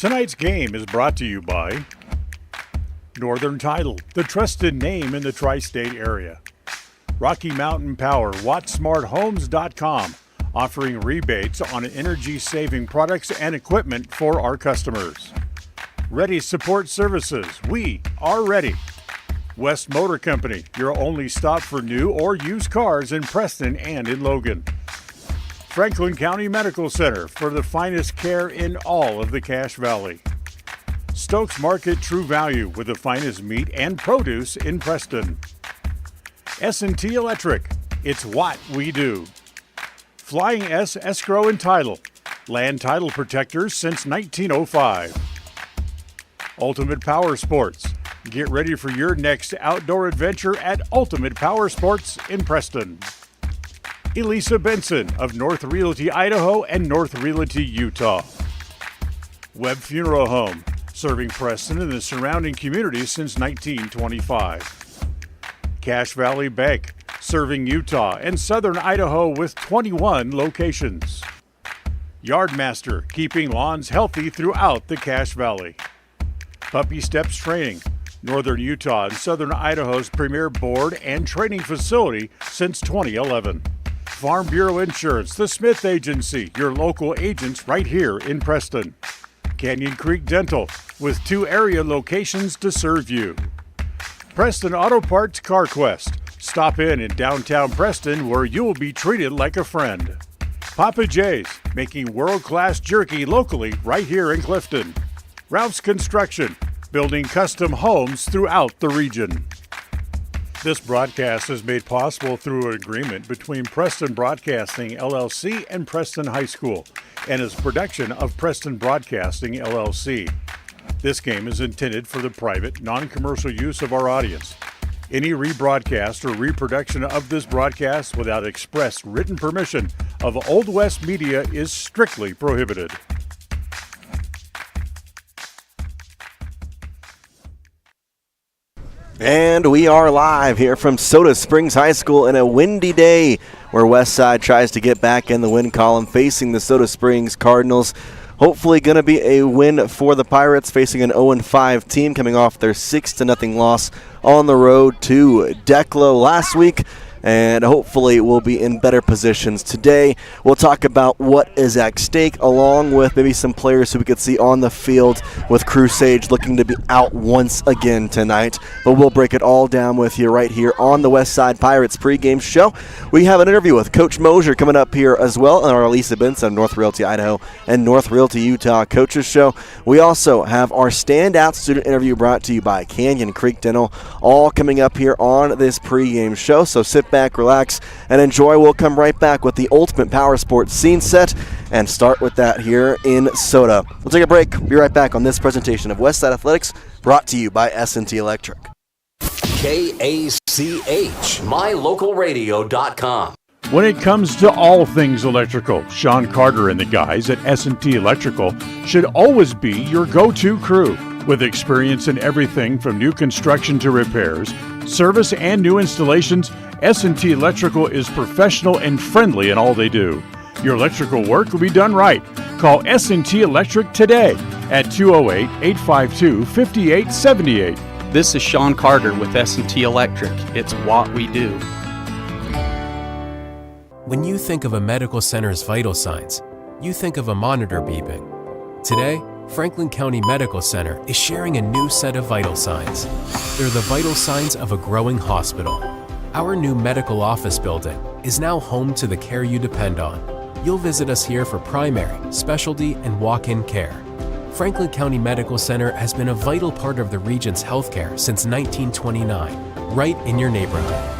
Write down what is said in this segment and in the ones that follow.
Tonight's game is brought to you by Northern Title, the trusted name in the tri-state area. Rocky Mountain Power, WattSmartHomes.com, offering rebates on energy-saving products and equipment for our customers. Ready Support Services, we are ready. West Motor Company, your only stop for new or used cars in Preston and in Logan. Franklin County Medical Center for the finest care in all of the Cache Valley. Stokes Market True Value with the finest meat and produce in Preston. S&T Electric, it's what we do. Flying S Escrow and Title, land title protectors since 1905. Ultimate Power Sports, get ready for your next outdoor adventure at Ultimate Power Sports in Preston. Elisa Benson of North Realty, Idaho and North Realty, Utah. Webb Funeral Home, serving Preston and the surrounding communities since 1925. Cache Valley Bank, serving Utah and southern Idaho with 21 locations. Yardmaster, keeping lawns healthy throughout the Cache Valley. Puppy Steps Training, northern Utah and southern Idaho's premier board and training facility since 2011. Farm Bureau Insurance, the Smith Agency, your local agents right here in Preston. Canyon Creek Dental, with 2 area locations to serve you. Preston Auto Parts CarQuest, stop in downtown Preston where you will be treated like a friend. Papa Jace, making world-class jerky locally right here in Clifton. Ralph's Construction, building custom homes throughout the region. This broadcast is made possible through an agreement between Preston Broadcasting, LLC and Preston High School, and is a production of Preston Broadcasting, LLC. This game is intended for the private, non-commercial use of our audience. Any rebroadcast or reproduction of this broadcast without express written permission of Old West Media is strictly prohibited. And we are live here from Soda Springs High School in a windy day where Westside tries to get back in the win column facing the Soda Springs Cardinals. Hopefully going to be a win for the Pirates facing an 0-5 team coming off their 6-0 loss on the road to Declo last week. And hopefully we'll be in better positions today. We'll talk about what is at stake along with maybe some players who we could see on the field with Crusade looking to be out once again tonight. But we'll break it all down with you right here on the Westside Pirates pregame show. We have an interview with Coach Mosier coming up here as well on our Lisa Benson, North Realty Idaho and North Realty Utah Coaches Show. We also have our standout student interview brought to you by Canyon Creek Dental, all coming up here on this pregame show. So sit back, relax, and enjoy. We'll come right back with the Ultimate Power Sports scene set and start with that here in Soda. We'll take a break. Be right back on this presentation of Westside Athletics brought to you by S&T Electric. KACH, mylocalradio.com. When it comes to all things electrical, Sean Carter and the guys at S&T Electrical should always be your go-to crew. With experience in everything from new construction to repairs, service, and new installations, S&T Electrical is professional and friendly in all they do. Your electrical work will be done right. Call S&T Electric today at 208-852-5878. This is Sean Carter with S&T Electric. It's what we do. When you think of a medical center's vital signs, you think of a monitor beeping. Today, Franklin County Medical Center is sharing a new set of vital signs. They're the vital signs of a growing hospital. Our new medical office building is now home to the care you depend on. You'll visit us here for primary, specialty, and walk-in care. Franklin County Medical Center has been a vital part of the region's healthcare since 1929, right in your neighborhood.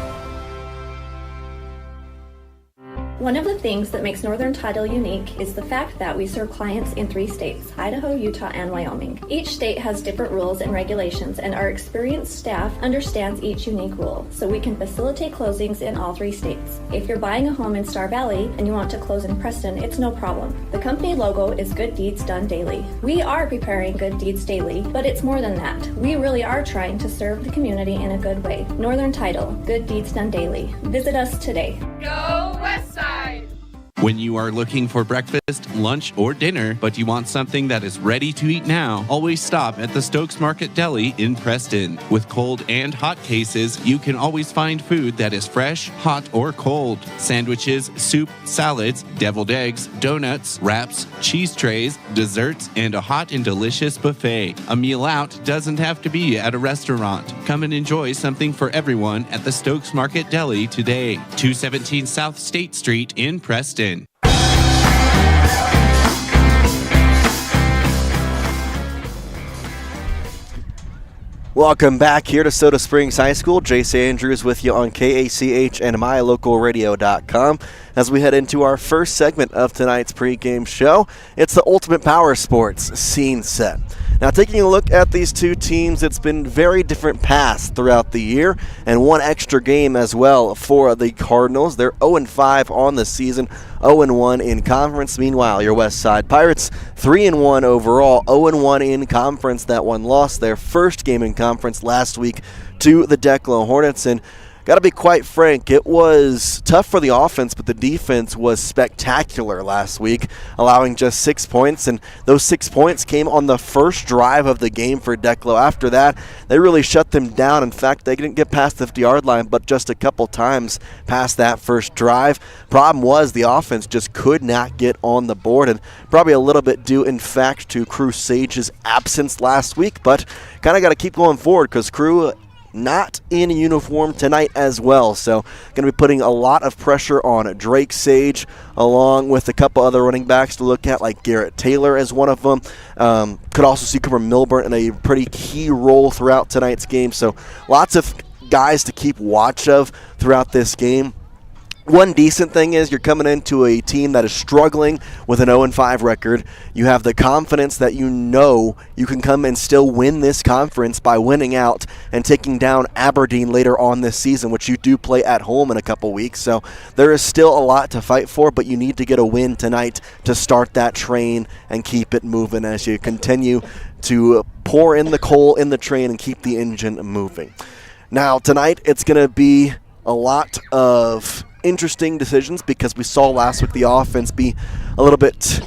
One of the things that makes Northern Title unique is the fact that we serve clients in 3 states, Idaho, Utah, and Wyoming. Each state has different rules and regulations, and our experienced staff understands each unique rule, so we can facilitate closings in all 3 states. If you're buying a home in Star Valley and you want to close in Preston, it's no problem. The company logo is Good Deeds Done Daily. We are preparing Good Deeds daily, but it's more than that. We really are trying to serve the community in a good way. Northern Title, Good Deeds Done Daily. Visit us today. Go Westside! When you are looking for breakfast, lunch, or dinner, but you want something that is ready to eat now, always stop at the Stokes Market Deli in Preston. With cold and hot cases, you can always find food that is fresh, hot, or cold. Sandwiches, soup, salads, deviled eggs, donuts, wraps, cheese trays, desserts, and a hot and delicious buffet. A meal out doesn't have to be at a restaurant. Come and enjoy something for everyone at the Stokes Market Deli today. 217 South State Street in Preston. Welcome back here to Soda Springs High School. Jace Andrews with you on KACH and MyLocalRadio.com. As we head into our first segment of tonight's pregame show, it's the Ultimate Power Sports Scene Set. Now, taking a look at these two teams, it's been very different paths throughout the year, and one extra game as well for the Cardinals. They're 0-5 on the season, 0-1 in conference. Meanwhile, your West Side Pirates, 3-1 overall, 0-1 in conference. That one lost their first game in conference last week to the Declo Hornets, and got to be quite frank, it was tough for the offense, but the defense was spectacular last week, allowing just 6 points, and those 6 points came on the first drive of the game for Declo. After that, they really shut them down. In fact, they didn't get past the 50-yard line, but just a couple times past that first drive. Problem was the offense just could not get on the board, and probably a little bit due, in fact, to Crew Sage's absence last week, but kind of got to keep going forward because Crew not in uniform tonight as well, so going to be putting a lot of pressure on Drake Sage, along with a couple other running backs to look at, like Garrett Taylor as one of them. Could also see Cooper Milburn in a pretty key role throughout tonight's game, so lots of guys to keep watch of throughout this game. One decent thing is you're coming into a team that is struggling with an 0-5 record. You have the confidence that you know you can come and still win this conference by winning out and taking down Aberdeen later on this season, which you do play at home in a couple weeks. So there is still a lot to fight for, but you need to get a win tonight to start that train and keep it moving as you continue to pour in the coal in the train and keep the engine moving. Now, tonight it's going to be a lot of interesting decisions because we saw last week the offense be a little bit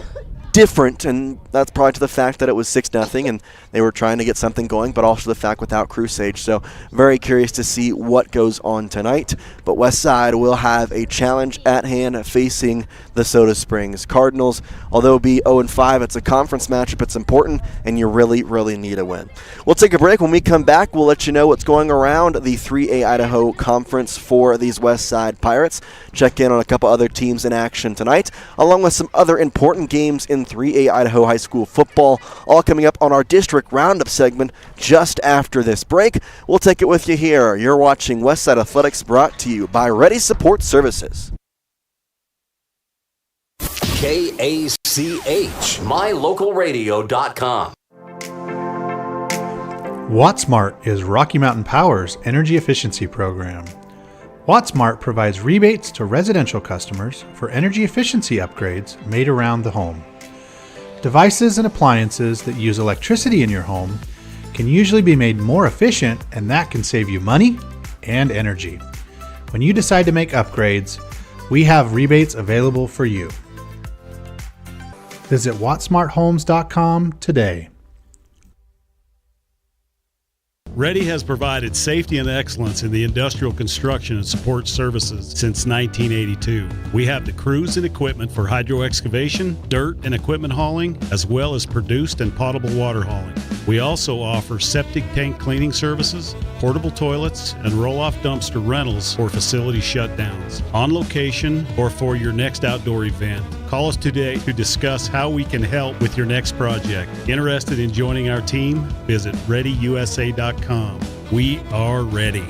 different, and that's probably to the fact that it was 6-0 and they were trying to get something going, but also the fact without Crew Sage. So very curious to see what goes on tonight. But Westside will have a challenge at hand facing the Soda Springs Cardinals. Although be 0-5, it's a conference matchup. It's important, and you really, really need a win. We'll take a break. When we come back, we'll let you know what's going around the 3A Idaho Conference for these Westside Pirates. Check in on a couple other teams in action tonight, along with some other important games in 3A Idaho High School football, all coming up on our district roundup segment just after this break. We'll take it with you here. You're watching Westside Athletics, brought to you by Ready Support Services. KACH, MyLocalRadio.com. WattSmart is Rocky Mountain Power's energy efficiency program. WattSmart provides rebates to residential customers for energy efficiency upgrades made around the home. Devices and appliances that use electricity in your home can usually be made more efficient, and that can save you money and energy. When you decide to make upgrades, we have rebates available for you. Visit wattsmarthomes.com today. Ready has provided safety and excellence in the industrial construction and support services since 1982. We have the crews and equipment for hydro excavation, dirt and equipment hauling, as well as produced and potable water hauling. We also offer septic tank cleaning services, portable toilets, and roll-off dumpster rentals for facility shutdowns, on location or for your next outdoor event. Call us today to discuss how we can help with your next project. Interested in joining our team? Visit ReadyUSA.com. We are ready.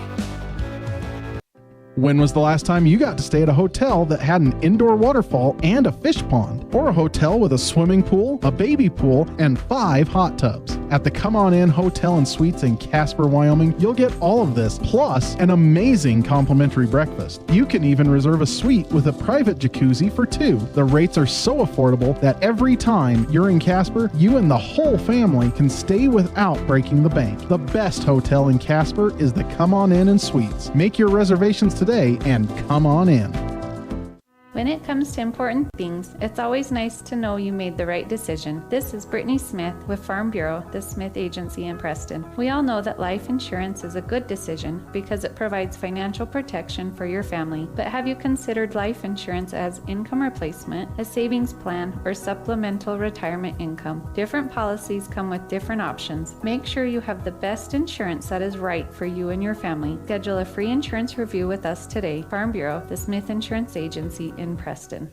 When was the last time you got to stay at a hotel that had an indoor waterfall and a fish pond? Or a hotel with a swimming pool, a baby pool, and 5 hot tubs? At the Come On In Hotel and Suites in Casper, Wyoming, you'll get all of this, plus an amazing complimentary breakfast. You can even reserve a suite with a private jacuzzi for 2. The rates are so affordable that every time you're in Casper, you and the whole family can stay without breaking the bank. The best hotel in Casper is the Come On In and Suites. Make your reservations today and come on in. When it comes to important things, it's always nice to know you made the right decision. This is Brittany Smith with Farm Bureau, the Smith Agency in Preston. We all know that life insurance is a good decision because it provides financial protection for your family. But have you considered life insurance as income replacement, a savings plan, or supplemental retirement income? Different policies come with different options. Make sure you have the best insurance that is right for you and your family. Schedule a free insurance review with us today. Farm Bureau, the Smith Insurance Agency in Preston.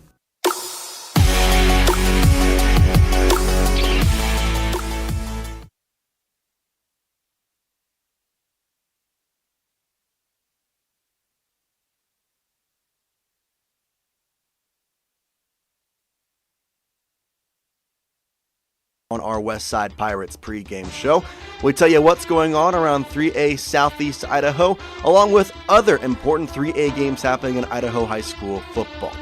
On our West Side Pirates pregame show, we tell you what's going on around 3A Southeast Idaho, along with other important 3A games happening in Idaho high school football.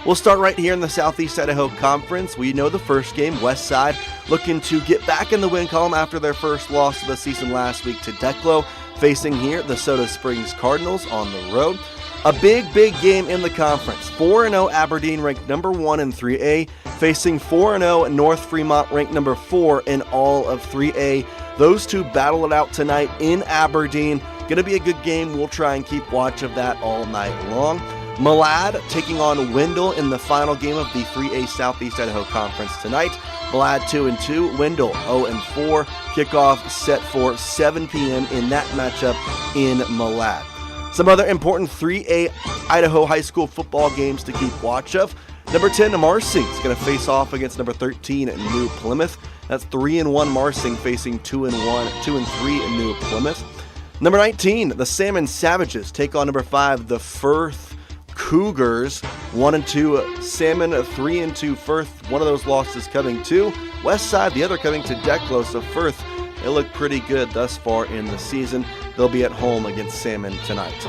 We'll start right here in the Southeast Idaho Conference. We know the first game, West Side looking to get back in the win column after their first loss of the season last week to Declo, facing here the Soda Springs Cardinals on the road. A big game in the conference. 4-0 Aberdeen, ranked number 1 in 3A, facing 4-0 North Fremont, ranked number 4 in all of 3A. Those two battle it out tonight in Aberdeen. Going to be a good game. We'll try and keep watch of that all night long. Malad taking on Wendell in the final game of the 3A Southeast Idaho Conference tonight. Malad 2-2, Wendell 0-4. Kickoff set for 7 p.m. in that matchup in Malad. Some other important 3A Idaho high school football games to keep watch of. Number 10, Marsing is going to face off against number 13, New Plymouth. That's 3-1 Marsing facing 2-3 in New Plymouth. Number 19, the Salmon Savages take on number 5, the Firth Cougars. 1-2 Salmon, 3-2 Firth. One of those losses coming to West Side, the other coming to Declo. So Firth, they look pretty good thus far in the season. They'll be at home against Salmon tonight.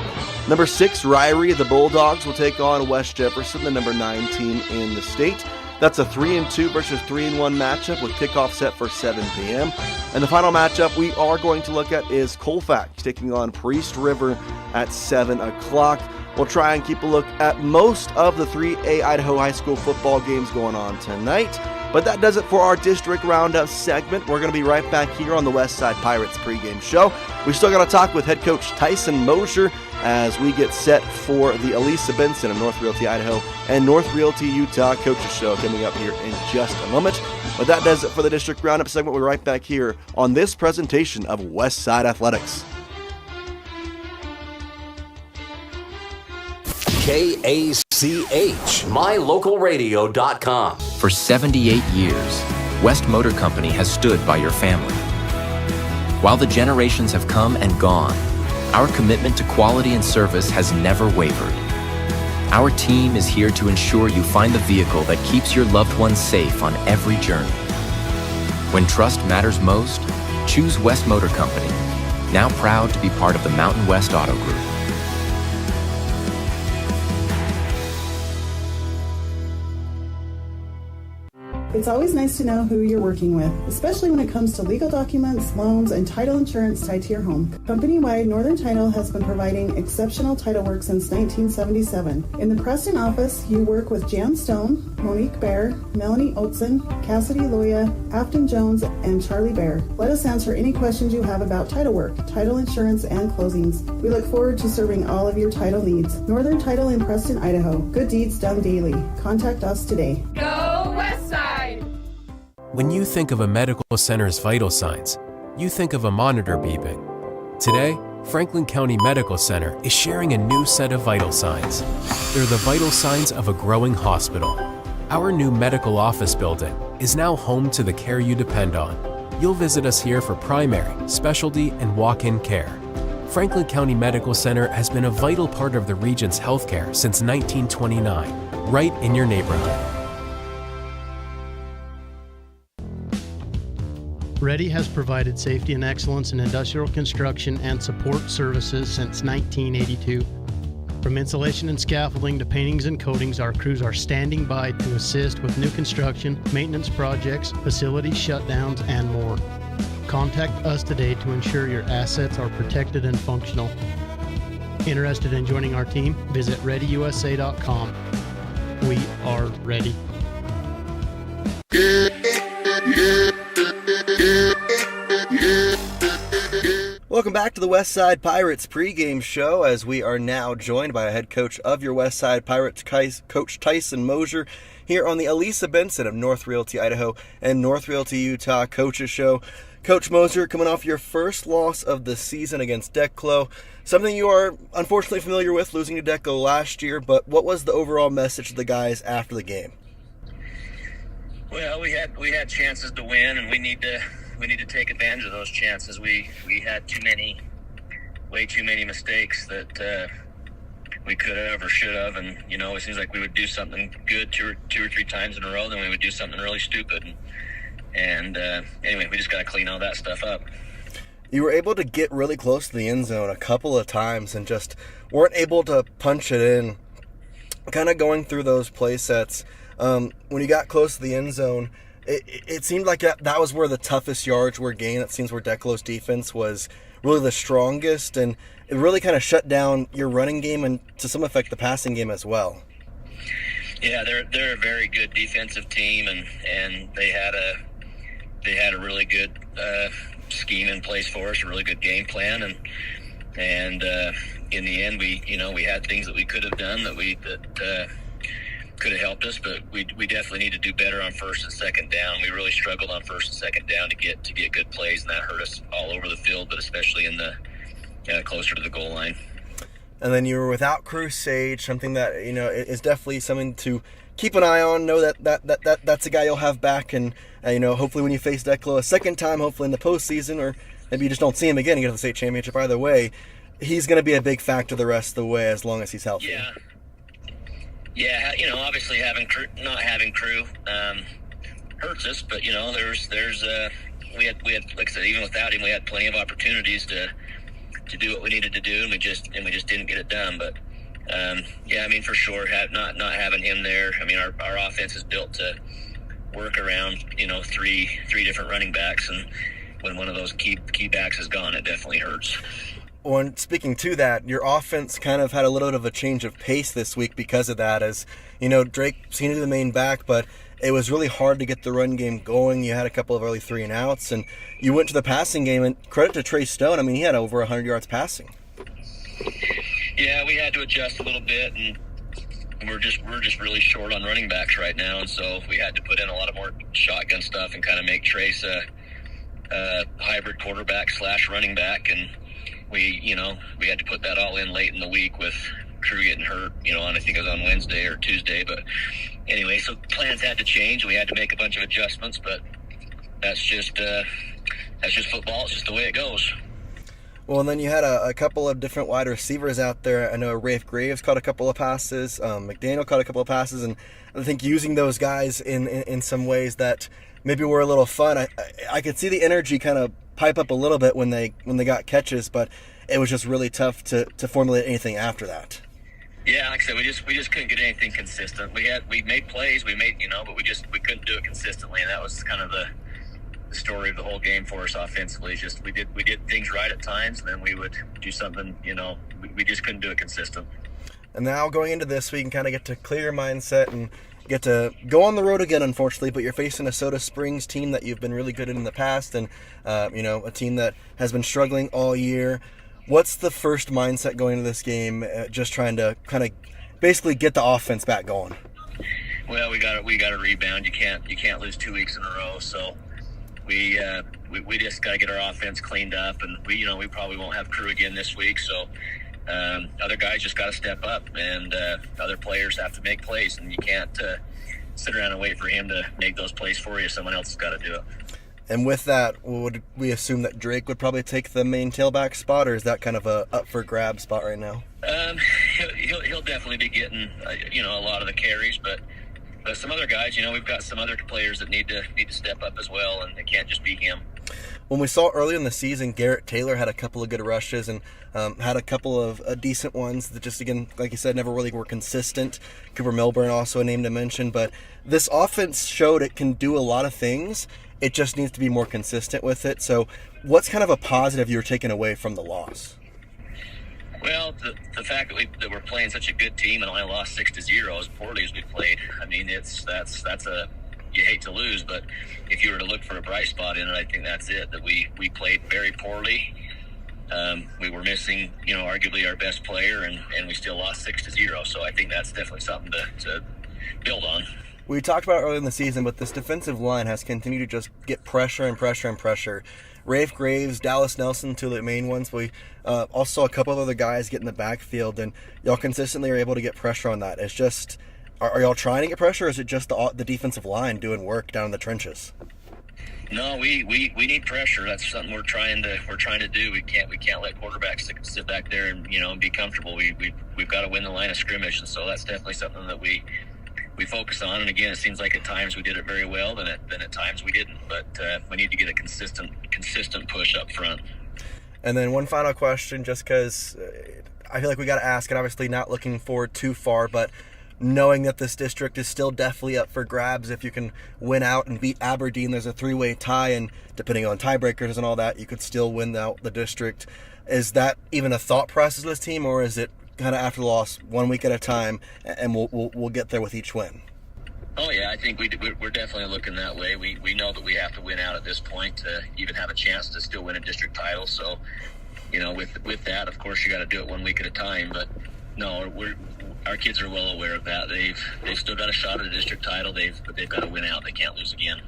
Number 6, Ryrie, the Bulldogs, will take on West Jefferson, the number 9 team in the state. That's a 3-2 versus 3-1 matchup with kickoff set for 7 p.m. And the final matchup we are going to look at is Colfax taking on Priest River at 7 o'clock. We'll try and keep a look at most of the 3A Idaho high school football games going on tonight. But that does it for our District Roundup segment. We're going to be right back here on the West Side Pirates pregame show. We still got to talk with head coach Tyson Mosher as we get set for the Elisa Benson of North Realty Idaho and North Realty Utah Coaches Show coming up here in just a moment. But that does it for the District Roundup segment. We're right back here on this presentation of West Side Athletics. KACH, mylocalradio.com. For 78 years, West Motor Company has stood by your family. While the generations have come and gone, our commitment to quality and service has never wavered. Our team is here to ensure you find the vehicle that keeps your loved ones safe on every journey. When trust matters most, choose West Motor Company, now proud to be part of the Mountain West Auto Group. It's always nice to know who you're working with, especially when it comes to legal documents, loans, and title insurance tied to your home. Company-wide, Northern Title has been providing exceptional title work since 1977. In the Preston office, you work with Jan Stone, Monique Bear, Melanie Oatson, Cassidy Loya, Afton Jones, and Charlie Bear. Let us answer any questions you have about title work, title insurance, and closings. We look forward to serving all of your title needs. Northern Title in Preston, Idaho. Good deeds done daily. Contact us today. Go West Side! When you think of a medical center's vital signs, you think of a monitor beeping. Today, Franklin County Medical Center is sharing a new set of vital signs. They're the vital signs of a growing hospital. Our new medical office building is now home to the care you depend on. You'll visit us here for primary, specialty, and walk-in care. Franklin County Medical Center has been a vital part of the region's healthcare since 1929, right in your neighborhood. Ready has provided safety and excellence in industrial construction and support services since 1982. From insulation and scaffolding to paintings and coatings, our crews are standing by to assist with new construction, maintenance projects, facility shutdowns, and more. Contact us today to ensure your assets are protected and functional. Interested in joining our team? Visit ReadyUSA.com. we are ready. Welcome back to the Westside Pirates pregame show, as we are now joined by a head coach of your Westside Pirates, Coach Tyson Mosier, here on the Elisa Benson of North Realty, Idaho and North Realty, Utah Coaches Show. Coach Mosier, coming off your first loss of the season against Declo, something you are unfortunately familiar with, losing to Declo last year, but what was the overall message to the guys after the game? Well, we had chances to win, and we need to take advantage of those chances. We had way too many mistakes that we could have or should have, and it seems like we would do something good two or three times in a row, then we would do something really stupid. And anyway, we just got to clean all that stuff up. You were able to get really close to the end zone a couple of times and just weren't able to punch it in. Kind of going through those play sets, when you got close to the end zone, it seemed like that was where the toughest yards were gained. It seems where Declo's defense was really the strongest, and it really kind of shut down your running game and to some effect the passing game as well. Yeah, they're a very good defensive team, and they had a really good scheme in place for us, a really good game plan, and in the end we had things that we could have done that could have helped us, but we definitely need to do better on first and second down. We really struggled on first and second down to get good plays, and that hurt us all over the field, but especially in the closer to the goal line. And then you were without Cruz Sage, something that is definitely something to keep an eye on. Know that's a guy you'll have back, and hopefully when you face Declo a second time, hopefully in the postseason, or maybe you just don't see him again, you get to the state championship. Either way, he's going to be a big factor the rest of the way as long as he's healthy. Yeah, obviously not having Crew hurts us, but we had like I said, even without him, we had plenty of opportunities to do what we needed to do, and we just didn't get it done. But for sure, not having him there. Our offense is built to work around three different running backs, and when one of those key backs is gone, it definitely hurts. Well, and speaking to that, your offense kind of had a little bit of a change of pace this week because of that. As Drake seemed to be the main back, but it was really hard to get the run game going. You had a couple of early 3-and-outs, and you went to the passing game. And credit to Trey Stone, he had over 100 yards passing. Yeah, we had to adjust a little bit, and we're just really short on running backs right now, and so we had to put in a lot of more shotgun stuff and kind of make Trace a hybrid quarterback / running back, and we had to put that all in late in the week with Crew getting hurt, I think it was on Wednesday or Tuesday. But anyway, so plans had to change. We had to make a bunch of adjustments, but that's just football. It's just the way it goes. Well, and then you had a couple of different wide receivers out there. I know Rafe Graves caught a couple of passes. McDaniel caught a couple of passes, and I think using those guys in some ways that maybe were a little fun. I could see the energy kind of pipe up a little bit when they got catches, but it was just really tough to formulate anything after that. Yeah, like I said, we just couldn't get anything consistent. We made plays, but we couldn't do it consistently, and that was kind of the story of the whole game for us offensively. Just we did things right at times, and then we would do something. We just couldn't do it consistent. And now going into this, we can kind of get to clear your mindset and get to go on the road again, unfortunately, but you're facing a Soda Springs team that you've been really good in the past, and a team that has been struggling all year. What's the first mindset going into this game, just trying to kind of basically get the offense back going? Well, we got to rebound. You can't lose 2 weeks in a row, so we just got to get our offense cleaned up, and we probably won't have Crew again this week, so other guys just got to step up, and other players have to make plays, and you can't sit around and wait for him to make those plays for you. Someone else has got to do it. And with that, would we assume that Drake would probably take the main tailback spot, or is that kind of a up for grab spot right now? He'll definitely be getting a lot of the carries, but some other guys, we've got some other players that need to step up as well, and it can't just be him. When we saw early in the season, Garrett Taylor had a couple of good rushes and had a couple of decent ones that just, again, like you said, never really were consistent. Cooper Milburn also a name to mention, but this offense showed it can do a lot of things. It just needs to be more consistent with it. So what's kind of a positive you're taking away from the loss? Well, the fact that we're playing such a good team and only lost 6-0 as poorly as we played, I mean, that's a, you hate to lose, but if you were to look for a bright spot in it, I think that's it. That we played very poorly. We were missing, arguably our best player, and we still lost 6-0. So I think that's definitely something to build on. We talked about it earlier in the season, but this defensive line has continued to just get pressure and pressure and pressure. Rafe Graves, Dallas Nelson, two of the main ones. We also a couple of other guys get in the backfield, and y'all consistently are able to get pressure on that. It's just, are y'all trying to get pressure, or is it just the defensive line doing work down in the trenches? No, we need pressure. That's something we're trying to do. We can't let quarterbacks sit back there and and be comfortable. We've got to win the line of scrimmage, and so that's definitely something that we focus on. And again, it seems like at times we did it very well, then at times we didn't. But we need to get a consistent push up front. And then one final question, just because I feel like we got to ask, and obviously not looking forward too far, but knowing that this district is still definitely up for grabs. If you can win out and beat Aberdeen, there's a 3-way tie, and depending on tiebreakers and all that, you could still win out the district. Is that even a thought process of this team, or is it kind of after the loss, 1 week at a time, and we'll get there with each win? Oh yeah, I think we're definitely looking that way. We know that we have to win out at this point to even have a chance to still win a district title. So, with that, of course, you got to do it 1 week at a time. But no, our kids are well aware of that. They've still got a shot at a district title. But they've got to win out. They can't lose again.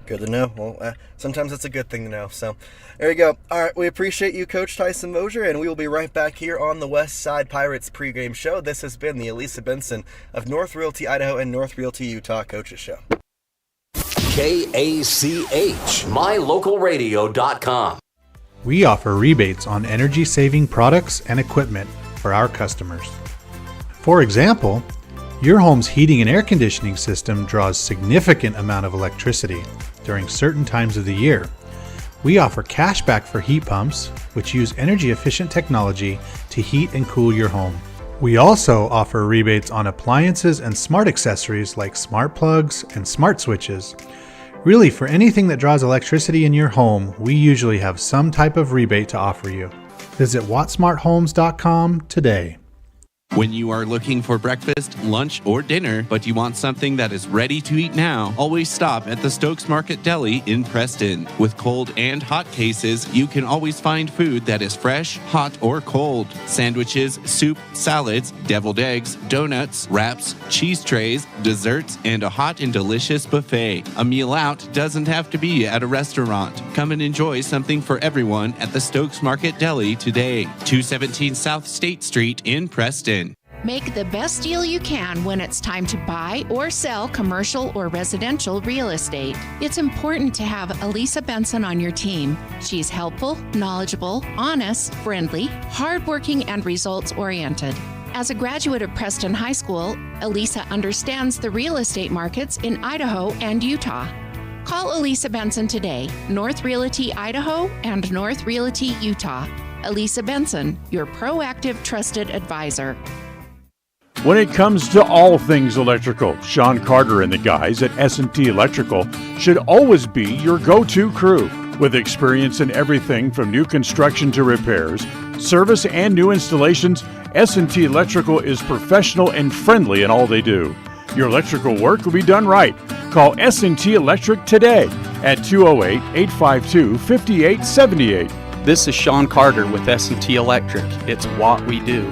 Good to know. Well, sometimes it's a good thing to know. So there you go. All right, we appreciate you, Coach Tyson Mosier, and we will be right back here on the West Side Pirates pregame show. This has been the Elisa Benson of North Realty Idaho and North Realty Utah Coaches Show. KACH, mylocalradio.com. We offer rebates on energy-saving products and equipment for our customers. For example, your home's heating and air conditioning system draws significant amount of electricity during certain times of the year. We offer cashback for heat pumps, which use energy-efficient technology to heat and cool your home. We also offer rebates on appliances and smart accessories like smart plugs and smart switches. Really, for anything that draws electricity in your home, we usually have some type of rebate to offer you. Visit wattsmarthomes.com today. When you are looking for breakfast, lunch, or dinner, but you want something that is ready to eat now, always stop at the Stokes Market Deli in Preston. With cold and hot cases, you can always find food that is fresh, hot, or cold. Sandwiches, soup, salads, deviled eggs, donuts, wraps, cheese trays, desserts, and a hot and delicious buffet. A meal out doesn't have to be at a restaurant. Come and enjoy something for everyone at the Stokes Market Deli today. 217 South State Street in Preston. Make the best deal you can when it's time to buy or sell commercial or residential real estate. It's important to have Elisa Benson on your team. She's helpful, knowledgeable, honest, friendly, hardworking, and results-oriented. As a graduate of Preston High School, Elisa understands the real estate markets in Idaho and Utah. Call Elisa Benson today, North Realty Idaho and North Realty Utah. Elisa Benson, your proactive, trusted advisor. When it comes to all things electrical, Sean Carter and the guys at S&T Electrical should always be your go-to crew. With experience in everything from new construction to repairs, service, and new installations, S&T Electrical is professional and friendly in all they do. Your electrical work will be done right. Call S&T Electric today at 208-852-5878. This is Sean Carter with S&T Electric. It's what we do.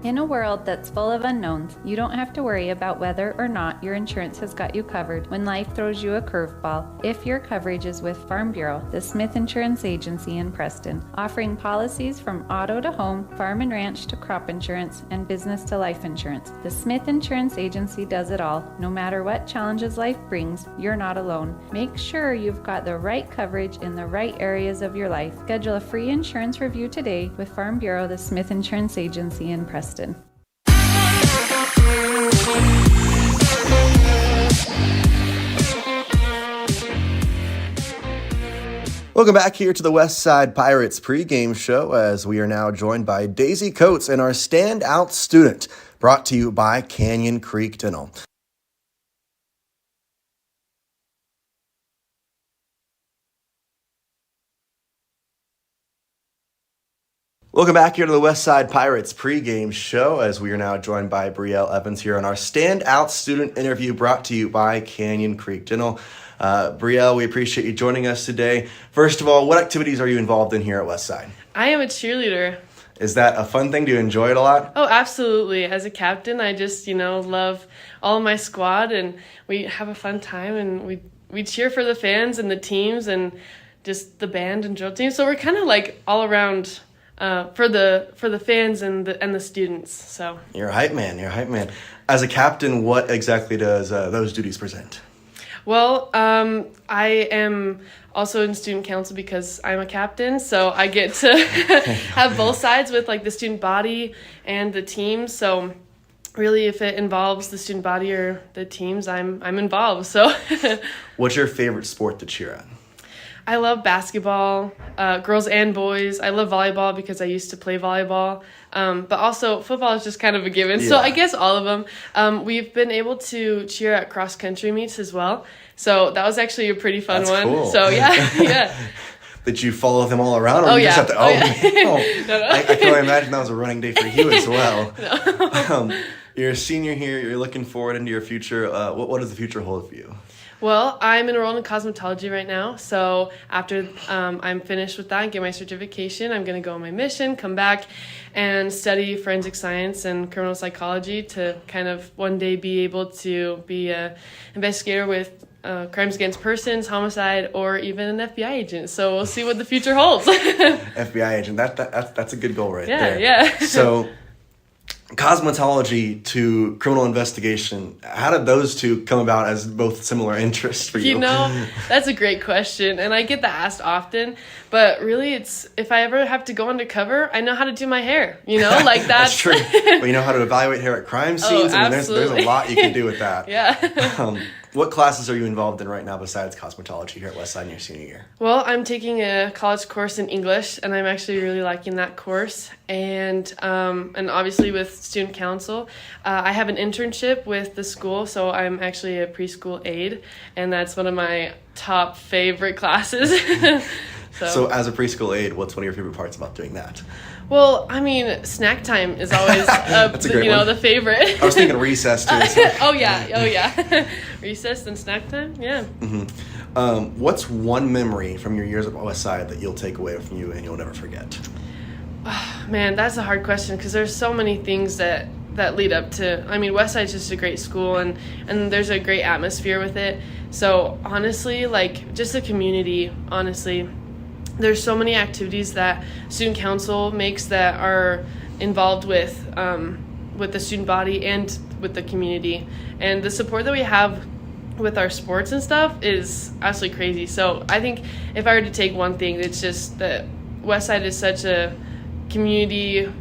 In a world that's full of unknowns, you don't have to worry about whether or not your insurance has got you covered when life throws you a curveball if your coverage is with Farm Bureau, the Smith Insurance Agency in Preston, offering policies from auto to home, farm and ranch to crop insurance, and business to life insurance. The Smith Insurance Agency does it all. No matter what challenges life brings, you're not alone. Make sure you've got the right coverage in the right areas of your life. Schedule a free insurance review today with Farm Bureau, the Smith Insurance Agency in Preston. Welcome back here to the West Side Pirates pregame show, as we are now joined by Daisy Coates and our standout student, brought to you by Canyon Creek Dental. Welcome back here to the Westside Pirates pregame show, as we are now joined by Brielle Evans here on our standout student interview brought to you by Canyon Creek Dental. Brielle, we appreciate you joining us today. First of all, what activities are you involved in here at Westside? I am a cheerleader. Is that a fun thing? Do you enjoy it a lot? Oh, absolutely. As a captain, I just, love all of my squad, and we have a fun time, and we cheer for the fans and the teams and just the band and drill team. So we're kind of like all around for the fans and the students. So You're a hype man. As a captain, what exactly does those duties present? Well, I am also in student council because I'm a captain, so I get to have both sides with like the student body and the team. So really, if it involves the student body or the teams, I'm involved. So What's your favorite sport to cheer at? I love basketball, girls and boys. I love volleyball because I used to play volleyball. But also football is just kind of a given. So I guess all of them. We've been able to cheer at cross-country meets as well. So that was actually a pretty fun one. Cool. So yeah. Did you follow them all around? Or you just have to, No. I can only imagine that was a running day for you as well. You're a senior here. You're looking forward into your future. What does the future hold for you? Well, I'm enrolled in cosmetology right now, so after I'm finished with that and get my certification, I'm going to go on my mission, come back, and study forensic science and criminal psychology to kind of one day be able to be an investigator with crimes against persons, homicide, or even an FBI agent. So we'll see what the future holds. FBI agent, that's a good goal right there. Yeah. So cosmetology to criminal investigation, how did those two come about as both similar interests for you? That's a great question, and I get that asked often, but really it's, if I ever have to go undercover, I know how to do my hair, like That's true. But you know how to evaluate hair at crime scenes? Oh, absolutely. There's a lot you can do with that. Yeah. What classes are you involved in right now besides cosmetology here at Westside in your senior year? Well, I'm taking a college course in English, and I'm actually really liking that course. And obviously with student council, I have an internship with the school, so I'm actually a preschool aide, and that's one of my top favorite classes. So as a preschool aide, what's one of your favorite parts about doing that? Well, I mean, snack time is always, That's a great one. the favorite. I was thinking recess, too. Oh, yeah. Recess and snack time, yeah. Mm-hmm. What's one memory from your years at Westside that you'll take away from you and you'll never forget? Oh, man, that's a hard question because there's so many things that lead up to, I mean, Westside's just a great school and there's a great atmosphere with it. So honestly, like just the community, honestly, there's so many activities that student council makes that are involved with the student body and with the community. And the support that we have with our sports and stuff is absolutely crazy. So I think if I were to take one thing, it's just that Westside is such a community,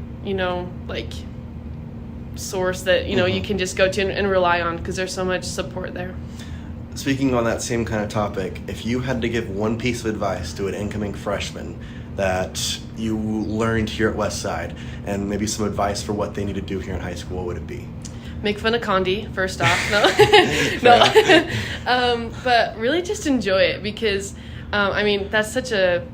source that, you can just go to and rely on because there's so much support there. Speaking on that same kind of topic, if you had to give one piece of advice to an incoming freshman that you learned here at Westside and maybe some advice for what they need to do here in high school, what would it be? Make fun of Condi, first off. But really just enjoy it because, that's such a,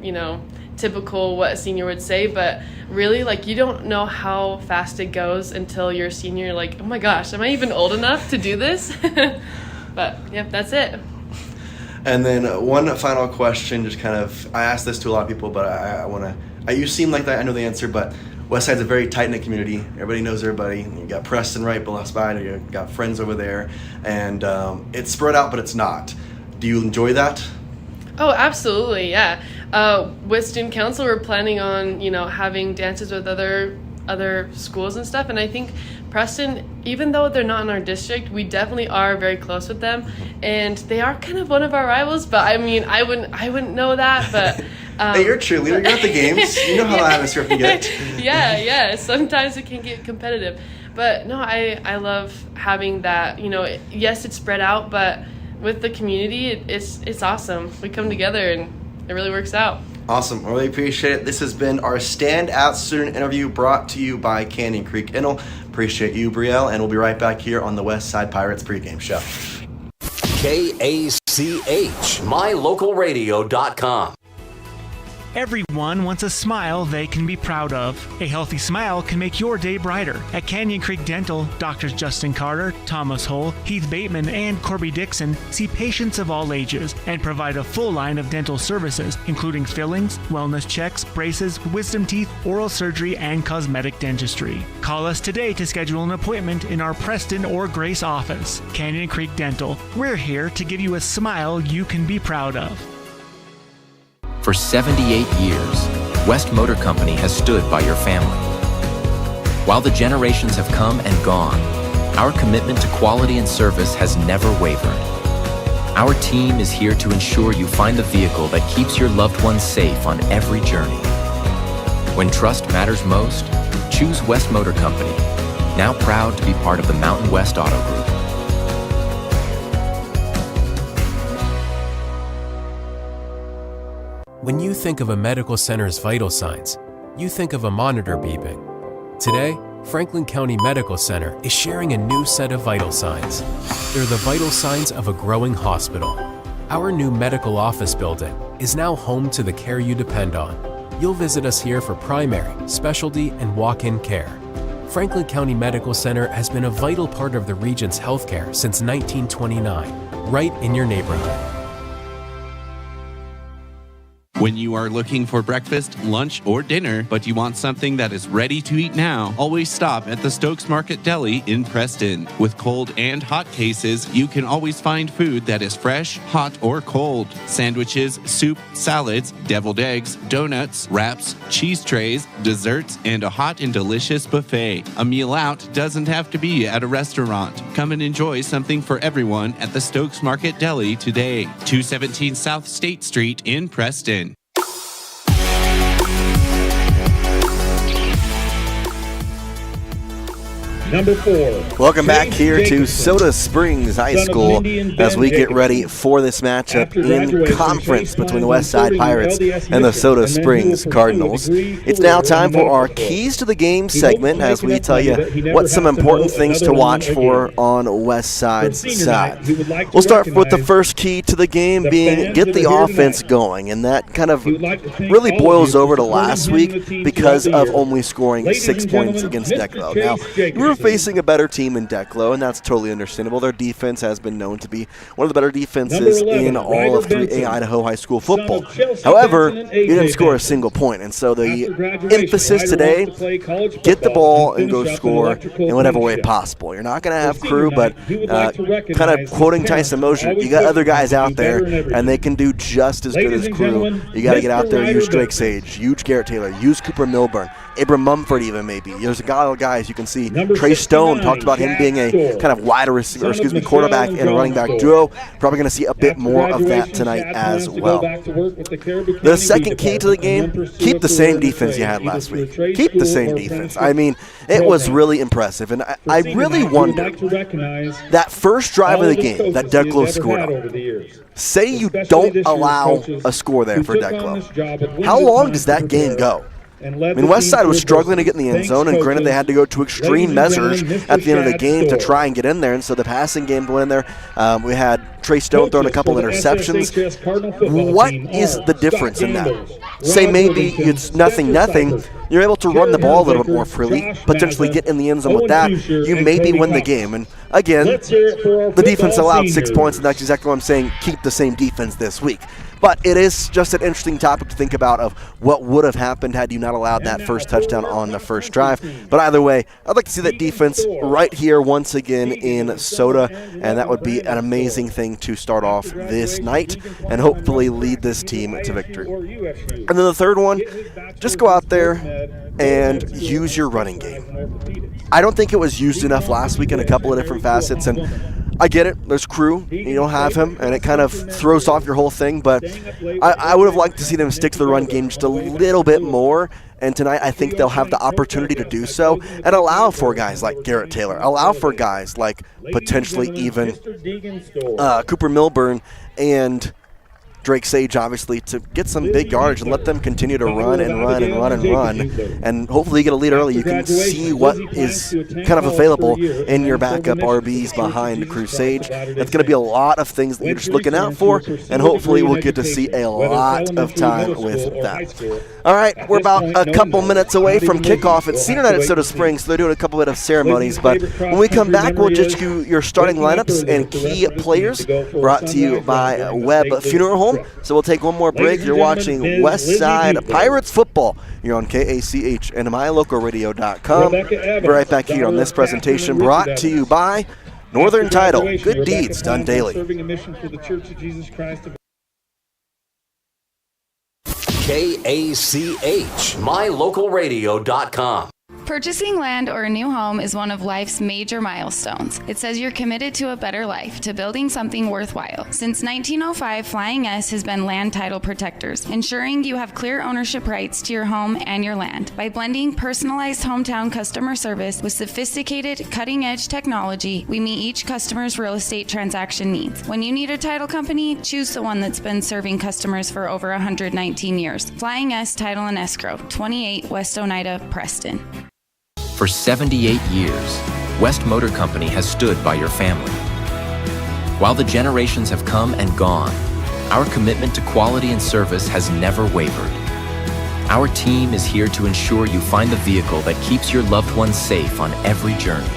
typical what a senior would say, but really, you don't know how fast it goes until you're a senior. You're like, oh my gosh, am I even old enough to do this? But, yeah, that's it. And then one final question, just kind of, I asked this to a lot of people, but I want to, you seem like that, I know the answer, but Westside's a very tight-knit community. Everybody knows everybody. You got Preston right below by, you got friends over there, and it's spread out, but it's not. Do you enjoy that? Oh, absolutely, yeah. With student council, we're planning on, having dances with other schools and stuff, and I think Preston, even though they're not in our district, we definitely are very close with them, and they are kind of one of our rivals. But I mean, I wouldn't know that. But hey, you're a cheerleader. You're at the games. You know how the atmosphere can get. Yeah. Sometimes it can get competitive, but no, I love having that. Yes, it's spread out, but with the community, it's awesome. We come together and it really works out. Awesome. I really appreciate it. This has been our standout student interview brought to you by Canyon Creek Dental. Appreciate you, Brielle, and we'll be right back here on the Westside Pirates pregame show. KACH, mylocalradio.com. Everyone wants a smile they can be proud of. A healthy smile can make your day brighter. At Canyon Creek Dental, Doctors Justin Carter, Thomas Hull, Heath Bateman, and Corby Dixon see patients of all ages and provide a full line of dental services, including fillings, wellness checks, braces, wisdom teeth, oral surgery, and cosmetic dentistry. Call us today to schedule an appointment in our Preston or Grace office. Canyon Creek Dental. We're here to give you a smile you can be proud of. For 78 years, West Motor Company has stood by your family. While the generations have come and gone, our commitment to quality and service has never wavered. Our team is here to ensure you find the vehicle that keeps your loved ones safe on every journey. When trust matters most, choose West Motor Company, now proud to be part of the Mountain West Auto Group. When you think of a medical center's vital signs, you think of a monitor beeping. Today, Franklin County Medical Center is sharing a new set of vital signs. They're the vital signs of a growing hospital. Our new medical office building is now home to the care you depend on. You'll visit us here for primary, specialty, and walk-in care. Franklin County Medical Center has been a vital part of the region's healthcare since 1929, right in your neighborhood. When you are looking for breakfast, lunch, or dinner, but you want something that is ready to eat now, always stop at the Stokes Market Deli in Preston. With cold and hot cases, you can always find food that is fresh, hot, or cold. Sandwiches, soup, salads, deviled eggs, donuts, wraps, cheese trays, desserts, and a hot and delicious buffet. A meal out doesn't have to be at a restaurant. Come and enjoy something for everyone at the Stokes Market Deli today. 217 South State Street in Preston. Number 4. Welcome back here to Soda Springs High School as we get ready for this matchup in conference between the Westside Pirates and the Soda Springs Cardinals. It's now time for our Keys to the Game segment as we tell you what's some important things to watch for on Westside's side. We'll start with the first key to the game being get the offense going, and that kind of really boils over to last week because of only scoring 6 points against Declo. Now, we're facing a better team in Declo, and that's totally understandable. Their defense has been known to be one of the better defenses in all of 3A Idaho high school football. However, you didn't score a single point, and so the emphasis today, get the ball and go score in whatever way possible. You're not going to have crew, but kind of quoting Tyson Mosier, you got other guys out there, and they can do just as good as crew. You got to get out there, use Drake Sage, use Garrett Taylor, use Cooper Milburn, Abram Mumford even maybe. There's a lot of guys you can see. Trey Stone talked about him being a kind of wide receiver, quarterback and a running back duo. Probably going to see a bit more of that tonight as well. The second key to the game, keep the same defense you had last week. Keep the same defense. I mean, it was really impressive, and I really wonder, that first drive of the game that Declo scored on, say you don't allow a score there for Declo. How long does that game go? I mean, Westside was struggling to get in the end zone, and granted they had to go to extreme measures at the end of the game to try and get in there, and so the passing game went in there. We had Trey Stone throwing a couple interceptions. What is the difference in that? Say maybe it's nothing. You're able to run the ball a little bit more freely, potentially get in the end zone with that. You maybe win the game. And again, the defense allowed 6 points, and that's exactly what I'm saying. Keep the same defense this week. But it is just an interesting topic to think about of what would have happened had you not allowed that first touchdown on the first drive. But either way, I'd like to see that defense right here once again in Soda, and that would be an amazing thing to start off this night and hopefully lead this team to victory. And then the third one, just go out there and use your running game. I don't think it was used enough last week in a couple of different facets, and I get it. There's crew. You don't have him, and it kind of throws off your whole thing. But I would have liked to see them stick to the run game just a little bit more. And tonight, I think they'll have the opportunity to do so and allow for guys like Garrett Taylor, allow for guys like potentially even Cooper Milburn and Drake Sage, obviously, to get some big yardage and let them continue to run and run and run and run. And hopefully you get a lead early. You can see what is kind of available in your backup RBs behind Cruz Sage. That's going to be a lot of things that you're just looking out for, and hopefully we'll get to see a lot of time with that. All right, we're about a couple minutes away from kickoff. It's senior night at Soda Springs, so they're doing a couple bit of ceremonies. But when we come back, we'll just do your starting lineups and key players, brought to you by Webb Funeral Home. So we'll take one more break. You're watching West Side Pirates football. You're on KACH and mylocalradio.com. Be right back here on this presentation brought to you by Northern Title. Good deeds done daily. KACH, mylocalradio.com. Purchasing land or a new home is one of life's major milestones. It says you're committed to a better life, to building something worthwhile. Since 1905, Flying S has been land title protectors, ensuring you have clear ownership rights to your home and your land. By blending personalized hometown customer service with sophisticated, cutting-edge technology, we meet each customer's real estate transaction needs. When you need a title company, choose the one that's been serving customers for over 119 years. Flying S Title and Escrow, 28 West Oneida, Preston. For 78 years, West Motor Company has stood by your family. While the generations have come and gone, our commitment to quality and service has never wavered. Our team is here to ensure you find the vehicle that keeps your loved ones safe on every journey.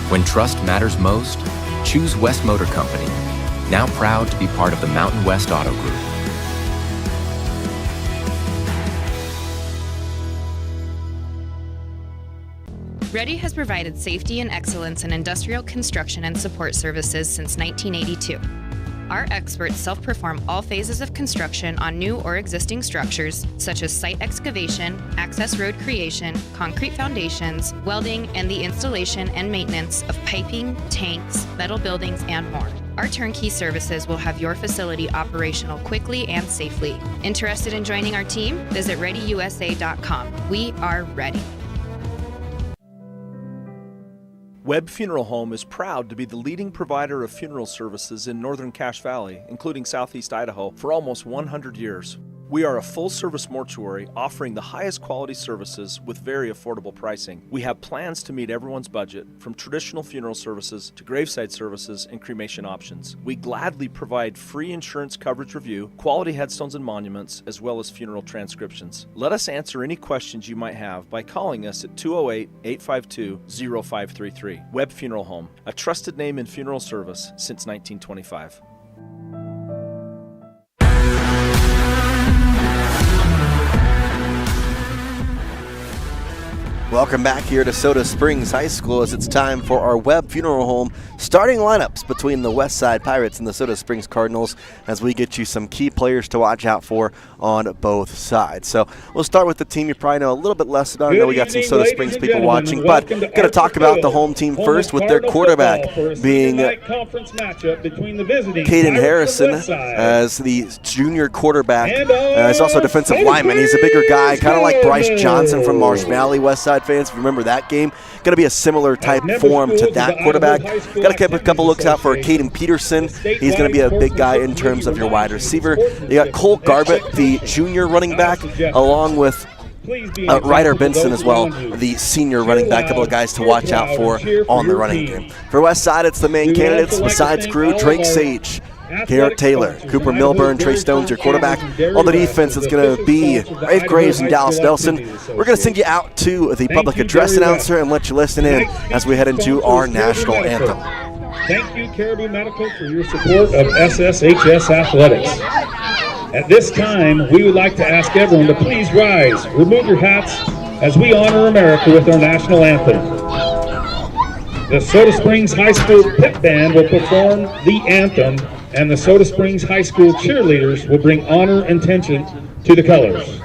When trust matters most, choose West Motor Company, now proud to be part of the Mountain West Auto Group. Ready has provided safety and excellence in industrial construction and support services since 1982. Our experts self-perform all phases of construction on new or existing structures, such as site excavation, access road creation, concrete foundations, welding, and the installation and maintenance of piping, tanks, metal buildings, and more. Our turnkey services will have your facility operational quickly and safely. Interested in joining our team? Visit ReadyUSA.com. We are ready. Webb Funeral Home is proud to be the leading provider of funeral services in northern Cache Valley, including southeast Idaho, for almost 100 years. We are a full-service mortuary offering the highest quality services with very affordable pricing. We have plans to meet everyone's budget, from traditional funeral services to graveside services and cremation options. We gladly provide free insurance coverage review, quality headstones and monuments, as well as funeral transcriptions. Let us answer any questions you might have by calling us at 208-852-0533. Webb Funeral Home, a trusted name in funeral service since 1925. Welcome back here to Soda Springs High School as it's time for our Webb Funeral Home starting lineups between the West Side Pirates and the Soda Springs Cardinals as we get you some key players to watch out for on both sides. So we'll start with the team you probably know a little bit less about. I know we got some Soda Springs people watching, but going to talk about the home team first with their quarterback being Caden Harrison as the junior quarterback. He's also a defensive lineman. He's a bigger guy, kind of like Bryce Johnson from Marsh Valley. West Side fans, if you remember that game, going to be a similar type form to that quarterback. Got to keep a couple looks out for Caden Peterson. He's going to be a big guy in terms of your wide receiver. You got Cole Garbett, the junior running back, along with Ryder Benson as well, the senior running back. A couple of guys to watch out for on the running game. For West Side, it's the main candidates besides Crew, Drake Sage, Garrett Taylor, Cooper Milburn, Trey Stone's your quarterback. On the defense, it's going to be Rafe Graves and Dallas Nelson. We're going to send you out to the public address announcer and let you listen in as we head into our national anthem. Thank you, Caribou Medical, for your support of SSHS Athletics. At this time, we would like to ask everyone to please rise, remove your hats, as we honor America with our national anthem. The Soda Springs High School Pep Band will perform the anthem, and the Soda Springs High School cheerleaders will bring honor and attention to the colors.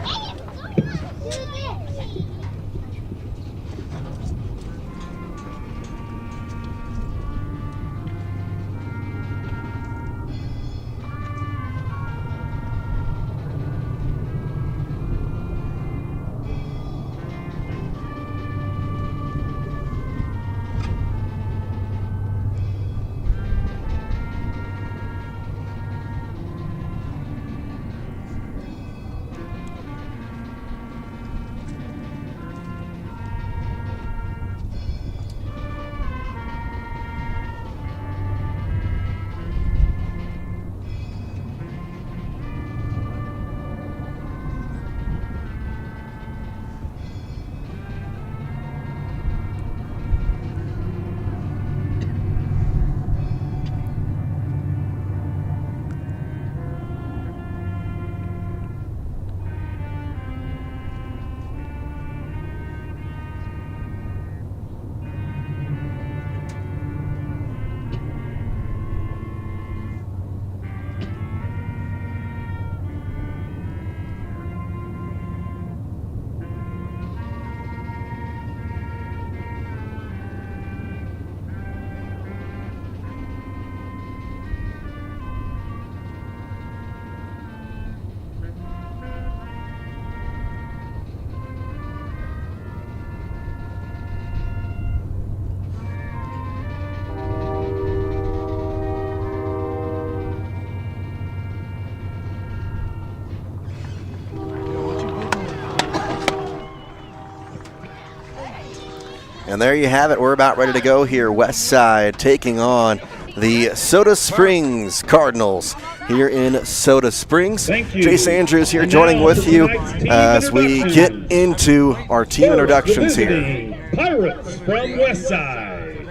And there you have it. We're about ready to go here. West Side taking on the Soda Springs Cardinals here in Soda Springs. Jace Andrews here joining with you as we get into our team introductions here. Pirates from West Side.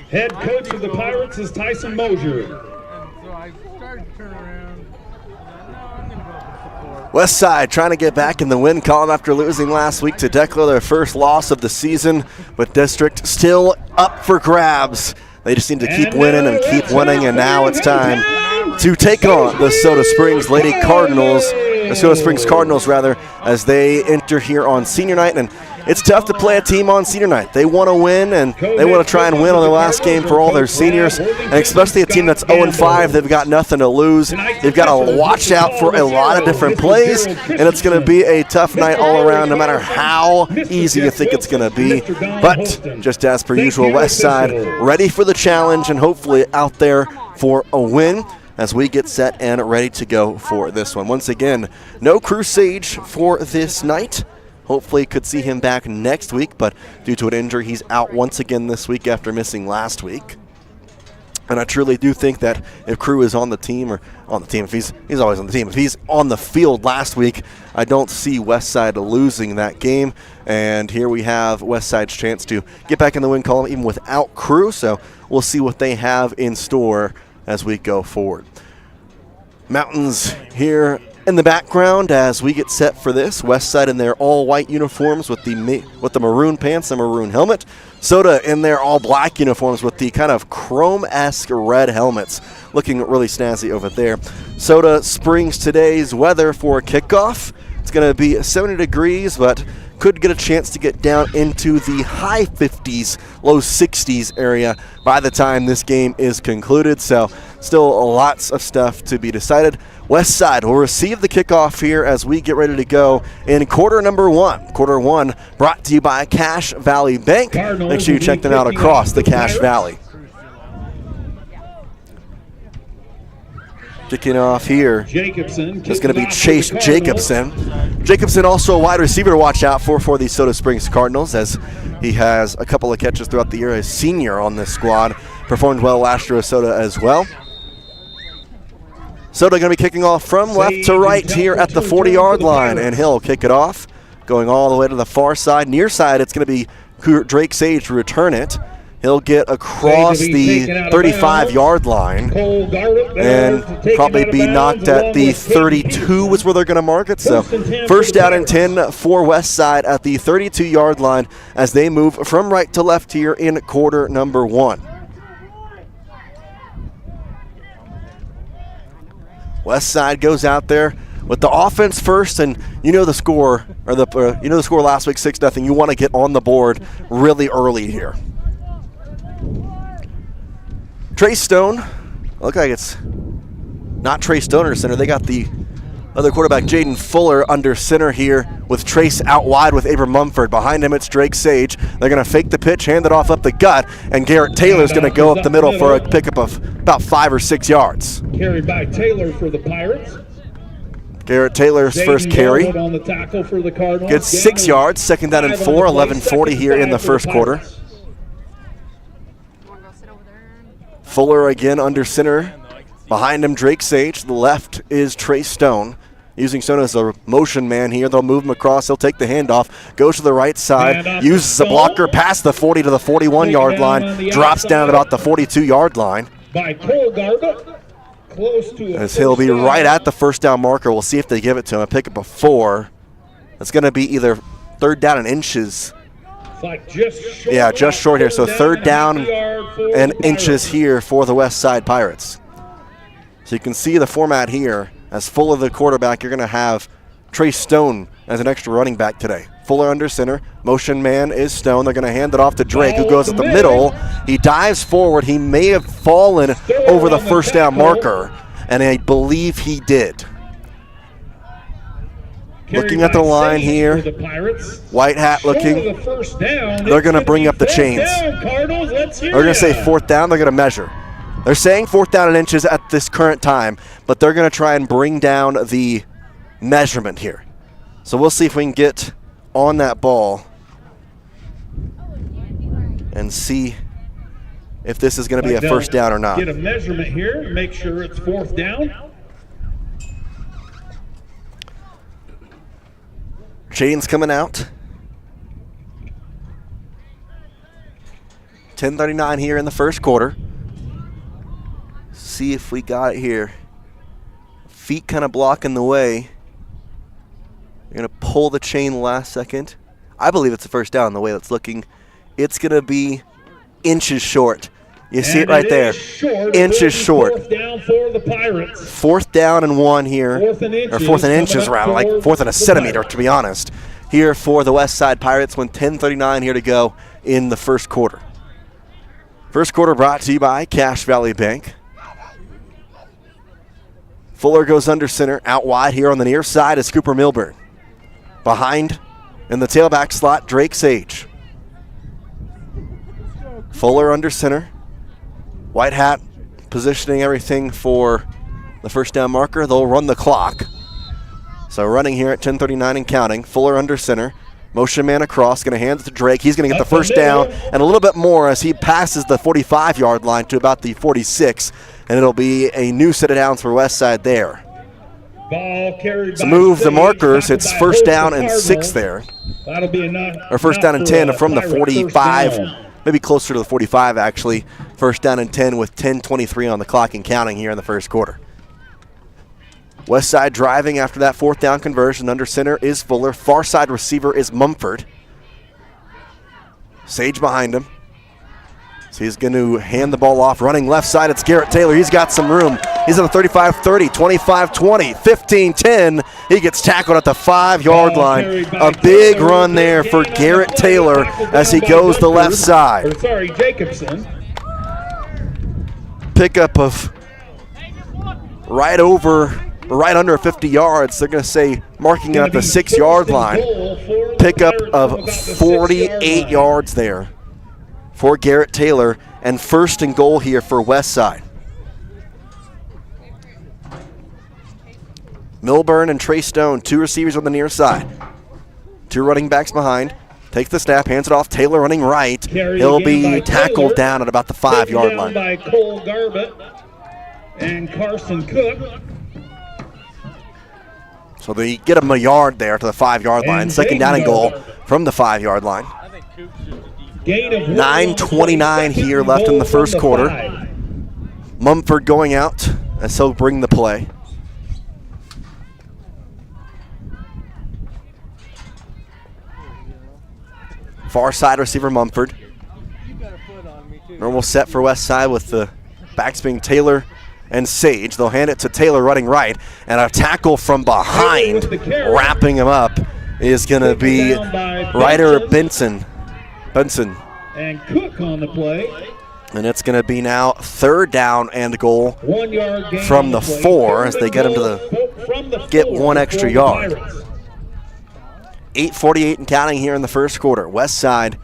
Head coach of the Pirates is Tyson Mosier. West Side trying to get back in the win column after losing last week to Declan, their first loss of the season, but district still up for grabs. They just need to keep winning and keep winning, and now it's time to take on the Soda Springs Lady Cardinals, the Soda Springs Cardinals rather, as they enter here on senior night. And it's tough to play a team on senior night. They want to win, and they want to try and win on their last game for all their seniors, and especially a team that's 0-5. They've got nothing to lose. They've got to watch out for a lot of different plays, and it's going to be a tough night all around, no matter how easy you think it's going to be. But just as per usual, West Side ready for the challenge and hopefully out there for a win as we get set and ready to go for this one. Once again, no Crew Sage for this night. Hopefully could see him back next week, but due to an injury, he's out once again this week after missing last week. And I truly do think that if Crew is on the team, if he's always on the team, if he's on the field last week, I don't see West Side losing that game. And here we have West Side's chance to get back in the win column even without Crew, so we'll see what they have in store as we go forward. Mountains here in the background as we get set for this. West Side in their all-white uniforms with the maroon pants and maroon helmet. Soda in their all-black uniforms with the kind of chrome-esque red helmets. Looking really snazzy over there. Soda Springs today's weather for kickoff. It's going to be 70 degrees, but could get a chance to get down into the high 50s, low 60s area by the time this game is concluded. So still lots of stuff to be decided. West Side will receive the kickoff here as we get ready to go in quarter number one. Quarter one brought to you by Cache Valley Bank. Make sure you check them out across the Cache Valley. Kicking off here is going to be Chase Jacobson. Jacobson also a wide receiver to watch out for the Soda Springs Cardinals, as he has a couple of catches throughout the year. A senior on this squad. Performed well last year with Soda as well. Soda going to be kicking off from left to right here at the 40-yard line, and he'll kick it off. Going all the way to the far side. Near side, it's going to be Drake Sage to return it. He'll get across the 35-yard line and probably be knocked at the 32 is where they're going to mark it. So first down and 10 for West Side at the 32-yard line as they move from right to left here in quarter number one. West Side goes out there with the offense first, and you know the score, or the score last week, 6-0. You want to get on the board really early here. Trey Stone, look like it's not Trey Stone under center. They got the other quarterback, Jaden Fuller, under center here with Trace out wide with Abram Mumford. Behind him, it's Drake Sage. They're going to fake the pitch, hand it off up the gut, and Garrett Taylor's going to go up the middle for a pickup of about 5 or 6 yards. Carried by Taylor for the Pirates. Garrett Taylor's first carry. On the tackle for the Cardinals. Gets 6 yards, second down and 4, 11:40 here in the first quarter. Fuller again under center. Behind him, Drake Sage. To the left is Trey Stone. Using Stone as a motion man here. They'll move him across. He'll take the handoff. Goes to the right side. Uses a blocker past the 40 to the 41-yard line. Drops down about the 42-yard line. By Cole Garbutt. Close to as he'll be right at the first down marker. We'll see if they give it to him. A pickup of 4. That's going to be either third down and inches. Like just short here. So third down and inches here for the West Side Pirates. So you can see the format here. As Fuller the quarterback, you're going to have Trey Stone as an extra running back today. Fuller under center. Motion man is Stone. They're going to hand it off to Drake, who goes at the middle. He dives forward. He may have fallen over the first down marker, and I believe he did. Looking at the line here, white hat looking. They're going to bring up the chains. They're going to say fourth down. They're going to measure. They're saying fourth down and inches at this current time, but they're going to try and bring down the measurement here. So we'll see if we can get on that ball and see if this is going to be a first down or not. Get a measurement here and make sure it's 4th down. Chains coming out. 10:39 here in the first quarter. See if we got it here. Feet kind of blocking the way. You're going to pull the chain last second. I believe it's a first down the way it's looking. It's going to be inches short. You see it right there. Inches short. 4th down for the Pirates. 4th down and 1 here. 4th and inches rather, like 4th and a centimeter to be honest. Here for the West Side Pirates when 10:39 here to go in the first quarter. First quarter brought to you by Cache Valley Bank. Fuller goes under center. Out wide here on the near side is Cooper Milburn. Behind in the tailback slot, Drake Sage. Fuller under center. White hat positioning everything for the first down marker. They'll run the clock. So running here at 10:39 and counting. Fuller under center. Motion man across, going to hand it to Drake. He's going to get the first down and a little bit more as he passes the 45-yard line to about the 46, and it'll be a new set of downs for Westside there. Ball carried So by move the Sage, markers. back It's by first Hope down the and Cardinals. 6 there. That'll be enough. Or first down and for 10 a from the Pirate first 45, down. maybe closer to the 45 actually. First down and 10 with 10:23 on the clock and counting here in the first quarter. Westside driving after that 4th down conversion. Under center is Fuller. Far side receiver is Mumford. Sage behind him. So he's going to hand the ball off. Running left side, it's Garrett Taylor. He's got some room. He's on the 35-30, 25-20, 15-10. He gets tackled at the 5-yard line. A big run there for Garrett Taylor as he goes the left side. Jacobson. Pickup of right under 50 yards. They're going to say marking at the 6-yard line. Pickup of 48 yards there for Garrett Taylor, and first and goal here for Westside. Milburn and Trey Stone, 2 receivers on the near side. 2 running backs behind. Takes the snap, hands it off. Taylor running right. He'll be tackled down at about the 5-yard line. By Cole Garbett and Carson Cook. So they get him a yard there to the 5-yard line. Second down and goal from the 5-yard line. 9:29 here left in the first quarter. Mumford going out as he'll bring the play. Far side receiver Mumford. Normal set for West Side with the backs being Taylor and Sage. They'll hand it to Taylor running right, and a tackle from behind wrapping him up is going to be Ryder Benson. And Cook on the play. And it's going to be now 3rd down and goal 1 yard gain from the play. 4 as they get him to the get 1 extra yard. 8:48 and counting here in the first quarter. West Side,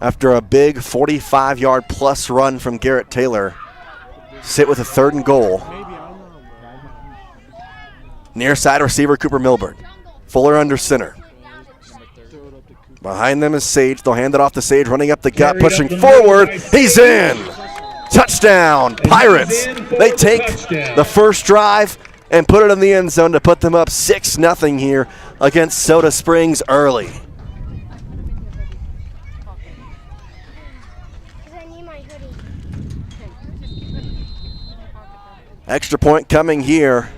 after a big 45-yard plus run from Garrett Taylor, sit with a 3rd and goal. Near side receiver Cooper Milburn. Fuller under center. Behind them is Sage. They'll hand it off to Sage, running up the gut, pushing forward. He's in. Touchdown, Pirates. They take the first drive and put it in the end zone to put them up 6-0 here against Soda Springs early. Extra point coming here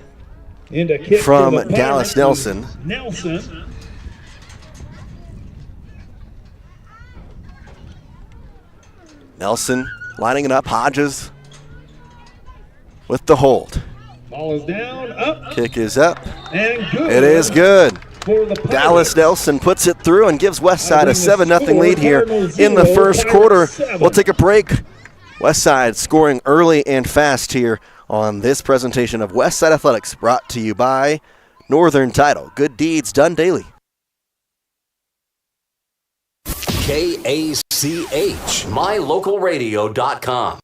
from Dallas Nelson. Nelson lining it up. Hodges with the hold. Ball is down, up. Kick is up. And good. It is good. Dallas Nelson puts it through and gives Westside a 7-0 lead here in the first quarter. We'll take a break. Westside scoring early and fast here on this presentation of Westside Athletics, brought to you by Northern Title. Good deeds done daily. KACH, mylocalradio.com.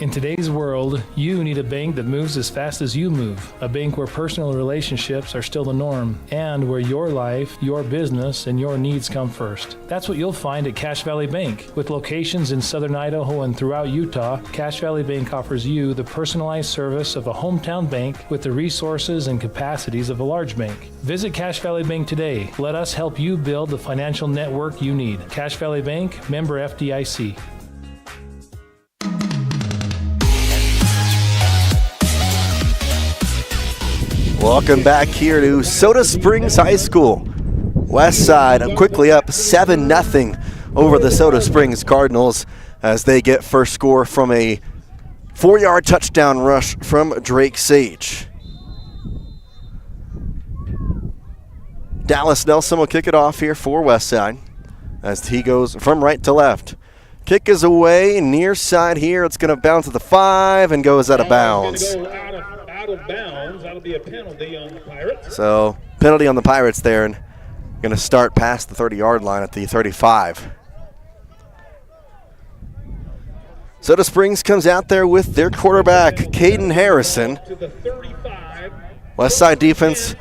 In today's world, you need a bank that moves as fast as you move. A bank where personal relationships are still the norm and where your life, your business, and your needs come first. That's what you'll find at Cache Valley Bank. With locations in southern Idaho and throughout Utah, Cache Valley Bank offers you the personalized service of a hometown bank with the resources and capacities of a large bank. Visit Cache Valley Bank today. Let us help you build the financial network you need. Cache Valley Bank, member FDIC. Welcome back here to Soda Springs High School. West Side quickly up 7-0 over the Soda Springs Cardinals as they get first score from a 4-yard touchdown rush from Drake Sage. Dallas Nelson will kick it off here for West Side as he goes from right to left. Kick is away, near side here. It's going to bounce at the 5 and goes out of bounds. Out of bounds. That'll be a penalty on the Pirates. So, penalty on the Pirates there, and going to start past the 30-yard line at the 35. Soda Springs comes out there with their quarterback, Caden Harrison. West Side defense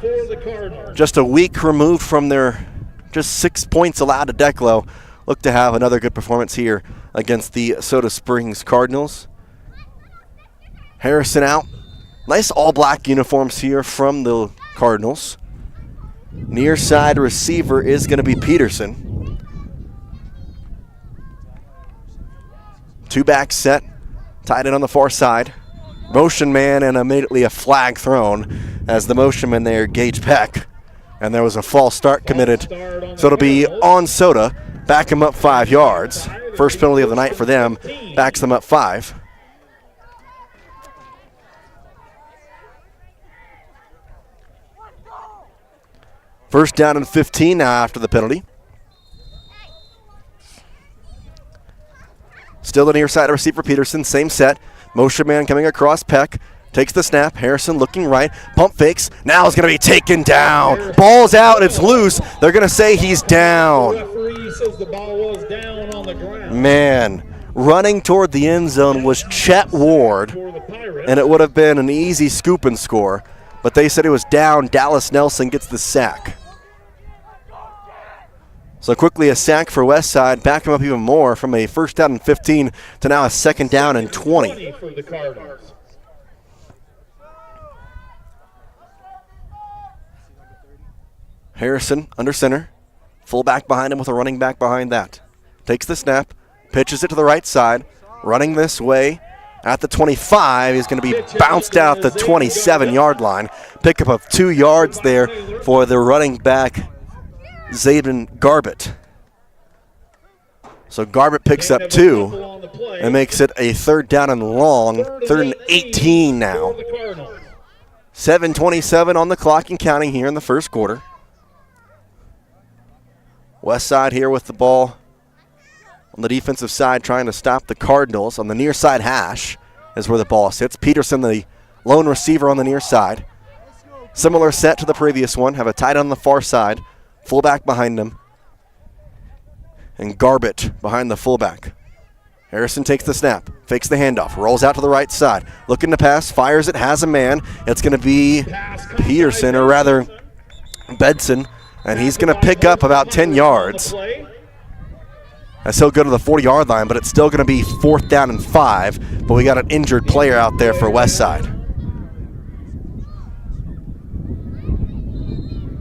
just a week removed from their just 6 points allowed to Declo. Look to have another good performance here against the Soda Springs Cardinals. Harrison out. Nice all-black uniforms here from the Cardinals. Near side receiver is going to be Peterson. Two-back set, tied in on the far side. Motion man and immediately a flag thrown as the motion man there, Gage Peck. And there was a false start committed. So it'll be on Soda. Back him up 5 yards. First penalty of the night for them. Backs them up 5. First down and 15 now after the penalty. Still the near side receiver Peterson, same set. Motion man coming across Peck. Takes the snap. Harrison looking right. Pump fakes. Now is going to be taken down. Ball's out. It's loose. They're going to say he's down. Referee says the ball was down on the ground. Man, running toward the end zone was Chet Ward, and it would have been an easy scoop and score. But they said it was down. Dallas Nelson gets the sack. So quickly a sack for West Side, back him up even more from a first down and 15 to now a second down and 20. For the Cardinals. Harrison under center, fullback behind him with a running back behind that. Takes the snap, pitches it to the right side, running this way at the 25. He's going to be bounced out the 27-yard line. Pickup of 2 yards there for the running back, Zayden Garbett. So Garbett picks up 2 and makes it a third down and long, third and 18 now. 7:27 on the clock and counting here in the first quarter. West Side here with the ball on the defensive side trying to stop the Cardinals. On the near side hash is where the ball sits. Peterson, the lone receiver on the near side. Similar set to the previous one. Have a tight end on the far side. Fullback behind him. And Garbett behind the fullback. Harrison takes the snap, fakes the handoff, rolls out to the right side. Looking to pass, fires it, has a man. It's going to be Peterson, or rather Bedson. And he's going to pick up about 10 yards. That's he'll go to the 40-yard line, but it's still going to be fourth down and 5. But we got an injured player out there for West Side.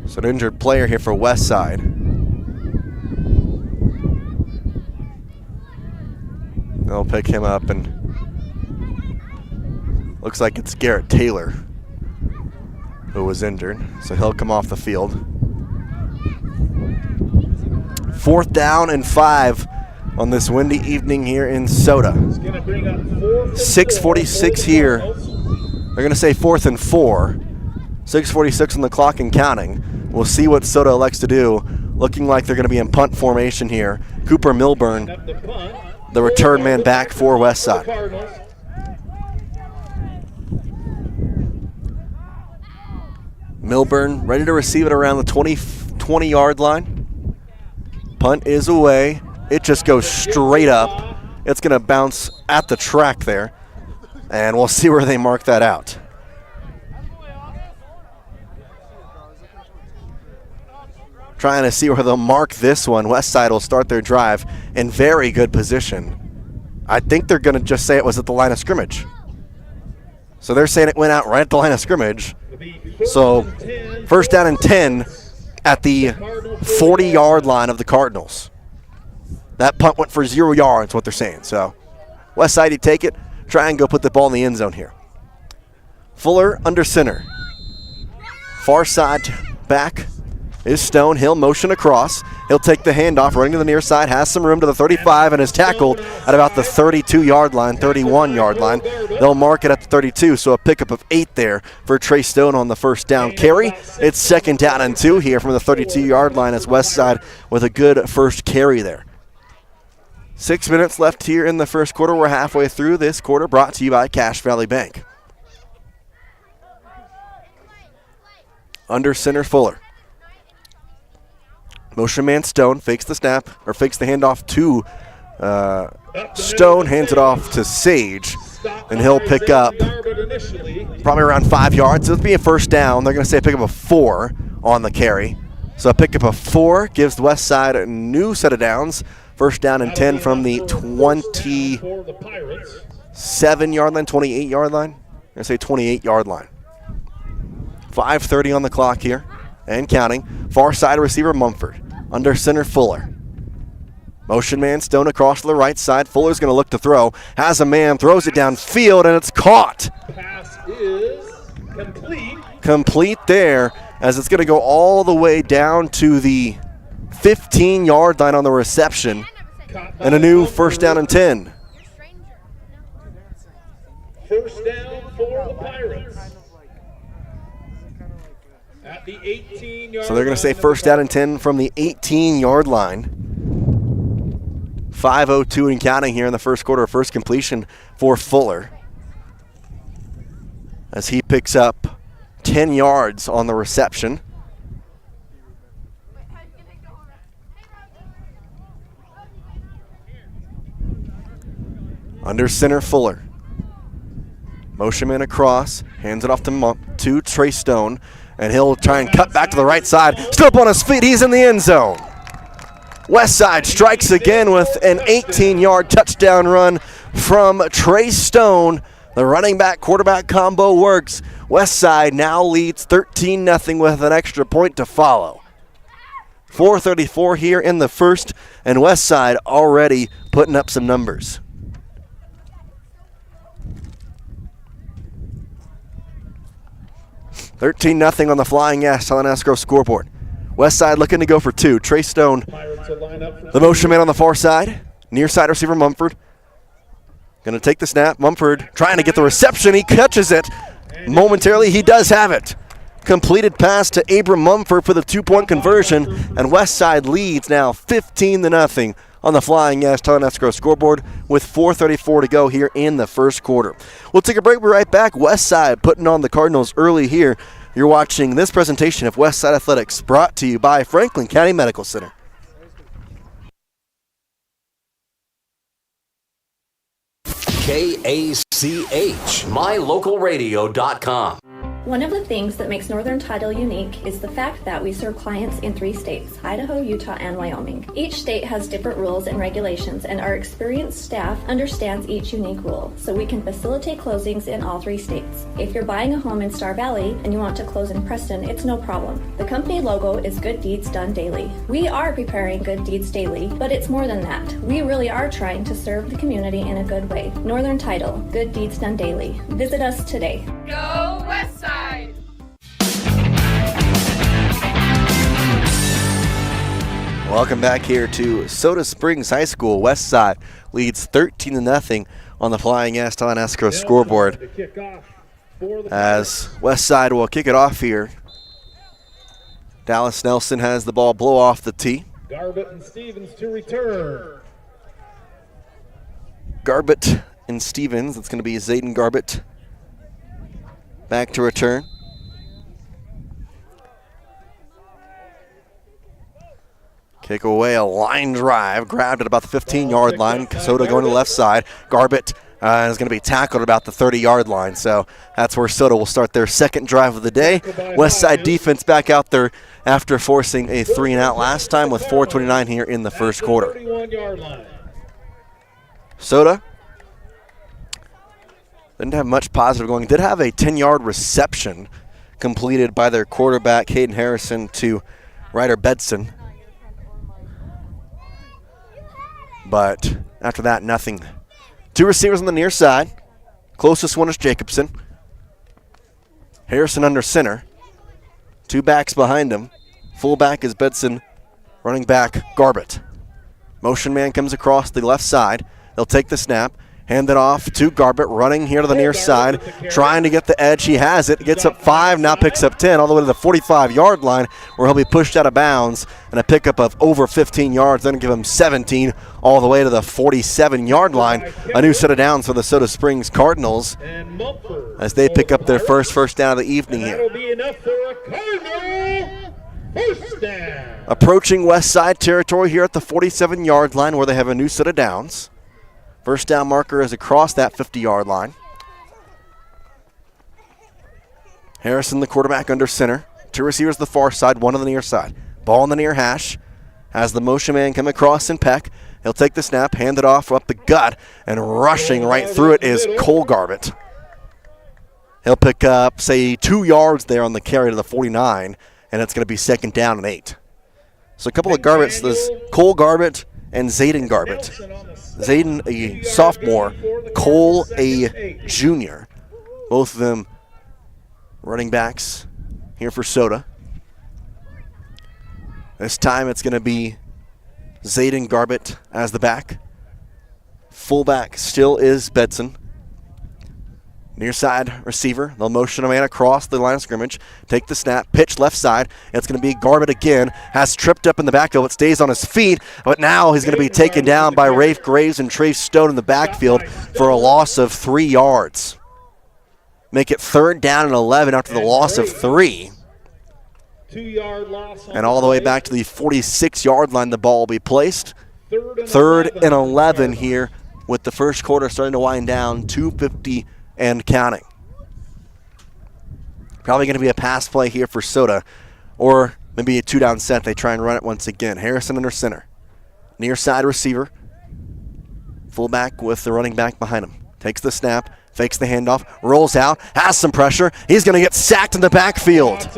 So an injured player here for West Side. They'll pick him up, and looks like it's Garrett Taylor who was injured. So he'll come off the field. Fourth down and 5 on this windy evening here in Soda. 6:46 here. They're going to say 4th and 4. 6:46 on the clock and counting. We'll see what Soda elects to do. Looking like they're going to be in punt formation here. Cooper Milburn, the return man back for West Side. Milburn ready to receive it around the 20-yard line. Punt is away. It just goes straight up. It's going to bounce at the track there. And we'll see where they mark that out. Trying to see where they'll mark this one. Westside will start their drive in very good position. I think they're going to just say it was at the line of scrimmage. So they're saying it went out right at the line of scrimmage. So first down and 10 at the 40-yard line of the Cardinals. That punt went for 0 yards, what they're saying. So Westside, you take it, try and go put the ball in the end zone here. Fuller under center. Far side back is Stone. He'll motion across. He'll take the handoff, running to the near side, has some room to the 35, and is tackled at about the 32-yard line, 31-yard line. They'll mark it at the 32, so a pickup of 8 there for Trey Stone on the first down carry. It's second down and 2 here from the 32-yard line as Westside with a good first carry there. 6 minutes left here in the first quarter. We're halfway through this quarter, brought to you by Cache Valley Bank. Under center, Fuller. Motion man Stone fakes the snap, or fakes the handoff to Stone, hands it off to Sage, and he'll pick up probably around 5 yards. So it'll be a first down. They're going to say a pickup of 4 on the carry. So a pickup of 4 gives the West Side a new set of downs. First down and 10 from the 27-yard line, 28-yard line. I'm going to say 28-yard line. 5:30 on the clock here and counting. Far side receiver Mumford. Under center Fuller. Motion man Stone across to the right side. Fuller's going to look to throw. Has a man, throws it downfield, and it's caught. Pass is complete. Complete there as it's going to go all the way down to the 15-yard line on the reception. And a new first down and 10. First down for the Pirates. At the 18-yard So they're going to say first down and 10 from the 18-yard line. 5:02 and counting here in the first quarter. First completion for Fuller as he picks up 10 yards on the reception. Under center, Fuller. Motion man across, hands it off to Trey Stone, and he'll try and cut back to the right side. Still up on his feet, he's in the end zone. Westside strikes again with an 18-yard touchdown run from Trey Stone. The running back quarterback combo works. Westside now leads 13-0 with an extra point to follow. 4:34 here in the first, and Westside already putting up some numbers. $13-0 on the Flying Ass Silent Escrow scoreboard. Westside looking to go for 2. Trey Stone, the motion man on the far side. Near side receiver Mumford. Going to take the snap. Mumford trying to get the reception. He catches it. Momentarily, he does have it. Completed pass to Abram Mumford for the 2-point conversion. And Westside leads now 15-0 on the Flying Ass Silent Escrow scoreboard with 4:34 to go here in the first quarter. We'll take a break. We'll be right back. Westside putting on the Cardinals early here. You're watching this presentation of Westside Athletics brought to you by Franklin County Medical Center. KACH, mylocalradio.com. One of the things that makes Northern Title unique is the fact that we serve clients in 3 states, Idaho, Utah, and Wyoming. Each state has different rules and regulations, and our experienced staff understands each unique rule, so we can facilitate closings in all 3 states. If you're buying a home in Star Valley and you want to close in Preston, it's no problem. The company logo is Good Deeds Done Daily. We are preparing Good Deeds daily, but it's more than that. We really are trying to serve the community in a good way. Northern Title, Good Deeds Done Daily. Visit us today. Go Westside! Welcome back here to Soda Springs High School. Westside leads 13-0 on the Flying Ass Silent Escrow scoreboard. As Westside will kick it off here. Dallas Nelson has the ball blow off the tee. Garbett and Stevens to return. Garbett and Stevens. It's going to be Zayden Garbett back to return. Kick away, a line drive, grabbed at about the 15-yard line. Soda going to the left side. Garbett And is going to be tackled about the 30-yard line. So that's where Soda will start their second drive of the day. Westside defense back out there after forcing a 3-and-out last time with 4:29 here in the first quarter. Soda didn't have much positive going. Did have a 10-yard reception completed by their quarterback, Hayden Harrison, to Ryder Bedson. But after that, nothing. 2 receivers on the near side. Closest one is Jacobson. Harrison under center. 2 backs behind him. Fullback is Bedson. Running back, Garbett. Motion man comes across the left side. They'll take the snap. Hand it off to Garbett, running here to the near side, trying to get the edge. He has it, gets up 5, now picks up 10, all the way to the 45-yard line, where he'll be pushed out of bounds, and a pickup of over 15 yards, then give him 17, all the way to the 47-yard line. A new set of downs for the Soda Springs Cardinals as they pick up their first down of the evening here. Approaching West Side territory here at the 47-yard line, where they have a new set of downs. First down marker is across that 50-yard line. Harrison, the quarterback, under center. 2 receivers the far side, 1 on the near side. Ball on the near hash. Has the motion man come across and Peck. He'll take the snap, hand it off up the gut, and rushing right through it is Cole Garbett. He'll pick up, say, 2 yards there on the carry to the 49, and it's going to be 2nd down and 8. So a couple of Garbetts, there's Cole Garbett and Zayden Garbett. Zayden, a sophomore, Cole, a junior. Both of them running backs here for Soda. This time it's going to be Zayden Garbett as the back. Fullback still is Bedson. Near side receiver. They'll motion a man across the line of scrimmage. Take the snap. Pitch left side. It's going to be Garbett again. Has tripped up in the backfield. It stays on his feet. But now he's going to be taken down by Rafe Graves and Trace Stone in the backfield for a loss of 3 yards. Make it 3rd down and 11 after the loss of 3. 2-yard loss. And all the way back to the 46-yard line the ball will be placed. 3rd and 11 here with the first quarter starting to wind down. 2:50 and counting. Probably going to be a pass play here for Soda, or maybe a 2-down set. They try and run it once again. Harrison under center. Near side receiver. Fullback with the running back behind him. Takes the snap, fakes the handoff, rolls out, has some pressure. He's going to get sacked in the backfield.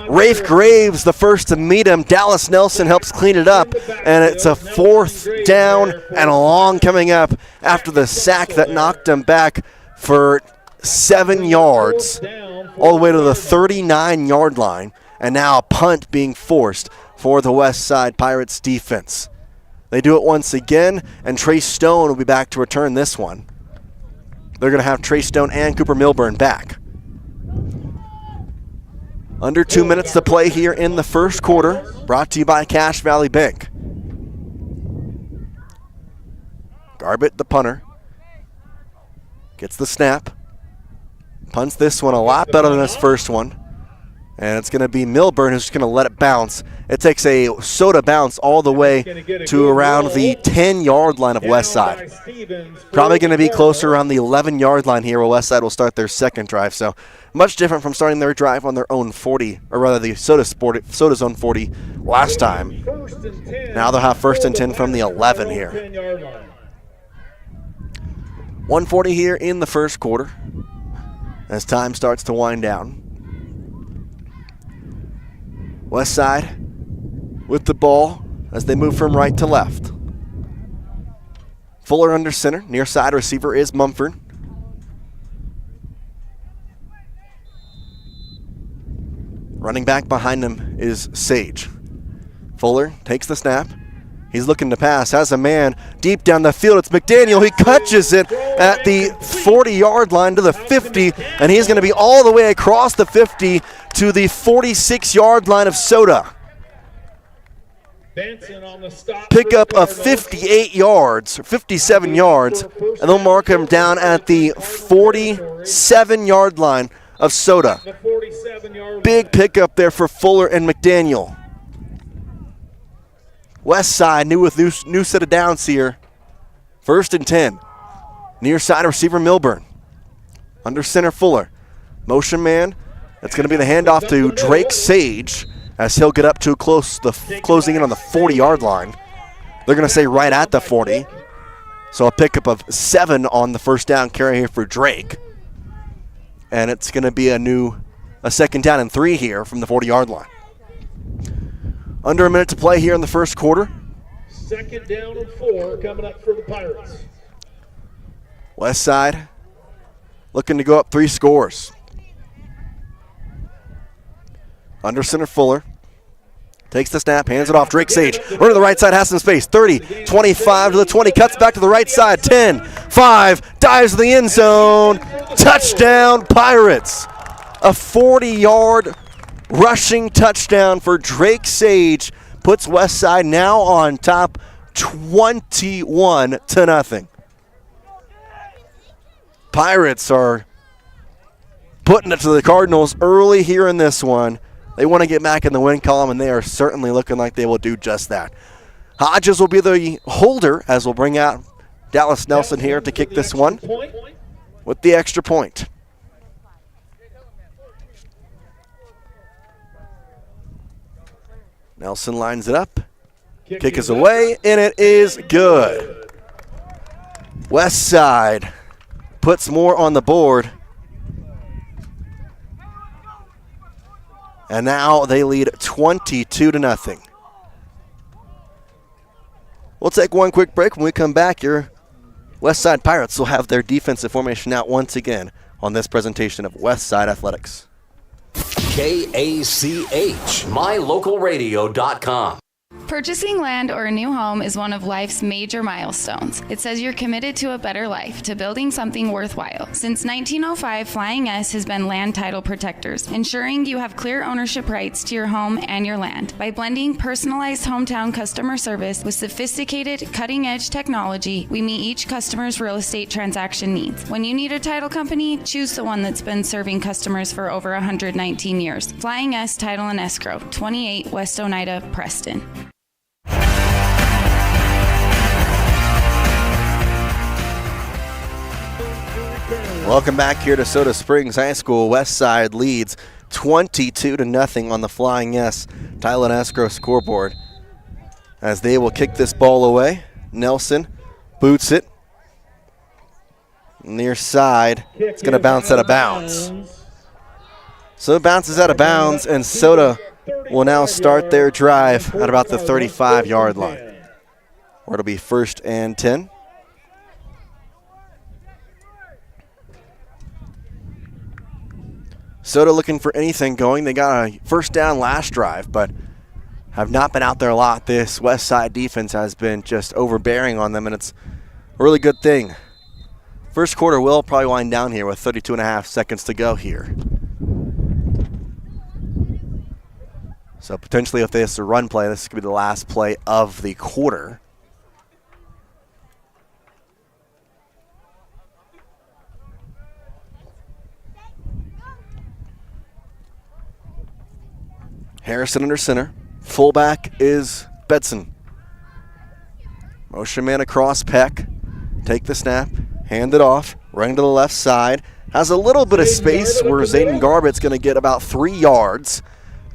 Rafe Graves, the first to meet him. Dallas Nelson helps clean it up, and it's a 4th down and a long coming up after the sack that knocked him back for 7 yards, all the way to the 39-yard line, and now a punt being forced for the West Side Pirates defense. They do it once again, and Trace Stone will be back to return this one. They're going to have Trace Stone and Cooper Milburn back. Under 2 minutes to play here in the first quarter, brought to you by Cache Valley Bank. Garbett, the punter, gets the snap. Punts this one a lot better than this first one. And it's going to be Milburn who's just going to let it bounce. It takes a Soda bounce all the way to around the 10-yard line of Westside. Probably going to be closer around the 11-yard line here where Westside will start their second drive. So much different from starting their drive on their own 40, or rather the Soda's own 40 last time. Now they'll have 1st and 10 from the 11 here. 1:40 here in the first quarter as time starts to wind down. West Side with the ball as they move from right to left. Fuller under center. Near side receiver is Mumford. Running back behind him is Sage. Fuller takes the snap. He's looking to pass. Has a man deep down the field. It's McDaniel. He catches it at the 40-yard line to the 50, and he's going to be all the way across the 50 to the 46-yard line of Soda. Pick up of 58 yards, 57 yards, and they'll mark him down at the 47-yard line of Soda. Big pickup there for Fuller and McDaniel. West Side new with new set of downs here. 1st and 10. Near side receiver Milburn. Under center Fuller. Motion man. That's going to be the handoff to Drake Sage as he'll get up to closing in on the 40-yard line. They're going to say right at the 40. So a pickup of 7 on the first down carry here for Drake. And it's going to be a second down and 3 here from the 40-yard line. Under a minute to play here in the first quarter. Second down and 4 coming up for the Pirates. West Side looking to go up 3 scores. Under center Fuller. Takes the snap, hands it off. Drake Sage. Run to the right side, has some space. 30, 25 to the 20. Cuts back to the right side. 10, 5. Dives to the end zone. Touchdown, Pirates. A 40-yard rushing touchdown for Drake Sage. Puts West Side now on top 21-0. Pirates are putting it to the Cardinals early here in this one. They want to get back in the win column, and they are certainly looking like they will do just that. Hodges will be the holder as we'll bring out Dallas Nelson here to kick this one with the extra point. Nelson lines it up. Kick is away, and it is good. West Side puts more on the board. And now they lead 22-0. We'll take one quick break. When we come back, your West Side Pirates will have their defensive formation out once again on this presentation of West Side Athletics. KACH, mylocalradio.com. Purchasing land or a new home is one of life's major milestones. It says you're committed to a better life, to building something worthwhile. Since 1905, Flying S has been land title protectors, ensuring you have clear ownership rights to your home and your land. By blending personalized hometown customer service with sophisticated, cutting-edge technology, we meet each customer's real estate transaction needs. When you need a title company, choose the one that's been serving customers for over 119 years. Flying S Title and Escrow, 28 West Oneida, Preston. Welcome back here to Soda Springs High School. West Side leads 22-0 on the Flying S Title and Escrow scoreboard as they will kick this ball away. Nelson boots it. Near side. It's going to bounce out of bounds. So it bounces out of bounds, and Soda will now start their drive at about the 35-yard line, where it'll be 1st and 10. Soda looking for anything going. They got a first down last drive, but have not been out there a lot. This West Side defense has been just overbearing on them, and it's a really good thing. First quarter will probably wind down here with 32.5 seconds to go here. So potentially if this is a run play, this could be the last play of the quarter. Harrison under center. Fullback is Bedson. Motion man across Peck. Take the snap. Hand it off. Running to the left side. Has a little bit of space where Zayden Garbet's going to get about 3 yards.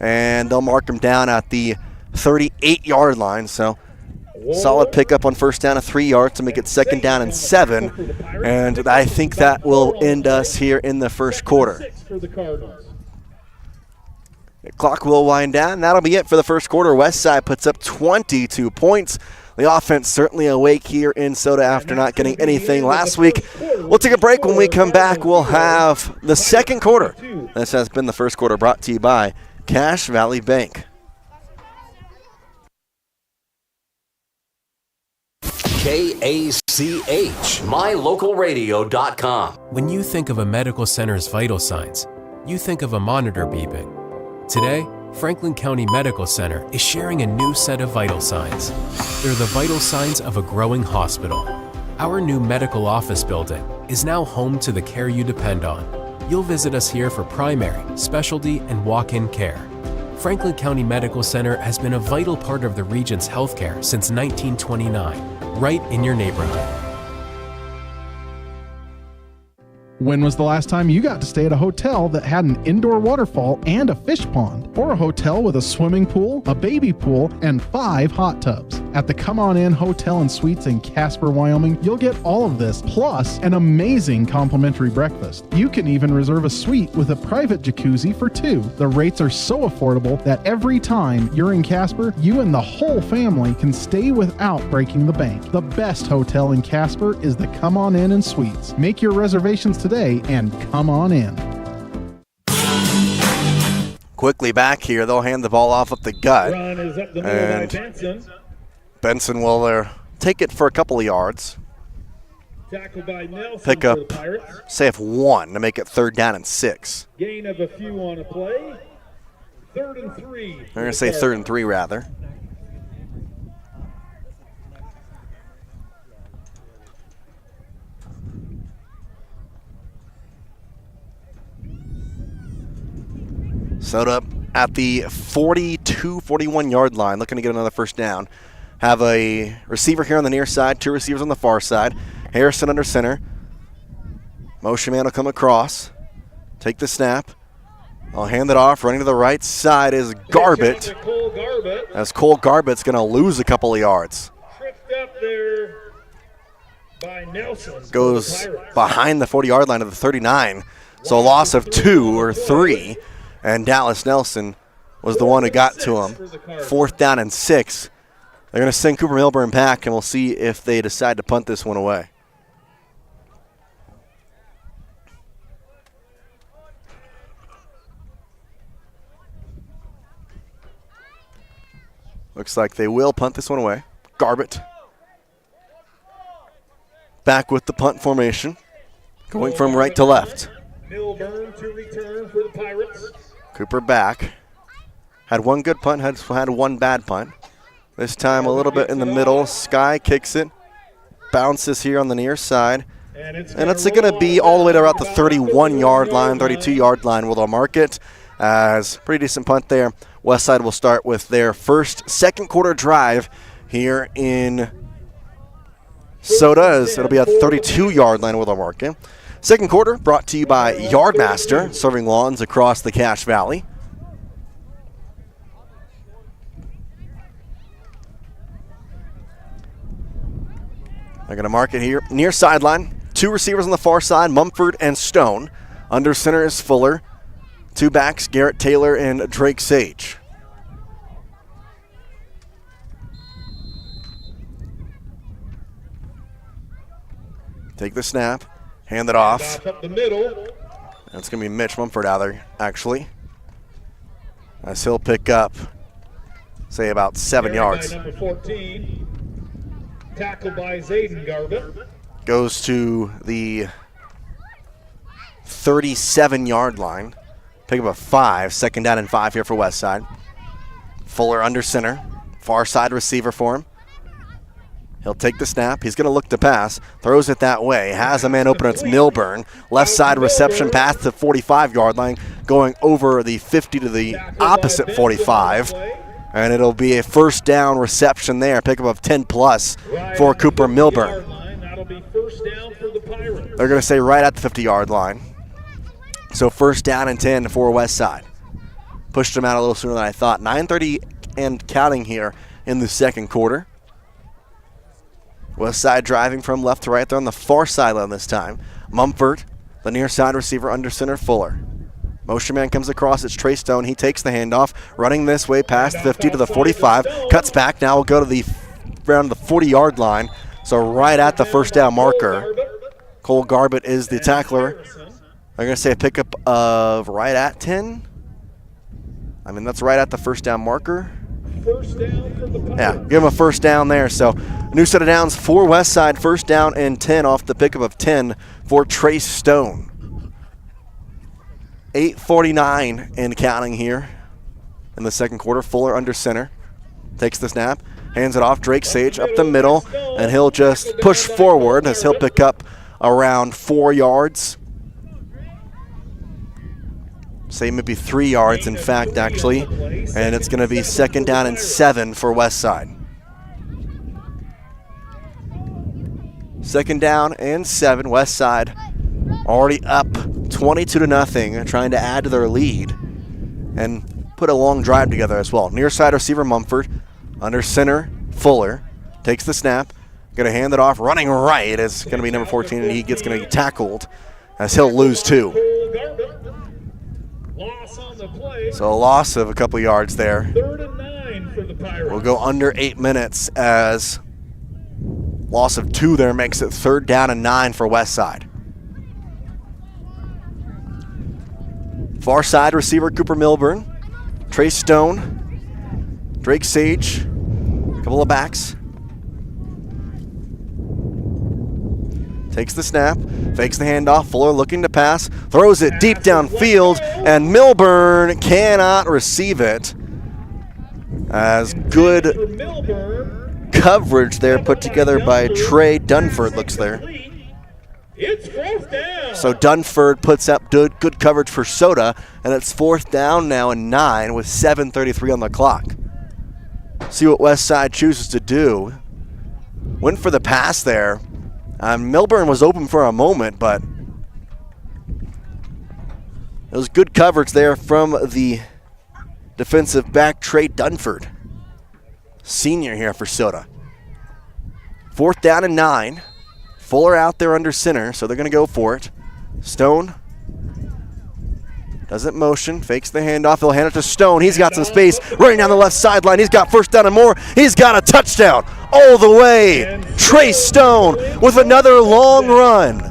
And they'll mark him down at the 38-yard line. So solid pickup on first down of 3 yards to make it second down and 7. And I think that will end us here in the first quarter. The clock will wind down. That'll be it for the first quarter. West Side puts up 22 points. The offense certainly awake here in Soda after not getting anything last week. We'll take a break. When we come back, we'll have the second quarter. This has been the first quarter brought to you by Cache Valley Bank. KACH, mylocalradio.com. When you think of a medical center's vital signs, you think of a monitor beeping. Today, Franklin County Medical Center is sharing a new set of vital signs. They're the vital signs of a growing hospital. Our new medical office building is now home to the care you depend on. You'll visit us here for primary, specialty, and walk-in care. Franklin County Medical Center has been a vital part of the region's healthcare since 1929, right in your neighborhood. When was the last time you got to stay at a hotel that had an indoor waterfall and a fish pond? Or a hotel with a swimming pool, a baby pool, and 5 hot tubs? At the Come On In Hotel and Suites in Casper, Wyoming, you'll get all of this, plus an amazing complimentary breakfast. You can even reserve a suite with a private jacuzzi for 2. The rates are so affordable that every time you're in Casper, you and the whole family can stay without breaking the bank. The best hotel in Casper is the Come On In and Suites. Make your reservations today and come on in. Quickly back here, they'll hand the ball off up the gut. Run is up the middle by Benson. Benson will take it for a couple of yards. Tackled by Nelson Pick for up, the Pirates. save 1 to make it 3rd down and 6. Gain of a few on a play. 3rd and 3. They're going to say 3rd and 3 rather. Soda at the 42-41 yard line, looking to get another 1st down. Have a receiver here on the near side, 2 receivers on the far side. Harrison under center. Motion man will come across. Take the snap. I'll hand it off. Running to the right side is Garbett. As Cole Garbett's going to lose a couple of yards. Tripped up there by Nelson. Goes behind the 40-yard line of the 39. So a loss of 2 or 3. And Dallas Nelson was the one who got to him. 4th down and 6. They're going to send Cooper Milburn back, and we'll see if they decide to punt this one away. Looks like they will punt this one away. Garbett back with the punt formation, going from right to left. Milburn to return for the Pirates. Cooper back. Had 1 good punt, had 1 bad punt. This time a little bit in the middle. Sky kicks it. Bounces here on the near side. And it's going to be all the way to about the 31-yard line, 32-yard line where they'll mark it. As pretty decent punt there. Westside will start with their first second quarter drive here in Soda. As it'll be a 32-yard line where they'll mark it. Second quarter brought to you by Yardmaster, serving lawns across the Cache Valley. They're going to mark it here. Near sideline, 2 receivers on the far side, Mumford and Stone. Under center is Fuller. 2 backs, Garrett Taylor and Drake Sage. Take the snap. Hand it off. Up the middle. That's going to be Mitch Mumford out there, actually. As he'll pick up, say, about 7 yards. Number 14. Tackled by Zayden Garbett. Goes to the 37-yard line. Pick up a 5. 2nd down and 5 here for Westside. Fuller under center. Far side receiver for him. He'll take the snap. He's going to look to pass. Throws it that way. Has a man open. It's Milburn. Left side reception past the 45-yard line. Going over the 50 to the opposite 45. And it'll be a 1st down reception there. Pickup of 10-plus for Cooper Milburn. They're going to say right at the 50-yard line. So 1st down and 10 for Westside. Pushed him out a little sooner than I thought. 9:30 and counting here in the second quarter. Westside driving from left to right. They're on the far sideline this time. Mumford, the near side receiver, under center, Fuller. Motion man comes across. It's Trey Stone. He takes the handoff. Running this way past 50 to the 45. Cuts back. Now will go to the around the 40-yard line. So right at the 1st down marker. Cole Garbett is the tackler. They're going to say a pickup of right at 10. I mean, that's right at the 1st down marker. Yeah, give him a 1st down there. So new set of downs for Westside. 1st down and 10 off the pickup of 10 for Trey Stone. 8:49 and counting here in the second quarter. Fuller under center. Takes the snap. Hands it off. Drake Sage up the middle. And he'll just push forward as he'll pick up around 4 yards. Say maybe 3 yards, in fact, actually. And it's going to be 2nd down and 7 for Westside. 2nd down and 7. Westside already up 22-0, trying to add to their lead and put a long drive together as well. Near side receiver Mumford, under center Fuller, takes the snap, going to hand it off, running right is going to be number 14, and he gets going to be tackled as he'll lose 2. So a loss of a couple yards there. We'll go under 8 minutes as loss of 2 there makes it 3rd down and 9 for Westside. Far side receiver Cooper Milburn, Trey Stone, Drake Sage, a couple of backs. Takes the snap, fakes the handoff, Fuller looking to pass, throws it deep downfield, and Milburn cannot receive it. As good coverage there put together by Trey Dunford looks there. So Dunford puts up good coverage for Soda, and it's 4th down now and 9 with 7:33 on the clock. See what Westside chooses to do. Went for the pass there. Milburn was open for a moment, but it was good coverage there from the defensive back Trey Dunford, senior here for Soda. 4th down and 9. Fuller out there under center, so they're going to go for it. Stone doesn't motion, fakes the handoff. He'll hand it to Stone. He's got some space running down the left sideline. He's got 1st down and more. He's got a touchdown all the way. Trey Stone with another long run.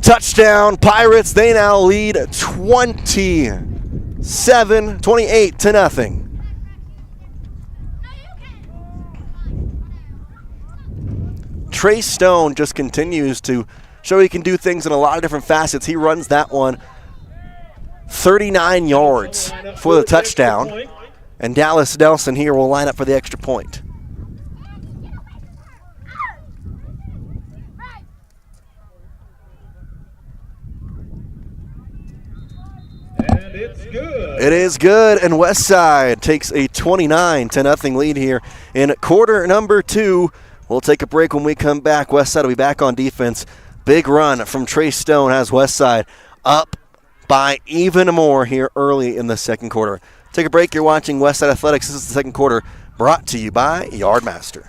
Touchdown, Pirates. They now lead 28-0. Trey Stone just continues to show he can do things in a lot of different facets. He runs that one 39 yards for the touchdown. And Dallas Nelson here will line up for the extra point. And it's good. It is good, and Westside takes a 29-0 lead here in quarter number 2. We'll take a break. When we come back, Westside will be back on defense. Big run from Trey Stone has Westside up by even more here early in the second quarter. Take a break. You're watching Westside Athletics. This is the second quarter, brought to you by Yardmaster.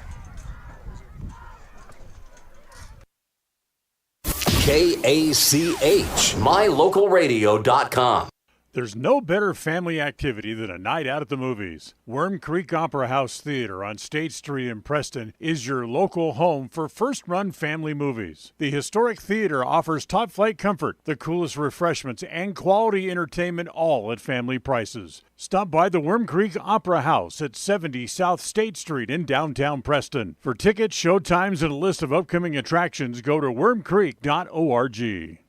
KACH, mylocalradio.com. There's no better family activity than a night out at the movies. Worm Creek Opera House Theater on State Street in Preston is your local home for first-run family movies. The historic theater offers top-flight comfort, the coolest refreshments, and quality entertainment, all at family prices. Stop by the Worm Creek Opera House at 70 South State Street in downtown Preston. For tickets, showtimes, and a list of upcoming attractions, go to wormcreek.org.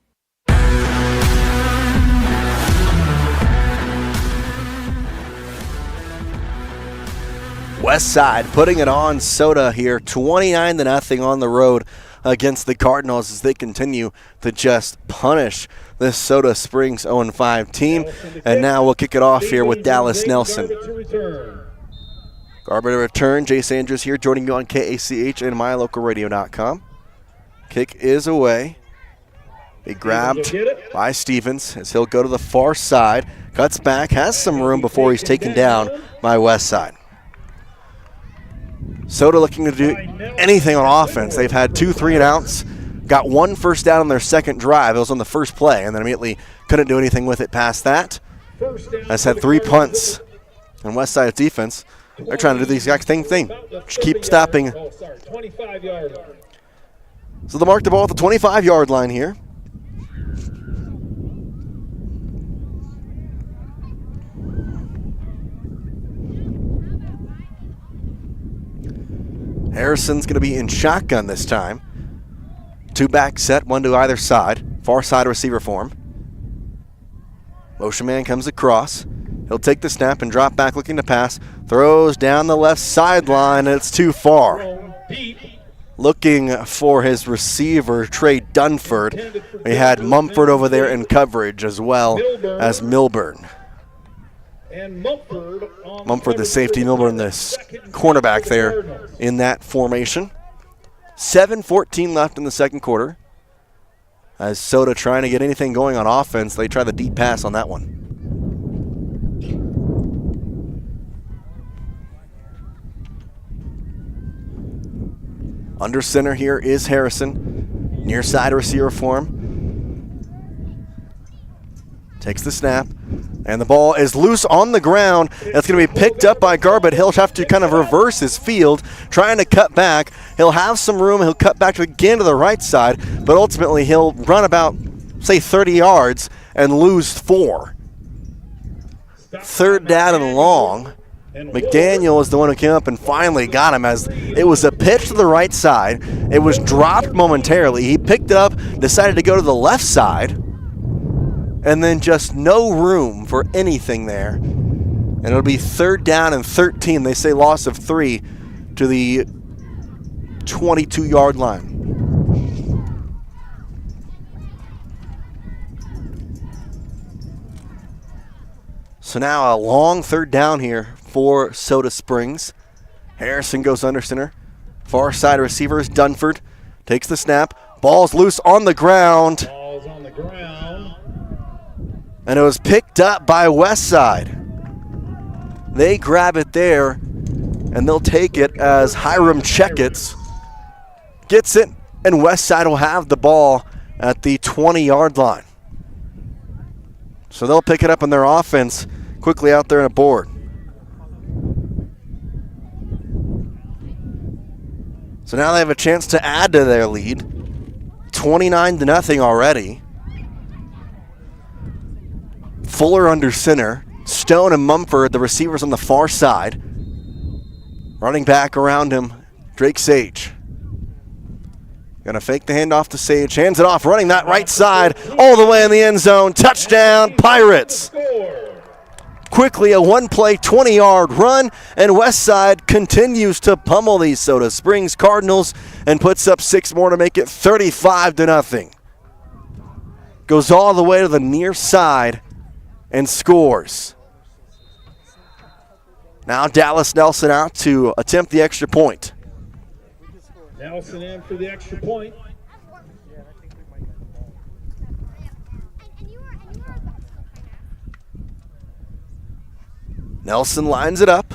Westside putting it on Soda here, 29-0 on the road against the Cardinals as they continue to just punish this Soda Springs 0-5 team. And now we'll kick it off here with Dallas Nelson. Garber to return. Jace Andrews here joining you on KACH and mylocalradio.com. Kick is away. He grabbed by Stevens as he'll go to the far side. Cuts back, has some room before he's taken down by Westside. Soda looking to do anything on offense. They've had 2 3-and-outs, got 1 first down on their second drive. It was on the first play, and then immediately couldn't do anything with it past that. Has had 3 punts on Westside's defense. They're trying to do the exact same thing. Just keep stopping. So they'll mark the ball at the 25-yard line here. Harrison's going to be in shotgun this time. 2-back set, 1 to either side. Far side receiver form. Motion man comes across. He'll take the snap and drop back looking to pass. Throws down the left sideline, and it's too far. Looking for his receiver, Trey Dunford. We had Mumford over there in coverage as well as Milburn. And Mumford the safety, Milburn the cornerback there in that formation. 7:14 left in the second quarter. As Soda trying to get anything going on offense, they try the deep pass on that one. Under center here is Harrison. Near side receiver for him. Takes the snap. And the ball is loose on the ground. It's going to be picked up by Garbett. He'll have to kind of reverse his field, trying to cut back. He'll have some room. He'll cut back again to the right side, but ultimately he'll run about, say, 30 yards and lose 4. Third down and long. McDaniel is the one who came up and finally got him as it was a pitch to the right side. It was dropped momentarily. He picked it up, decided to go to the left side, and then just no room for anything there. And it'll be third down and 13. They say loss of 3 to the 22-yard line. So now a long third down here for Soda Springs. Harrison goes under center. Far side receiver is Dunford. Takes the snap. Ball's loose on the ground. Ball's on the ground. And it was picked up by Westside. They grab it there, and they'll take it as Hiram Checketts gets it, and Westside will have the ball at the 20-yard line. So they'll pick it up in their offense quickly out there on a board. So now they have a chance to add to their lead. 29-0 already. Fuller under center. Stone and Mumford, the receivers on the far side. Running back around him, Drake Sage. Gonna fake the handoff to Sage. Hands it off, running that right side all the way in the end zone. Touchdown, Pirates. Quickly a one-play, 20-yard run, and Westside continues to pummel these Soda Springs Cardinals and puts up 6 more to make it 35-0. Goes all the way to the near side and scores. Now Dallas Nelson out to attempt the extra point. Nelson in for the extra point. Nelson lines it up.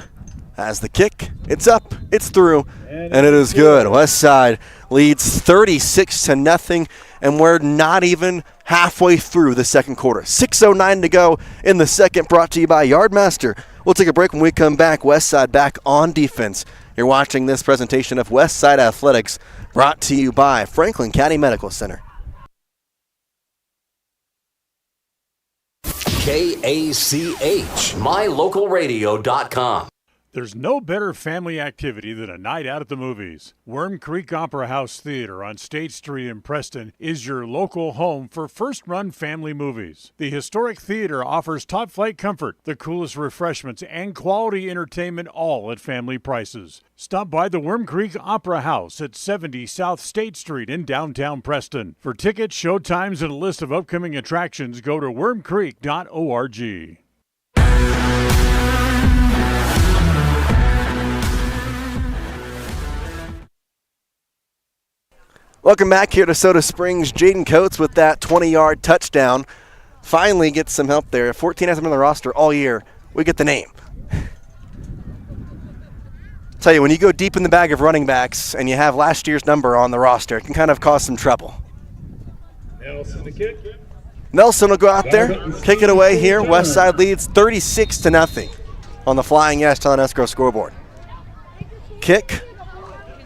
Has the kick. It's up. It's through. And it is good. Westside leads 36-0, and we're not even halfway through the second quarter. 6:09 to go in the second, brought to you by Yardmaster. We'll take a break. When we come back, Westside back on defense. You're watching this presentation of Westside Athletics, brought to you by Franklin County Medical Center. KACH, mylocalradio.com. There's no better family activity than a night out at the movies. Worm Creek Opera House Theater on State Street in Preston is your local home for first-run family movies. The historic theater offers top-flight comfort, the coolest refreshments, and quality entertainment, all at family prices. Stop by the Worm Creek Opera House at 70 South State Street in downtown Preston. For tickets, show times, and a list of upcoming attractions, go to wormcreek.org. Welcome back here to Soda Springs. Jaden Coates with that 20-yard touchdown. Finally gets some help there. 14 hasn't been on the roster all year. We get the name. Tell you, when you go deep in the bag of running backs and you have last year's number on the roster, it can kind of cause some trouble. Nelson the kick. Nelson will go out there, kick it away here. Westside leads 36-0 on the Flying S Telling Escrow scoreboard. Kick,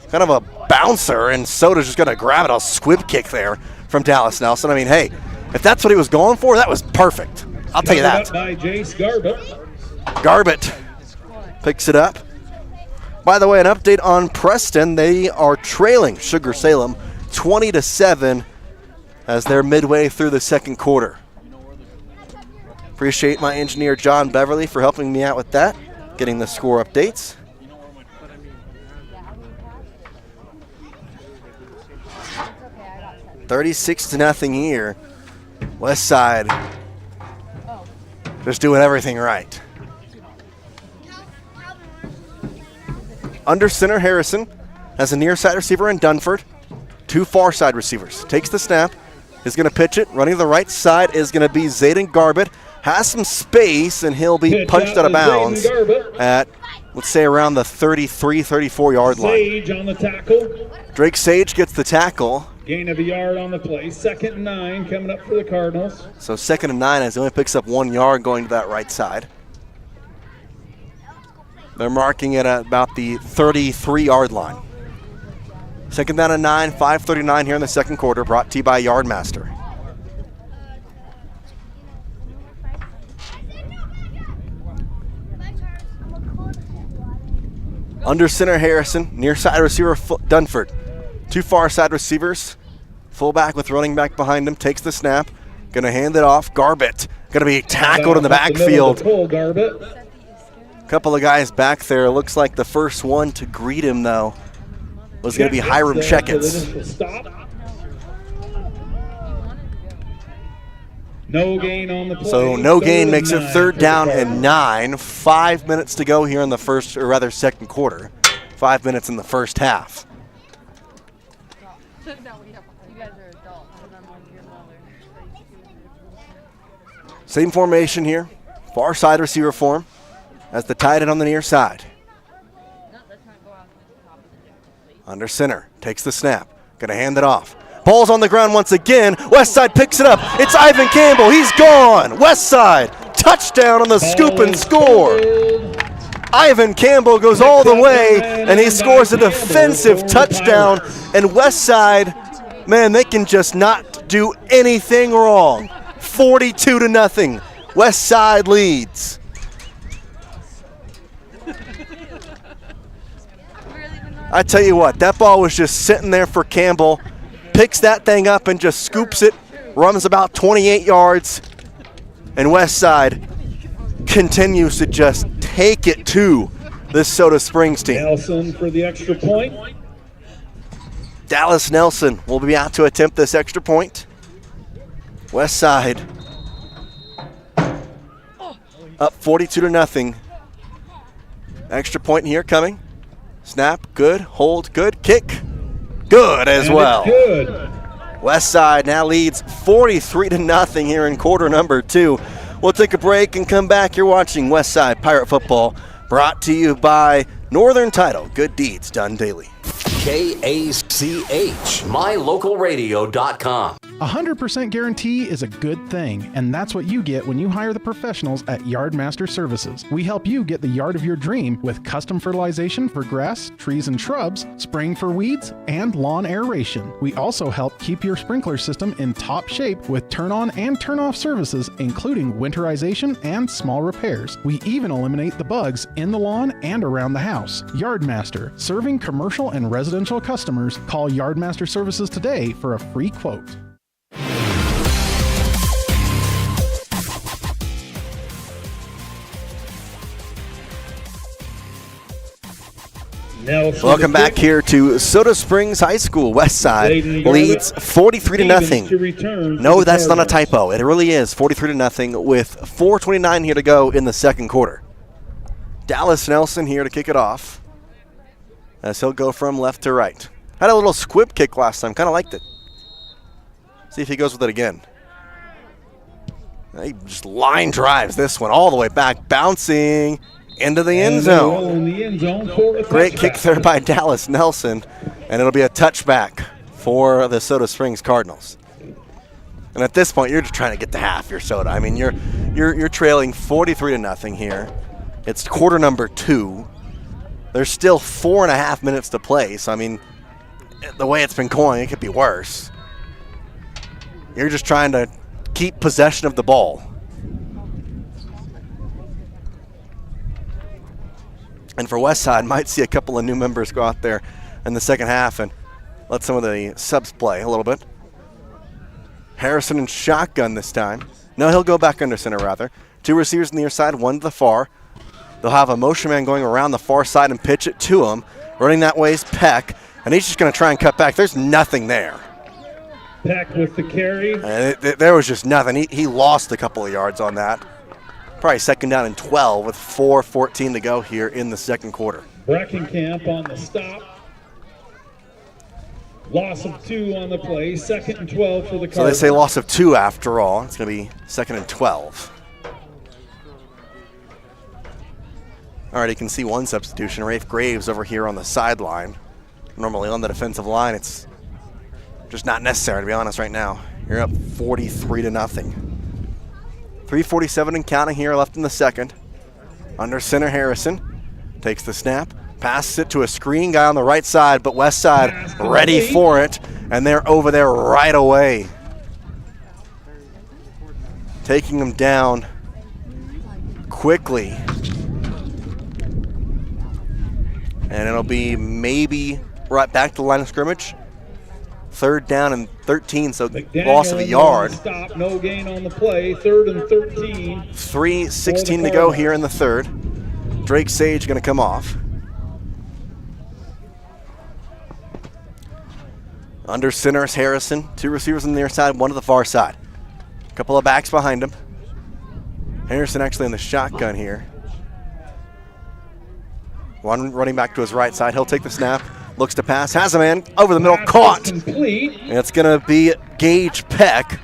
kind of a bouncer, and Soda's just going to grab it. A squib kick there from Dallas Nelson. I mean, hey, if that's what he was going for, that was perfect. I'll tell you that. By Jace Garbett. Garbett picks it up. By the way, an update on Preston. They are trailing Sugar Salem 20-7 as they're midway through the second quarter. Appreciate my engineer John Beverly for helping me out with that, getting the score updates. $36-0 here. Westside just doing everything right. Under center Harrison. has a near side receiver in Dunford. 2 far side receivers. Takes the snap. Is going to pitch it. Running to the right side is going to be Zayden Garbett. Has some space, and he'll be punched out of bounds at, let's say, around the 33, 34-yard line. Sage on the tackle. Drake Sage gets the tackle. Gain of a yard on the play. 2nd and 9 coming up for the Cardinals. So 2nd and 9 as he only picks up 1 yard going to that right side. They're marking it at about the 33-yard line. 2nd down and 9, 5:39 here in the second quarter, brought to you by Yardmaster. Under center Harrison, near side receiver Dunford. 2 far side receivers. Fullback with running back behind him, takes the snap. Gonna hand it off. Garbett gonna be tackled in the backfield. Couple of guys back there. Looks like the first one to greet him, though, was going to be Hiram Checketts. No gain on the play. So no gain makes it 3rd down and 9. 5 minutes to go here in the first, or rather second quarter. 5 minutes in the first half. Same formation here. Far side receiver form as the tight end on the near side. Under center, takes the snap, gonna hand it off. Ball's on the ground once again. Westside picks it up. It's Ivan Campbell. He's gone. Westside, touchdown on the scoop and score. Ivan Campbell goes all the way, and he scores a defensive touchdown. And Westside, man, they can just not do anything wrong. 42-0. Westside leads. I tell you what, that ball was just sitting there for Campbell. Picks that thing up and just scoops it. Runs about 28 yards. And Westside continues to just take it to this Soda Springs team. Nelson for the extra point. Dallas Nelson will be out to attempt this extra point. Westside up 42-0. Extra point here coming. Snap, good. Hold, good. Kick, good as well. Good. Westside now leads 43-0 here in quarter number 2. We'll take a break and come back. You're watching Westside Pirate Football, brought to you by Northern Title. Good deeds done daily. KACH, mylocalradio.com. 100% guarantee is a good thing, and that's what you get when you hire the professionals at Yardmaster Services. We help you get the yard of your dream with custom fertilization for grass, trees, and shrubs, spraying for weeds, and lawn aeration. We also help keep your sprinkler system in top shape with turn-on and turn-off services, including winterization and small repairs. We even eliminate the bugs in the lawn and around the house. Yardmaster, serving commercial and residential customers. Call Yardmaster Services today for a free quote. Welcome back here to Soda Springs High School. Westside leads 43-0. No, that's not a typo. It really is 43-0 with 4:29 here to go in the second quarter. Dallas Nelson here to kick it off as he'll go from left to right. Had a little squib kick last time. Kind of liked it. See if he goes with it again. He just line drives this one all the way back, bouncing into the end zone. Great kick there by Dallas Nelson, and it'll be a touchback for the Soda Springs Cardinals. And at this point, you're just trying to get to half your soda. I mean, you're trailing 43-0 here. It's quarter number 2. There's still 4.5 minutes to play. So I mean, the way it's been going, it could be worse. You're just trying to keep possession of the ball. And for Westside, might see a couple of new members go out there in the second half and let some of the subs play a little bit. Harrison in shotgun this time. No, he'll go back under center rather. 2 receivers on the near side, 1 to the far. They'll have a motion man going around the far side and pitch it to him. Running that way is Peck, and he's just going to try and cut back. There's nothing there. Peck with the carry. There was just nothing. He lost a couple of yards on that. Probably 2nd down and 12 with 4:14 to go here in the second quarter. Breckenkamp on the stop. Loss of 2 on the play, 2nd and 12 for the Cardinals. So they say loss of 2 after all. It's going to be 2nd and 12. All right, you can see one substitution. Rafe Graves over here on the sideline. Normally on the defensive line, it's just not necessary, to be honest, right now. You're up 43-0. 3:47 and counting here left in the second. Under center, Harrison takes the snap, passes it to a screen guy on the right side, but West Side ready for it, and they're over there right away. Taking them down quickly. And it'll be maybe right back to the line of scrimmage. 3rd down and 13, so loss of a yard. Stop, no gain on the play, 3rd and 13. 3:16 to go here in the third. Drake Sage going to come off. Under center is Harrison. 2 receivers on the near side, 1 to the far side. A couple of backs behind him. Harrison actually in the shotgun here. 1 running back to his right side. He'll take the snap. Looks to pass. Has a man over the middle. Caught. And it's going to be Gage Peck.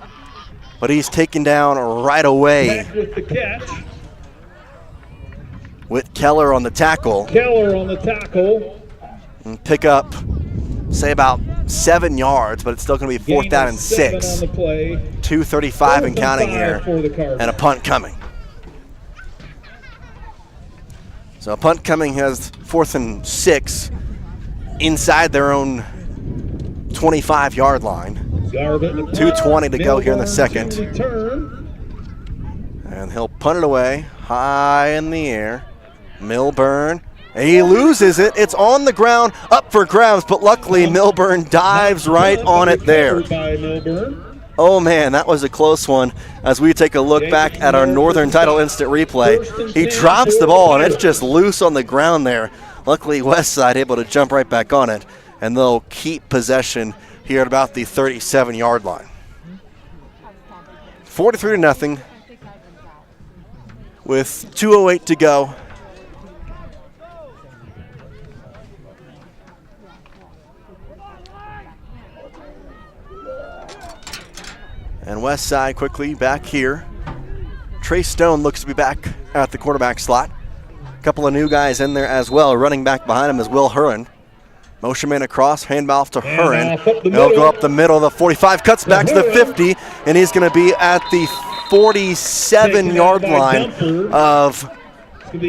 But he's taken down right away. Peck with the catch. With Keller on the tackle. Keller on the tackle. And pick up, say, about 7 yards, but it's still going to be 4th down and 6. 2:35 and counting here. And a punt coming. So a punt coming has 4th and 6 inside their own 25-yard line. 2:20 to go here in the second. And he'll punt it away high in the air. Milburn, he loses it. It's on the ground, up for grabs, but luckily Milburn dives right on it there. Oh man, that was a close one. As we take a look back at our Northern Title instant replay, he drops the ball and it's just loose on the ground there. Luckily Westside able to jump right back on it, and they'll keep possession here at about the 37-yard line. 43-0 with 2:08 to go. And Westside quickly back here. Trey Stone looks to be back at the quarterback slot. A couple of new guys in there as well. Running back behind him is Will Hurren. Motion man across, handoff to Hurren. He'll go up the middle of the 45, cuts back to the 50, and he's going to be at the 47-yard line of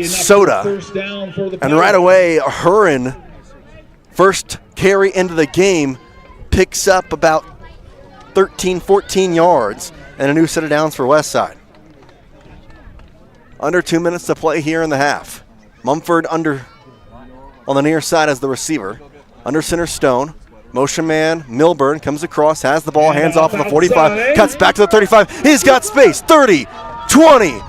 Soda. And right away, Hurren, first carry into the game, picks up about 13, 14 yards, and a new set of downs for Westside. Under 2 minutes to play here in the half. Mumford under on the near side as the receiver. Under center Stone. Motion man Milburn comes across, has the ball, hands off of the 45, cuts back to the 35. He's got space. 30, 20,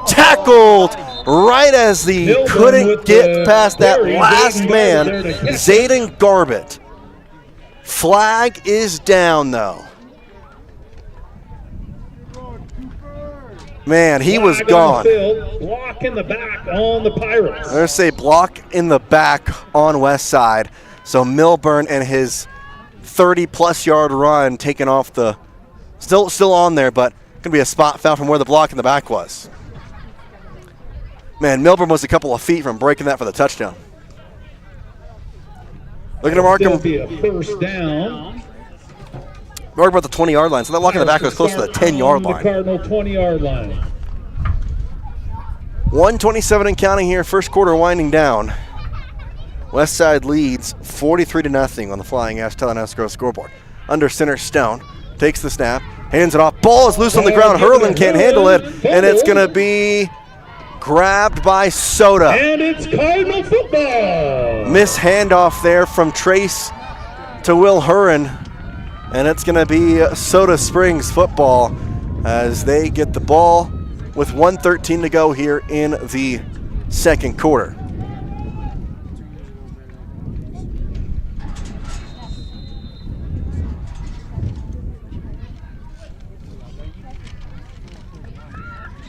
tackled right as he couldn't get past that last man, Zayden Garbett. Flag is down though. Man, he was gone. Block in the back on the Pirates. I'm going to say block in the back on Westside. So Milburn and his 30-plus yard run taken off the, still on there, but going to be a spot foul from where the block in the back was. Man, Milburn was a couple of feet from breaking that for the touchdown. Looking to mark him. Be a first down. Right about the 20-yard line, so that block in the back was close to the 10-yard line. The Cardinal 20-yard line. 1:27 and counting here, first quarter winding down. Westside leads 43-0 on the Flying Ash Telenesco scoreboard. Under center Stone takes the snap, hands it off. Ball is loose on the ground. Hurlin can't handle it, and it's going to be grabbed by Soda. And it's Cardinal football. Miss handoff there from Trace to Will Hurren. And it's going to be Soda Springs football as they get the ball with 1:13 to go here in the second quarter.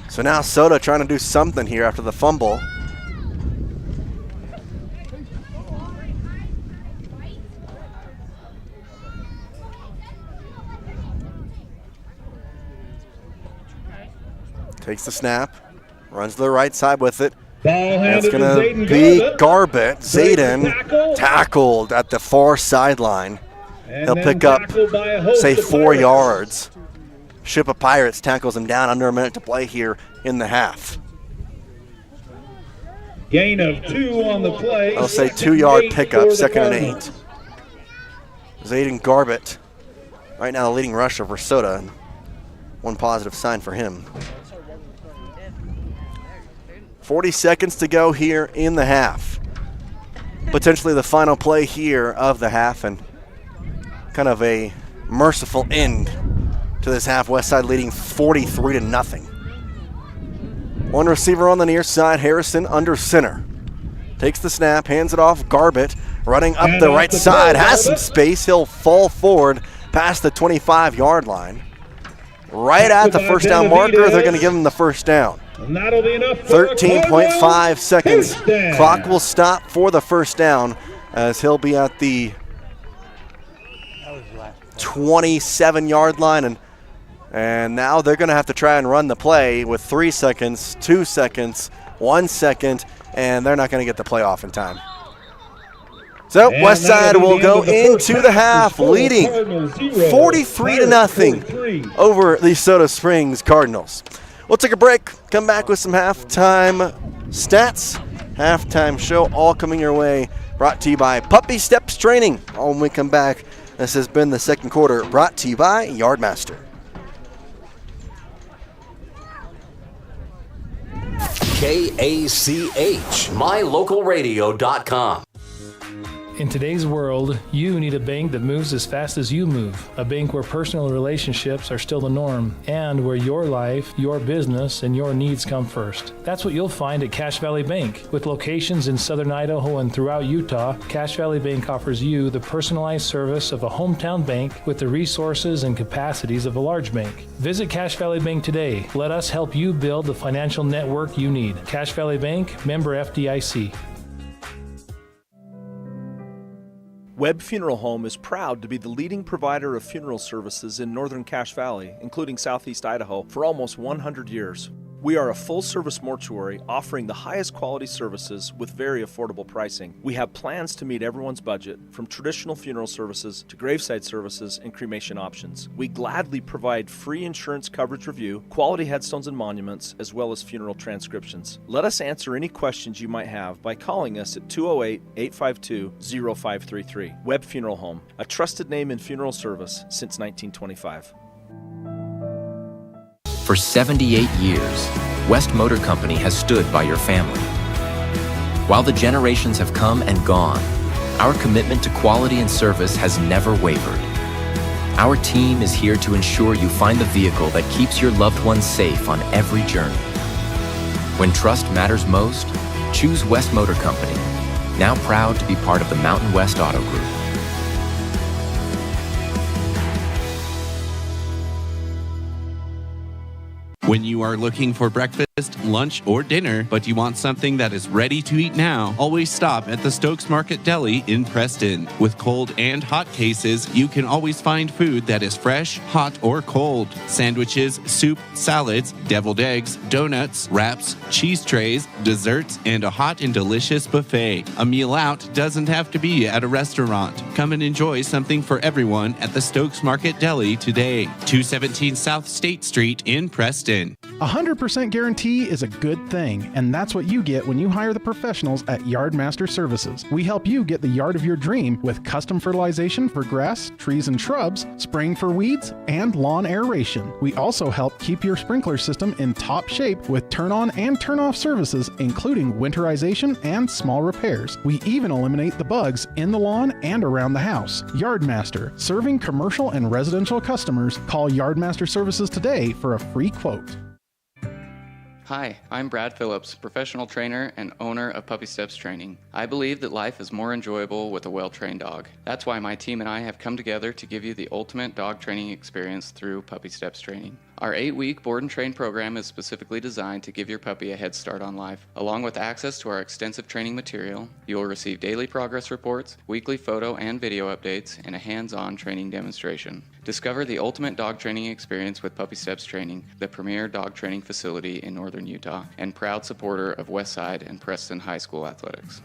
So now Soda trying to do something here after the fumble. Takes the snap, runs to the right side with it. That's going to be Garbett. Zayden tackled at the far sideline. He'll pick up, say, 4 yards. Ship of Pirates tackles him down under a minute to play here in the half. Gain of 2 on the play. I'll say 2-yard pickup, 2nd and 8. Zayden Garbett, right now the leading rusher for Soda. One positive sign for him. 40 seconds to go here in the half. Potentially the final play here of the half, and kind of a merciful end to this half. Westside leading 43-0. One receiver on the near side, Harrison under center. Takes the snap, hands it off, Garbett running up the right side, has some space. He'll fall forward past the 25-yard line. Right at the first down marker, they're going to give him the first down. 13.5 seconds. Clock will stop for the first down as he'll be at the 27-yard line. And now they're going to have to try and run the play with 3 seconds, 2 seconds, 1 second, and they're not going to get the play off in time. So Westside will go into the half leading 43-0 over the Soda Springs Cardinals. We'll take a break, come back with some halftime stats, halftime show, all coming your way, brought to you by Puppy Steps Training. When we come back, this has been the second quarter, brought to you by Yardmaster. KACH, mylocalradio.com. In today's world, you need a bank that moves as fast as you move. A bank where personal relationships are still the norm, and where your life, your business, and your needs come first. That's what you'll find at Cache Valley Bank. With locations in southern Idaho and throughout Utah, Cache Valley Bank offers you the personalized service of a hometown bank with the resources and capacities of a large bank. Visit Cache Valley Bank today. Let us help you build the financial network you need. Cache Valley Bank, member FDIC. Webb Funeral Home is proud to be the leading provider of funeral services in northern Cache Valley, including southeast Idaho, for almost 100 years. We are a full-service mortuary offering the highest quality services with very affordable pricing. We have plans to meet everyone's budget, from traditional funeral services to graveside services and cremation options. We gladly provide free insurance coverage review, quality headstones and monuments, as well as funeral transcriptions. Let us answer any questions you might have by calling us at 208-852-0533. Webb Funeral Home, a trusted name in funeral service since 1925. For 78 years, West Motor Company has stood by your family. While the generations have come and gone, our commitment to quality and service has never wavered. Our team is here to ensure you find the vehicle that keeps your loved ones safe on every journey. When trust matters most, choose West Motor Company, now proud to be part of the Mountain West Auto Group. When you are looking for breakfast, lunch, or dinner, but you want something that is ready to eat now, always stop at the Stokes Market Deli in Preston. With cold and hot cases, you can always find food that is fresh, hot, or cold. Sandwiches, soup, salads, deviled eggs, donuts, wraps, cheese trays, desserts, and a hot and delicious buffet. A meal out doesn't have to be at a restaurant. Come and enjoy something for everyone at the Stokes Market Deli today. 217 South State Street in Preston. 100% guarantee is a good thing, and that's what you get when you hire the professionals at Yardmaster Services. We help you get the yard of your dream with custom fertilization for grass, trees, and shrubs, spraying for weeds, and lawn aeration. We also help keep your sprinkler system in top shape with turn-on and turn-off services, including winterization and small repairs. We even eliminate the bugs in the lawn and around the house. Yardmaster, serving commercial and residential customers. Call Yardmaster Services today for a free quote. Hi, I'm Brad Phillips, professional trainer and owner of Puppy Steps Training. I believe that life is more enjoyable with a well-trained dog. That's why my team and I have come together to give you the ultimate dog training experience through Puppy Steps Training. Our 8-week board and train program is specifically designed to give your puppy a head start on life. Along with access to our extensive training material, you will receive daily progress reports, weekly photo and video updates, and a hands-on training demonstration. Discover the ultimate dog training experience with Puppy Steps Training, the premier dog training facility in northern Utah, and proud supporter of Westside and Preston High School athletics.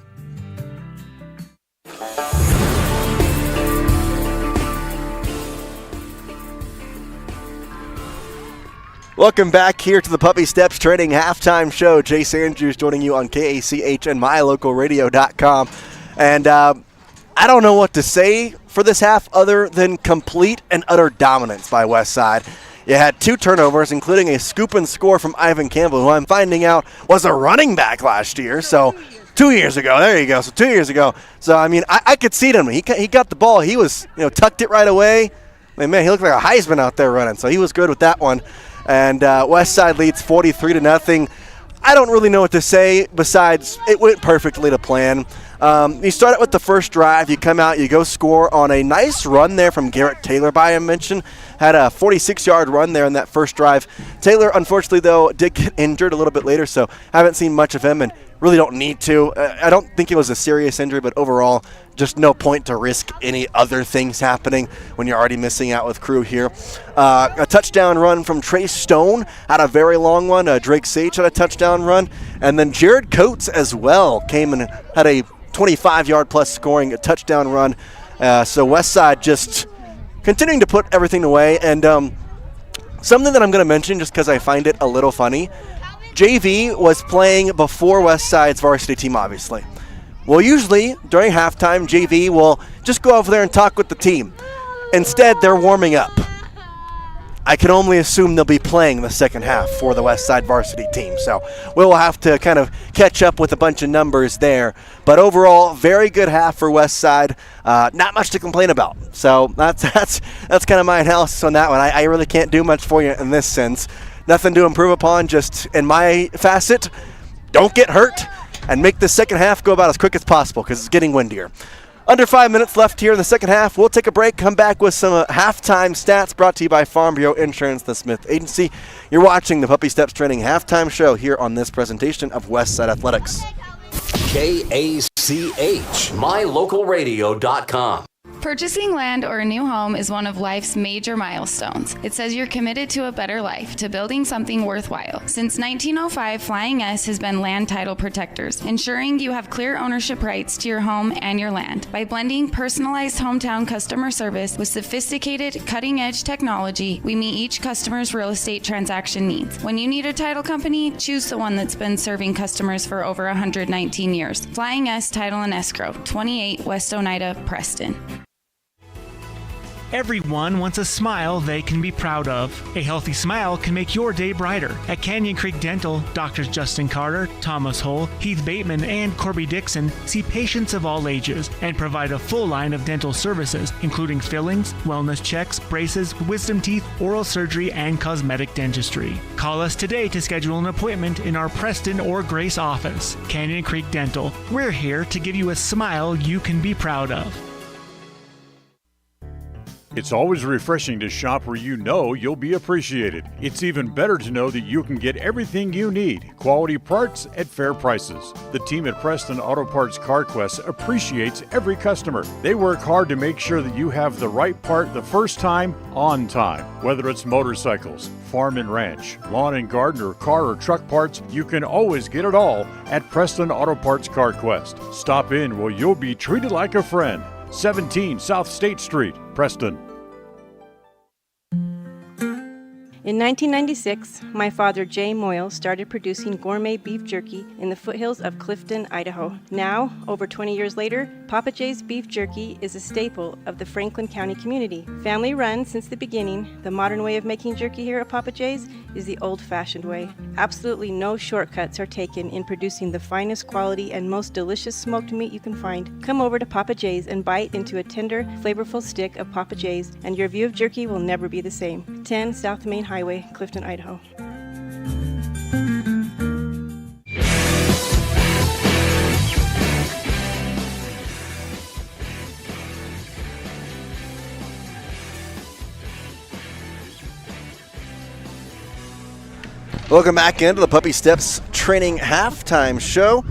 Welcome back here to the Puppy Steps Training Halftime Show. Jace Andrews joining you on KACH and MyLocalRadio.com. And I don't know what to say for this half other than complete and utter dominance by Westside. You had 2 turnovers, including a scoop and score from Ivan Campbell, who I'm finding out was a running back last year. So 2 years ago, there you go. So 2 years ago. So, I mean, I could see him. He got the ball. He was, tucked it right away. And, man, he looked like a Heisman out there running. So he was good with that one. And Westside leads 43-0. I don't really know what to say besides it went perfectly to plan. You start out with the first drive. You come out, you go score on a nice run there from Garrett Taylor, by a mention. Had a 46-yard run there in that first drive. Taylor, unfortunately, though, did get injured a little bit later, so haven't seen much of him and really don't need to. I don't think it was a serious injury, but overall, just no point to risk any other things happening when you're already missing out with crew here. A touchdown run from Trey Stone, had a very long one. Drake Sage had a touchdown run. And then Jared Coates as well came and had a 25-yard plus scoring a touchdown run. So Westside just continuing to put everything away. And something that I'm going to mention just because I find it a little funny, JV was playing before Westside's varsity team, obviously. Well, usually during halftime, JV will just go over there and talk with the team. Instead, they're warming up. I can only assume they'll be playing the second half for the Westside varsity team. So we'll have to kind of catch up with a bunch of numbers there. But overall, very good half for Westside. Not much to complain about. So that's kind of my analysis on that one. I really can't do much for you in this sense. Nothing to improve upon, just in my facet, don't get hurt and make the second half go about as quick as possible because it's getting windier. Under 5 minutes left here in the second half. We'll take a break, come back with some halftime stats brought to you by Farm Bureau Insurance, the Smith Agency. You're watching the Puppy Steps Training Halftime Show here on this presentation of Westside Athletics. KACH, MyLocalRadio.com. Purchasing land or a new home is one of life's major milestones. It says you're committed to a better life, to building something worthwhile. Since 1905, Flying S has been land title protectors, ensuring you have clear ownership rights to your home and your land. By blending personalized hometown customer service with sophisticated, cutting-edge technology, we meet each customer's real estate transaction needs. When you need a title company, choose the one that's been serving customers for over 119 years. Flying S Title and Escrow, 28 West Oneida, Preston. Everyone wants a smile they can be proud of. A healthy smile can make your day brighter. At Canyon Creek Dental, Doctors Justin Carter, Thomas Hull, Heath Bateman, and Corby Dixon see patients of all ages and provide a full line of dental services, including fillings, wellness checks, braces, wisdom teeth, oral surgery, and cosmetic dentistry. Call us today to schedule an appointment in our Preston or Grace office. Canyon Creek Dental. We're here to give you a smile you can be proud of. It's always refreshing to shop where you know you'll be appreciated. It's even better to know that you can get everything you need, quality parts at fair prices. The team at Preston Auto Parts CarQuest appreciates every customer. They work hard to make sure that you have the right part the first time, on time. Whether it's motorcycles, farm and ranch, lawn and garden, or car or truck parts, you can always get it all at Preston Auto Parts CarQuest. Stop in where you'll be treated like a friend. 17 South State Street, Preston. In 1996, my father, Jay Moyle, started producing gourmet beef jerky in the foothills of Clifton, Idaho. Now, over 20 years later, Papa Jay's beef jerky is a staple of the Franklin County community. Family run since the beginning, the modern way of making jerky here at Papa Jay's is the old-fashioned way. Absolutely no shortcuts are taken in producing the finest quality and most delicious smoked meat you can find. Come over to Papa Jay's and bite into a tender, flavorful stick of Papa Jay's, and your view of jerky will never be the same. 10 South Main Highway, Clifton, Idaho. Welcome back into the Puppy Steps Training Halftime Show.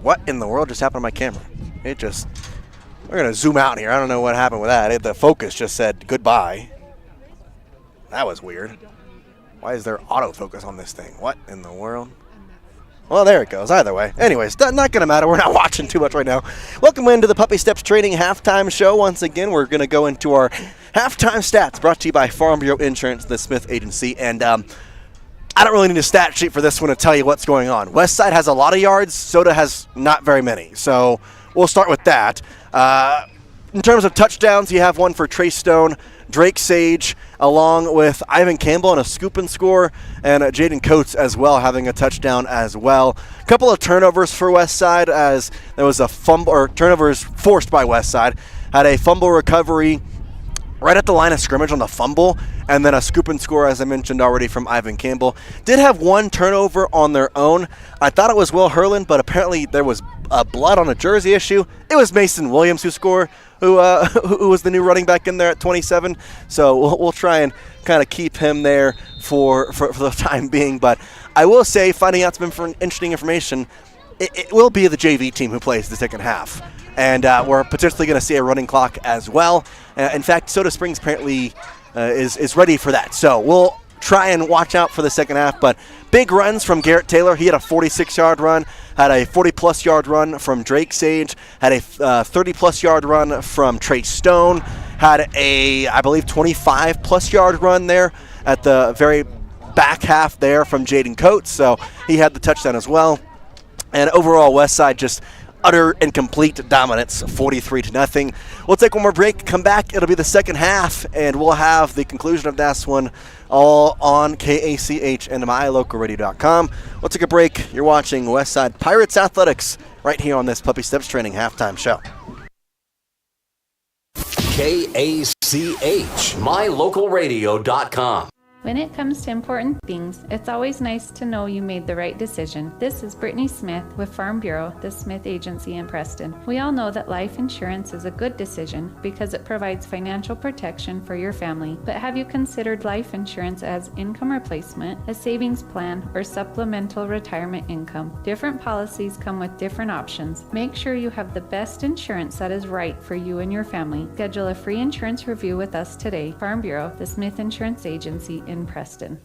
What in the world just happened to my camera? We're going to zoom out here. I don't know what happened with that. The focus just said goodbye. That was weird. Why is there autofocus on this thing? What in the world? Well, there it goes. Either way. Anyways, not going to matter. We're not watching too much right now. Welcome into the Puppy Steps Training Halftime Show. Once again, we're going to go into our halftime stats brought to you by Farm Bureau Insurance, the Smith Agency. And I don't really need a stat sheet for this one to tell you what's going on. Westside has a lot of yards. Soda has not very many. So we'll start with that. In terms of touchdowns, you have one for Trey Stone, Drake Sage, along with Ivan Campbell on a scoop and score, and Jaden Coates as well having a touchdown as well. A couple of turnovers for Westside as there was a fumble, or turnovers forced by Westside. Had a fumble recovery right at the line of scrimmage on the fumble, and then a scoop and score, as I mentioned already, from Ivan Campbell. Did have one turnover on their own. I thought it was Will Hurlin, but apparently there was blood on a jersey issue. It was Mason Williams who scored, who was the new running back in there at 27. So we'll try and kind of keep him there for the time being. But I will say, finding out some interesting information, it will be the JV team who plays the second half. And we're potentially going to see a running clock as well. In fact, Soda Springs apparently is ready for that. So we'll try and watch out for the second half. But big runs from Garrett Taylor. He had a 46-yard run, had a 40-plus yard run from Drake Sage, had a 30-plus yard run from Trey Stone, had a, I believe, 25-plus yard run there at the very back half there from Jaden Coates. So he had the touchdown as well. And overall, Westside just utter and complete dominance, 43-0. We'll take one more break, come back. It'll be the second half, and we'll have the conclusion of this one all on KACH and mylocalradio.com. We'll take a break. You're watching Westside Pirates Athletics right here on this Puppy Steps Training Halftime Show. KACH, mylocalradio.com. When it comes to important things, it's always nice to know you made the right decision. This is Brittany Smith with Farm Bureau, the Smith Agency in Preston. We all know that life insurance is a good decision because it provides financial protection for your family. But have you considered life insurance as income replacement, a savings plan, or supplemental retirement income? Different policies come with different options. Make sure you have the best insurance that is right for you and your family. Schedule a free insurance review with us today. Farm Bureau, the Smith Insurance Agency in Preston.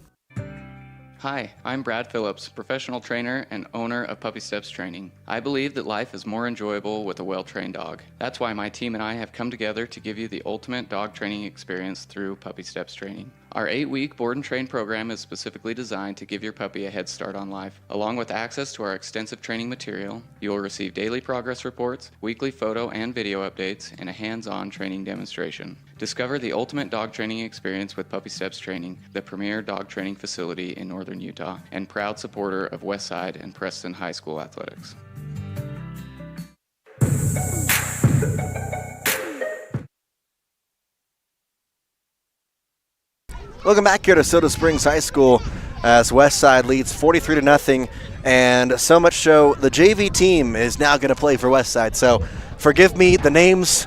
Hi, I'm Brad Phillips, professional trainer and owner of Puppy Steps Training. I believe that life is more enjoyable with a well-trained dog. That's why my team and I have come together to give you the ultimate dog training experience through Puppy Steps Training. Our 8-week board and train program is specifically designed to give your puppy a head start on life. Along with access to our extensive training material, you will receive daily progress reports, weekly photo and video updates, and a hands-on training demonstration. Discover the ultimate dog training experience with Puppy Steps Training, the premier dog training facility in northern Utah, and proud supporter of Westside and Preston High School athletics. Welcome back here to Soda Springs High School as Westside leads 43-0, and so much so the JV team is now going to play for Westside. So forgive me, the names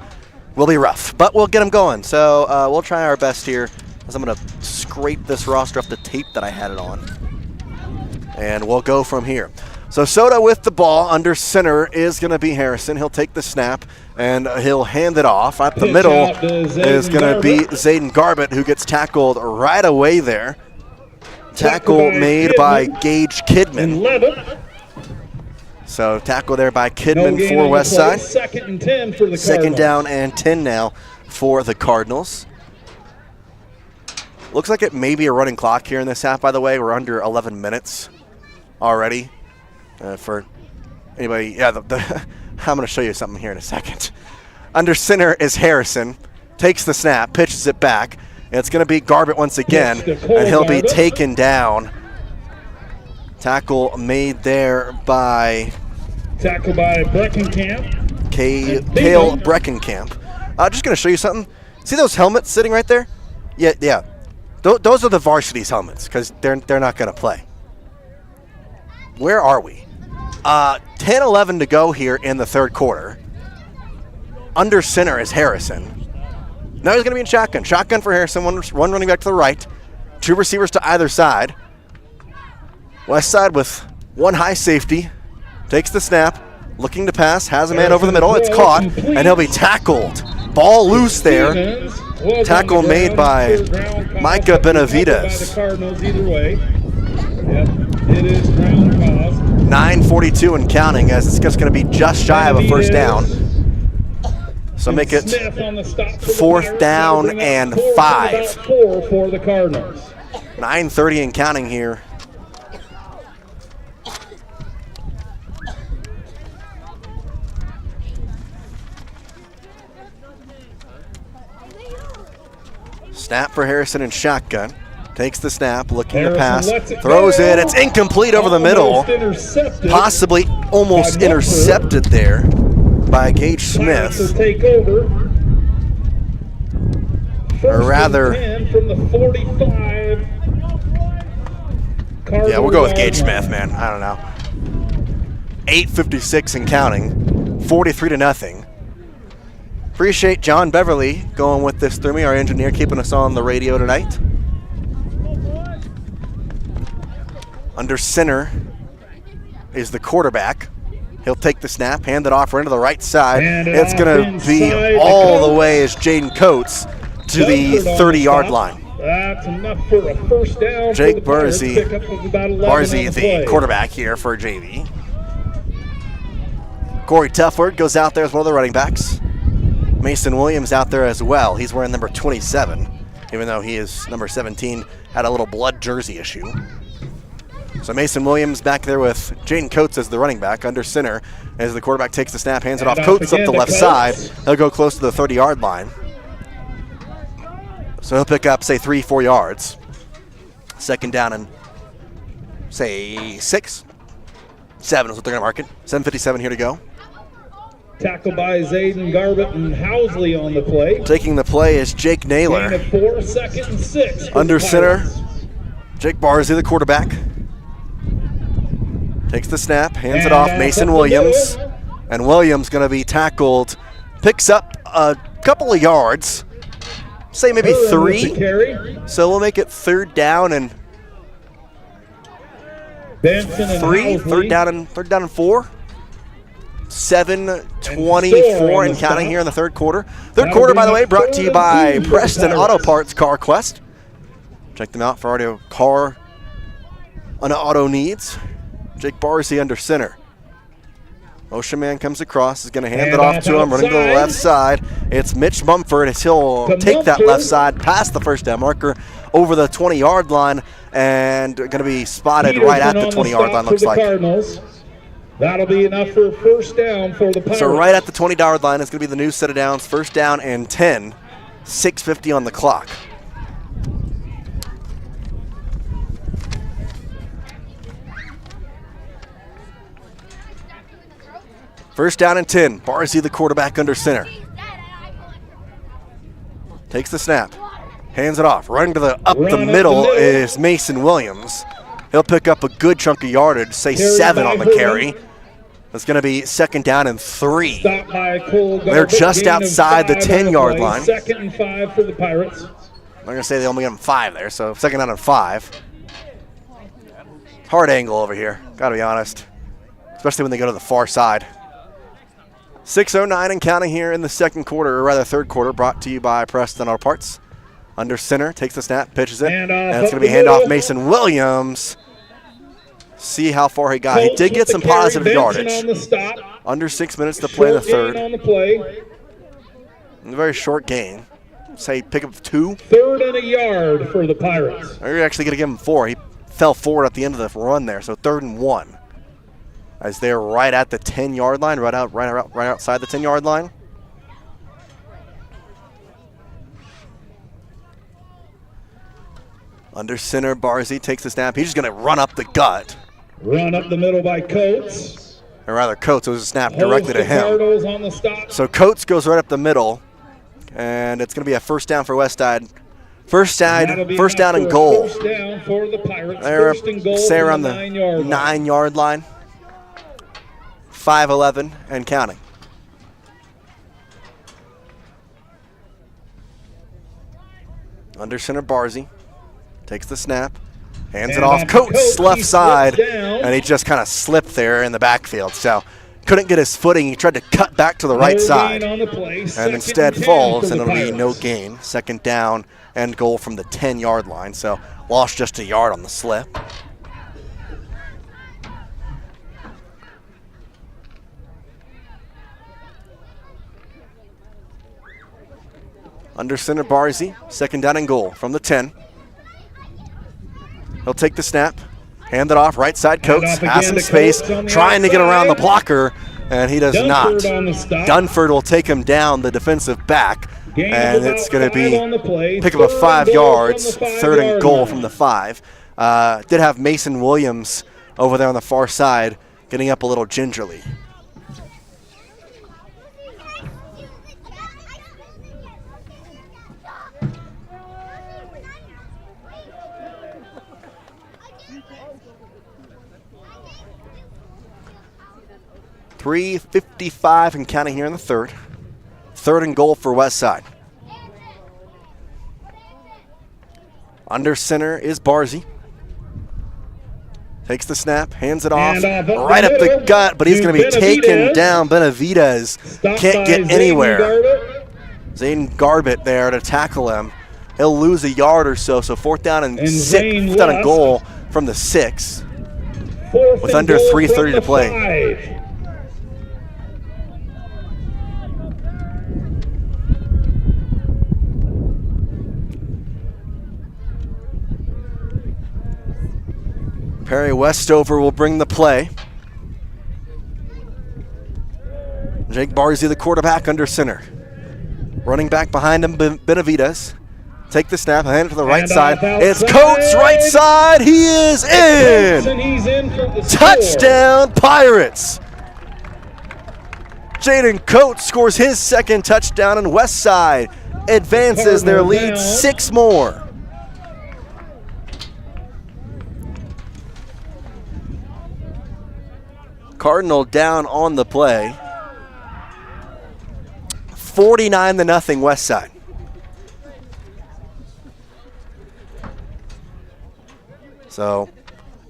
will be rough, but we'll get them going. So we'll try our best here as I'm going to scrape this roster off the tape that I had it on, and we'll go from here. So Soda with the ball under center is going to be Harrison. He'll take the snap and he'll hand it off. At the middle is going to be Zayden Garbett, who gets tackled right away there. Tackle made by Gage Kidman. So tackle there by Kidman for Westside. Second and 10 for the Cardinals. Second down and 10 now for the Cardinals. Looks like it may be a running clock here in this half, by the way. We're under 11 minutes already. For anybody, yeah, I'm going to show you something here in a second. Under center is Harrison. Takes the snap, pitches it back. It's going to be Garbett once again, and he'll be taken down. Tackle made there by... Tackle by Breckenkamp. Cale Breckenkamp. Just going to show you something. See those helmets sitting right there? Yeah. Those are the varsity's helmets because they're not going to play. Where are we? 10-11 to go here in the third quarter. Under center is Harrison. Now he's going to be in shotgun. Shotgun for Harrison, one running back to the right. Two receivers to either side. West Side with one high safety. Takes the snap. Looking to pass. Has a man over the middle. It's caught. And he'll be tackled. Ball loose there. Tackle made by Micah Benavides. 9:42 and counting, as it's just going to be just shy of a first down. So make it 4th down and 5. 9:30 and counting here. Snap for Harrison and shotgun. Takes the snap, looking to pass, throws it. It's incomplete over the middle. Possibly almost intercepted there by Gage Smith. Or rather, yeah, we'll go with Gage Smith, man. I don't know. 8:56 and counting. 43-0. Appreciate John Beverly going with this through me, our engineer, keeping us on the radio tonight. Under center is the quarterback. He'll take the snap, hand it off right to the right side. It's going to be all the way as Jaden Coates to the 30-yard line. That's enough for a first down. Jake Barzy, the quarterback here for JV. Corey Tufford goes out there as one of the running backs. Mason Williams out there as well. He's wearing number 27, even though he is number 17, had a little blood jersey issue. So Mason Williams back there with Jaden Coates as the running back under center as the quarterback takes the snap, hands it off. Coates up the left side. He'll go close to the 30-yard line. So he'll pick up, say, 3-4 yards. 2nd down and, say, 6. 7 is what they're going to mark it. 7:57 here to go. Tackled by Zayden Garbett and Housley on the play. Taking the play is Jake Naylor. 4, 2nd and 6. Under center, Jake Barzy, the quarterback. Takes the snap, hands it off, Mason Williams. And Williams going to be tackled, picks up a couple of yards, say maybe 3. So we'll make it 3rd down and 3. 3rd down and 4. 7:24 and counting here in the 3rd quarter. 3rd quarter, by the way, brought to you by Preston Auto Parts Car Quest. Check them out for auto car and auto needs. Jake Barzy under center. Motion man comes across, is going to hand it off to him, running to the left side. It's Mitch Mumford as he'll take that left side past the first down marker over the 20-yard line and going to be spotted right at the 20-yard line, looks like. That'll be enough for a first down for the Pirates. So right at the 20-yard line is going to be the new set of downs. 1st down and 10. 6:50 on the clock. First down and 10. Barzy, the quarterback, under center. Takes the snap. Hands it off. Running to the up the middle is Mason Williams. He'll pick up a good chunk of yardage, say 7 on the carry. It's going to be 2nd down and 3. They're just outside the 10-yard line. 2nd and 5 for the Pirates. I'm going to say they only got him 5 there, so 2nd down and 5. Hard angle over here, got to be honest, especially when they go to the far side. 6:09 and counting here in the 2nd quarter, or rather 3rd quarter, brought to you by Preston Auto Parts. Under center, takes the snap, pitches it, and it's going to be handoff Mason Williams. See how far he got. He did get some positive yardage. Under 6 minutes to play in the 3rd. A very short gain. Say pick up 2. 3rd and a yard for the Pirates. You're actually going to give him 4. He fell forward at the end of the run there, so 3rd and 1. As they're right at the 10-yard line, right outside the 10-yard line. Under center, Barzy takes the snap. He's just going to run up the gut. Run up the middle by Coates. Or rather, Coates. It was a snap directly to him. On the stop. So Coates goes right up the middle, and it's going to be a 1st down for Westside. First down and goal. First down for the Pirates. They're, 1st and goal say around the 9-yard line. 5:11 and counting. Under center, Barzy takes the snap, Hands it off. Coates left side, and he just kind of slipped there in the backfield. So couldn't get his footing. He tried to cut back to the right side, and instead falls, and it'll be no gain. Second down and goal from the 10-yard line. So lost just a yard on the slip. Under center, Barzy, second down and goal from the 10. He'll take the snap, hand it off, right side, Coates, has some space, trying to get around the blocker, and he does not. Dunford will take him down, the defensive back, and it's going to be pick up of 5 yards, third and goal from the 5. Did have Mason Williams over there on the far side, getting up a little gingerly. .355 and counting here in the third. Third and goal for Westside. Under center is Barzy. Takes the snap, hands it off, right up the gut, but he's going to be taken down. Benavidez can't get anywhere. Zayden Garbett there to tackle him. He'll lose a yard or so, so fourth down and goal from the 6 with under 3:30 to play. Perry Westover will bring the play. Jake Barzy, the quarterback, under center. Running back behind him, Benavidez. Take the snap, hand it to the right side. It's Coates, right side. He is in. Touchdown, Pirates. Jaden Coates scores his second touchdown, and Westside advances their lead 6 more. Cardinal down on the play. 49-0 Westside. So,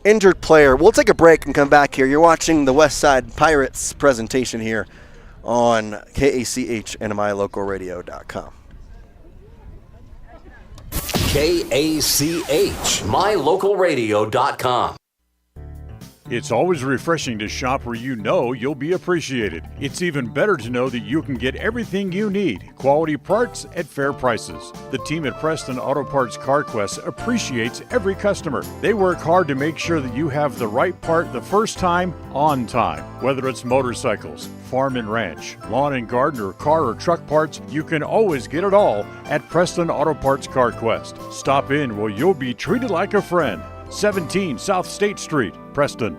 injured player. We'll take a break and come back here. You're watching the Westside Pirates presentation here on KACH and MyLocalRadio.com. KACH, MyLocalRadio.com. It's always refreshing to shop where you know you'll be appreciated. It's even better to know that you can get everything you need, quality parts at fair prices. The team at Preston Auto Parts CarQuest appreciates every customer. They work hard to make sure that you have the right part the first time, on time. Whether it's motorcycles, farm and ranch, lawn and garden, or car or truck parts, you can always get it all at Preston Auto Parts CarQuest. Stop in where you'll be treated like a friend. 17 South State Street, Preston.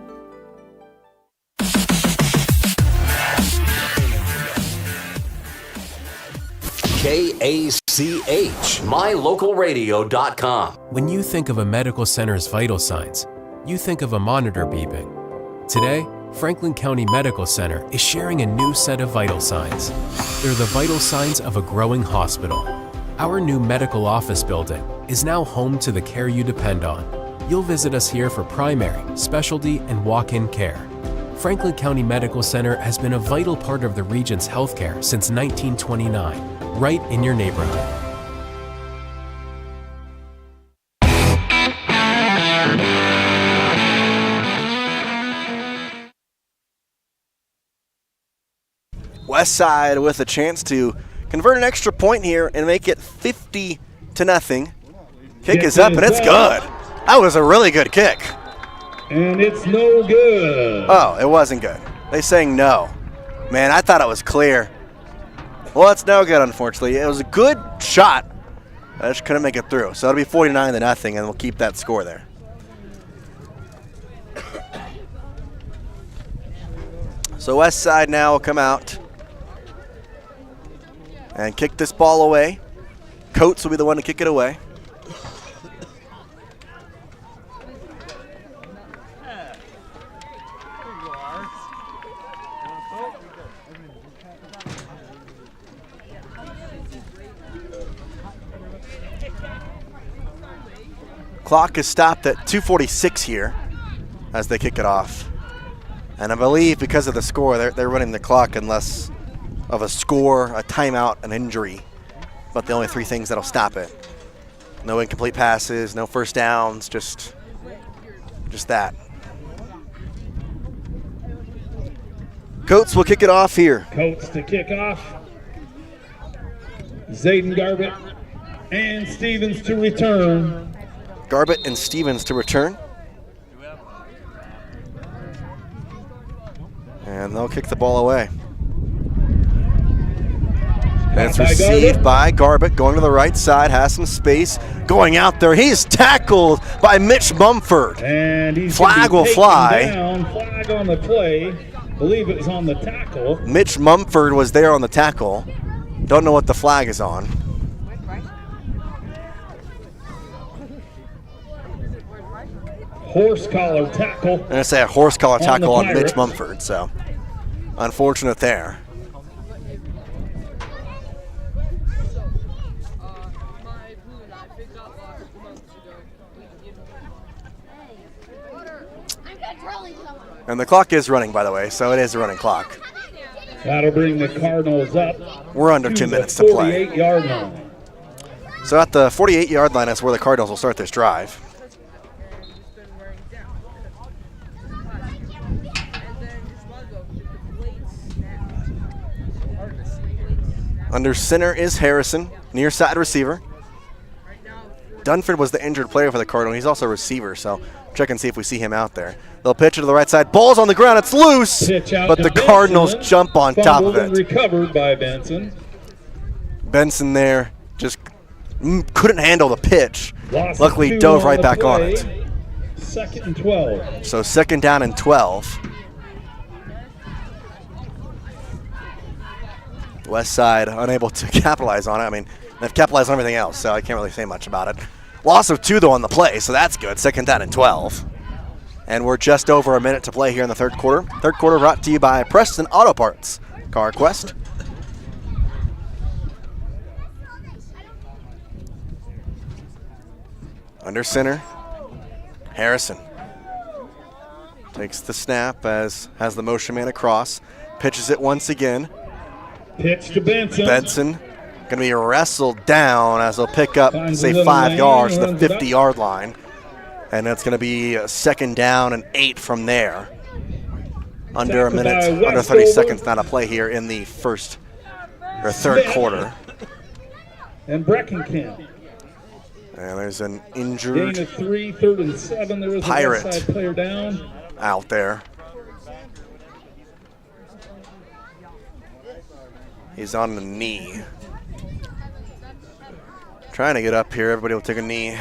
KACH, MyLocalRadio.com. When you think of a medical center's vital signs, you think of a monitor beeping. Today, Franklin County Medical Center is sharing a new set of vital signs. They're the vital signs of a growing hospital. Our new medical office building is now home to the care you depend on. You'll visit us here for primary, specialty, and walk-in care. Franklin County Medical Center has been a vital part of the region's healthcare since 1929, right in your neighborhood. Westside with a chance to convert an extra point here and make it 50-0. Kick is up, and it's good. That was a really good kick. And it's no good. Oh, it wasn't good. They saying no. Man, I thought it was clear. Well, it's no good, unfortunately. It was a good shot. I just couldn't make it through. So it'll be 49-0, and we'll keep that score there. So Westside now will come out and kick this ball away. Coates will be the one to kick it away. Clock is stopped at 2:46 here as they kick it off. And I believe because of the score, they're running the clock unless of a score, a timeout, an injury. But the only three things that'll stop it. No incomplete passes, no first downs, just that. Coates will kick it off here. Coates to kick off. Zayden Garbett and Stevens to return. Garbett and Stevens to return. And they'll kick the ball away. And it's received by Garbett, going to the right side, has some space, going out there. He's tackled by Mitch Mumford. And flag will fly. Down. Flag on the play. I believe it was on the tackle. Mitch Mumford was there on the tackle. Don't know what the flag is on. Horse collar tackle. I'm going to say a horse collar tackle on Mitch Mumford, so unfortunate there. And the clock is running, by the way, so it is a running clock. That'll bring the Cardinals up. We're under 2 minutes to play. 48-yard line. So at the 48-yard line, that's where the Cardinals will start this drive. Under center is Harrison, near side receiver. Dunford was the injured player for the Cardinals. He's also a receiver, so check and see if we see him out there. They'll pitch it to the right side. Ball's on the ground. It's loose, but the Cardinals jump on top of it. Recovered by Benson. Benson there just couldn't handle the pitch. Luckily dove right back on it. 2nd and 12. So 2nd down and 12. West Side unable to capitalize on it. I mean, they've capitalized on everything else, so I can't really say much about it. Loss of 2, though, on the play, so that's good. 2nd down and 12. And we're just over a minute to play here in the third quarter. Third quarter brought to you by Preston Auto Parts, CarQuest. Under center, Harrison. Takes the snap as has the motion man across. Pitches it once again. Pitch to Benson. Benson going to be wrestled down as they'll pick up, say, 5 yards to the 50-yard line. And it's going to be 2nd down and 8 from there. Under a minute, under 30 seconds now to play here in the third quarter. And Breckenkamp. And there's an injured gain of 3, 3rd and 7. There was Pirate a side player down out there. He's on the knee. Trying to get up here. Everybody will take a knee.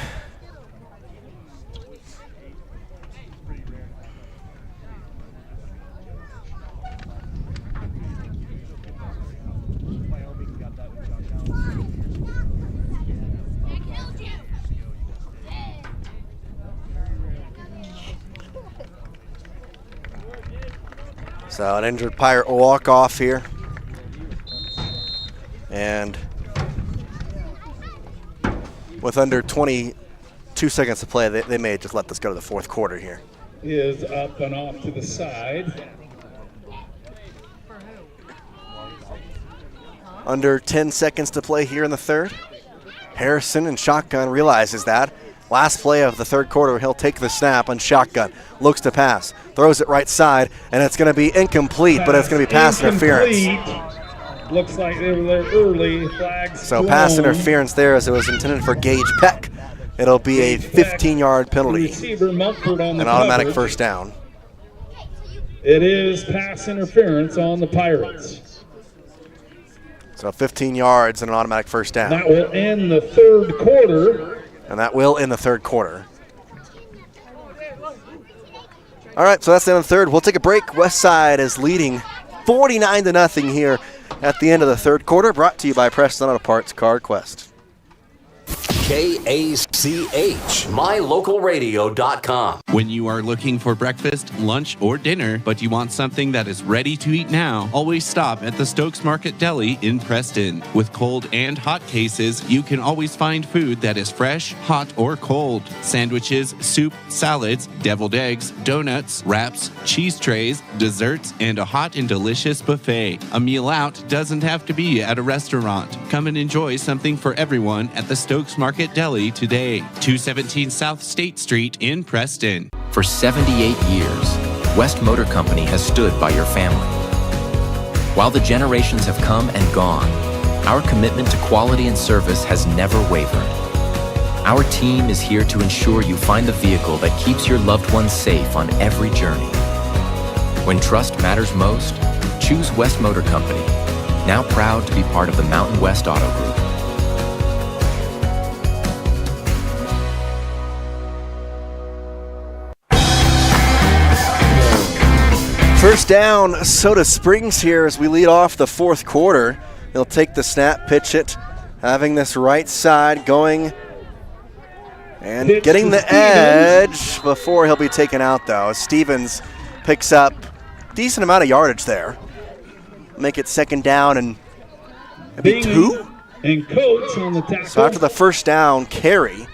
So an injured Pirate will walk off here. And with under 22 seconds to play, they may just let this go to the fourth quarter here. Is up and off to the side. Under 10 seconds to play here in the third. Harrison in shotgun realizes that. Last play of the third quarter, he'll take the snap on shotgun. Looks to pass. Throws it right side, and it's going to be incomplete, but it's going to be pass interference. Looks like they were there early. Flags so blown. Pass interference there as it was intended for Gage Peck. It'll be a 15-yard penalty. An automatic first down. It is pass interference on the Pirates. So 15 yards and an automatic first down. That will end the third quarter. And that will end the third quarter. All right, so that's the end of the third. We'll take a break. West Side is leading 49-0 here at the end of the third quarter. Brought to you by Preston Auto Parts CarQuest. KACH, mylocalradio.com. When you are looking for breakfast, lunch, or dinner, but you want something that is ready to eat now, always stop at the Stokes Market Deli in Preston. With cold and hot cases, you can always find food that is fresh, hot, or cold. Sandwiches, soup, salads, deviled eggs, donuts, wraps, cheese trays, desserts, and a hot and delicious buffet. A meal out doesn't have to be at a restaurant. Come and enjoy something for everyone at the Stokes Market Deli today, 217 South State Street in Preston. For 78 years, West Motor Company has stood by your family. While the generations have come and gone, our commitment to quality and service has never wavered. Our team is here to ensure you find the vehicle that keeps your loved ones safe on every journey. When trust matters most, choose West Motor Company, now proud to be part of the Mountain West Auto Group. First down, Soda Springs here as we lead off the fourth quarter. He'll take the snap, pitch it, having this right side going and getting the edge before he'll be taken out, though. Stevens picks up a decent amount of yardage there. Make it second down and maybe 2. And Coates on the tackle. So after the first down carry,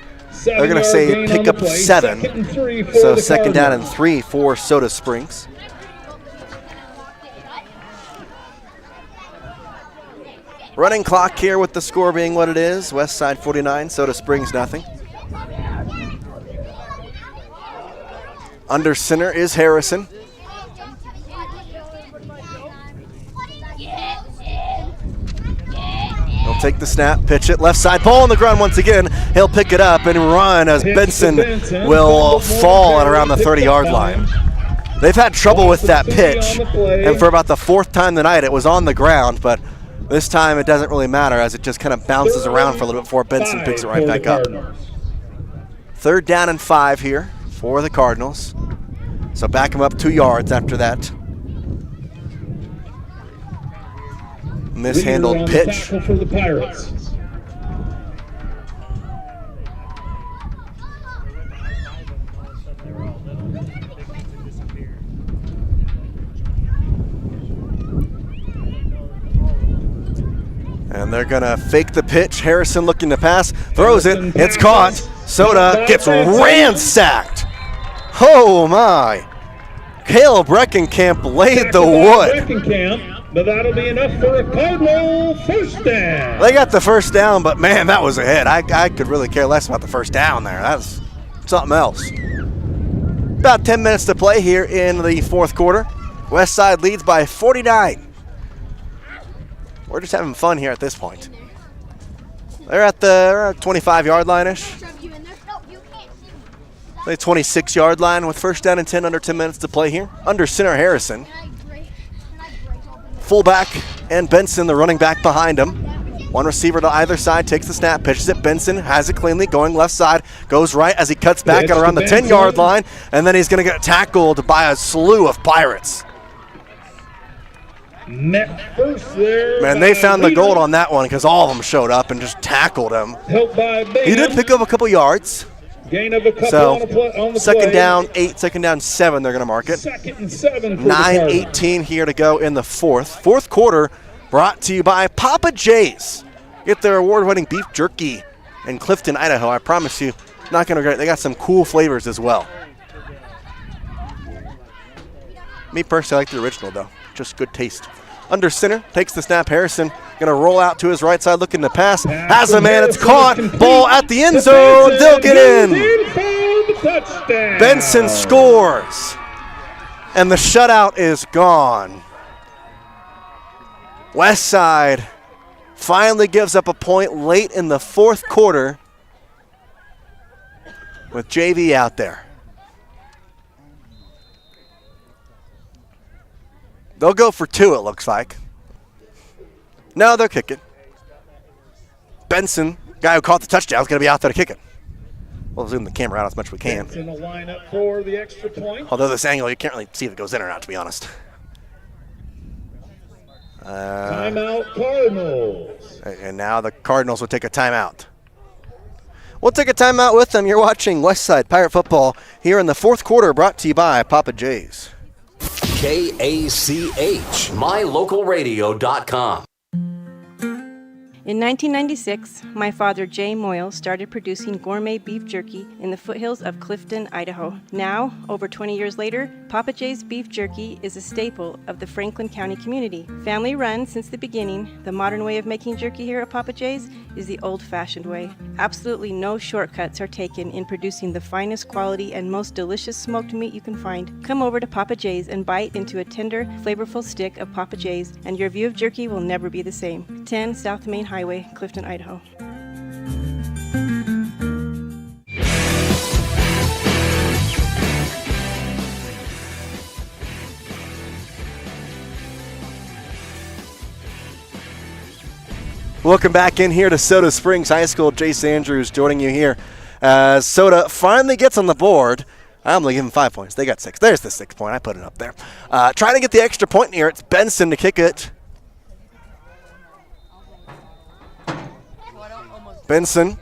they're going to say pick up 7. So second down and 3 for Soda Springs. Running clock here with the score being what it is. West Side 49, Soda Springs nothing. Under center is Harrison. He'll take the snap, pitch it, left side, ball on the ground once again. He'll pick it up and run as Benson will fall at around the 30-yard line. They've had trouble with that pitch, and for about the 4th time tonight, it was on the ground, but this time it doesn't really matter as it just kind of bounces around for a little bit before Benson picks it right back up. 3rd down and 5 here for the Cardinals. So back him up 2 yards after that mishandled pitch. For the Pirates. And they're going to fake the pitch. Harrison looking to pass, throws it, it's caught. Soda gets ransacked. Oh my. Cale Breckenkamp laid the wood. But that'll be enough for a Cardinal first down. They got the first down, but man, that was a hit. I could really care less about the first down there. That's something else. About 10 minutes to play here in the fourth quarter. West Side leads by 49. We're just having fun here at this point. They're at the 25-yard line-ish. The 26-yard line with first down and 10, under 10 minutes to play here. Under center, Harrison. Fullback and Benson, the running back behind him. One receiver to either side, takes the snap, pitches it. Benson has it cleanly, going left side, goes right as he cuts back at around the 10-yard line, and then he's going to get tackled by a slew of Pirates. Man, they found the gold on that one because all of them showed up and just tackled him. He did pick up a couple yards. Gain of a couple so, on the second play. down 8, second down 7, they're going to mark it. 2nd and 7 for 9:18 here to go in the fourth. Fourth quarter brought to you by Papa Jace. Get their award-winning beef jerky in Clifton, Idaho. I promise you, not going to regret it. They got some cool flavors as well. Me personally, I like the original, though. Just good taste. Under center, takes the snap. Harrison going to roll out to his right side, looking to pass. Has a man, it's caught. Ball at the end zone. They'll get in. Benson scores. And the shutout is gone. West Side finally gives up a point late in the fourth quarter with JV out there. They'll go for 2, it looks like. No, they're kicking. Benson, guy who caught the touchdown, is going to be out there to kick it. We'll zoom the camera out as much as we can. Benson will line up for the extra point. Although this angle, you can't really see if it goes in or not, to be honest. Timeout Cardinals. And now the Cardinals will take a timeout. We'll take a timeout with them. You're watching Westside Pirate Football here in the fourth quarter, brought to you by Papa Jace. KACH, mylocalradio.com. In 1996, my father, Jay Moyle, started producing gourmet beef jerky in the foothills of Clifton, Idaho. Now, over 20 years later, Papa Jay's beef jerky is a staple of the Franklin County community. Family run since the beginning, the modern way of making jerky here at Papa Jay's is the old-fashioned way. Absolutely no shortcuts are taken in producing the finest quality and most delicious smoked meat you can find. Come over to Papa Jay's and bite into a tender, flavorful stick of Papa Jay's, and your view of jerky will never be the same. 10 South Main Highway, Clifton, Idaho. Welcome back in here to Soda Springs High School. Jace Andrews joining you here as Soda finally gets on the board. I'm going to give him 5 points. They got 6. There's the 6 point. I put it up there. Trying to get the extra point here. It's Benson to kick it. Benson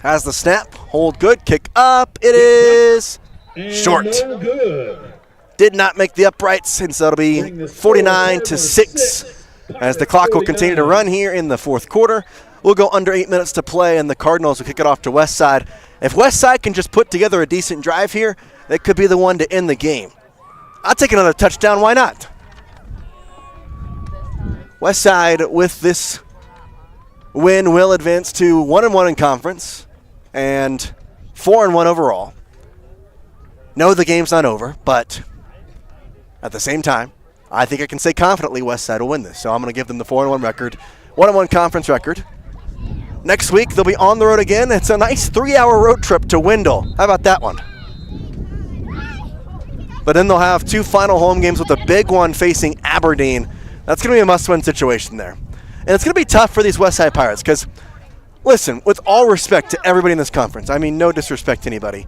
has the snap. Hold good. Kick up. It is short. Did not make the uprights, and so it'll be 49-6 as the clock will continue to run here in the fourth quarter. We'll go under 8 minutes to play, and the Cardinals will kick it off to Westside. If Westside can just put together a decent drive here, that could be the one to end the game. I'll take another touchdown. Why not? Westside with this win will advance to 1-1 in conference and 4-1 overall. No, the game's not over, but at the same time, I think I can say confidently Westside will win this. So I'm going to give them the 4-1 record, 1-1 conference record. Next week, they'll be on the road again. It's a nice 3-hour road trip to Wendell. How about that one? But then they'll have 2 final home games with a big one facing Aberdeen. That's going to be a must-win situation there. And it's going to be tough for these Westside Pirates because, listen, with all respect to everybody in this conference, I mean no disrespect to anybody,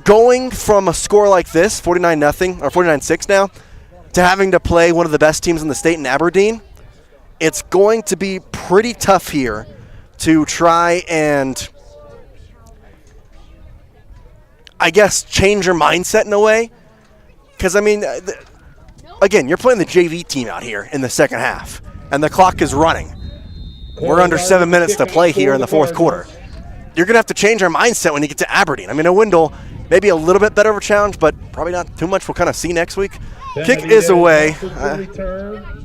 going from a score like this, 49-0 or 49-6 now, to having to play one of the best teams in the state in Aberdeen, it's going to be pretty tough here to try and, I guess, change your mindset in a way. Because, I mean, again, you're playing the JV team out here in the second half, and the clock is running. We're under 7 minutes to play here in the fourth quarter. You're going to have to change our mindset when you get to Aberdeen. I mean, a Wendell, maybe a little bit better of a challenge, but probably not too much. We'll kind of see next week. Kick is away.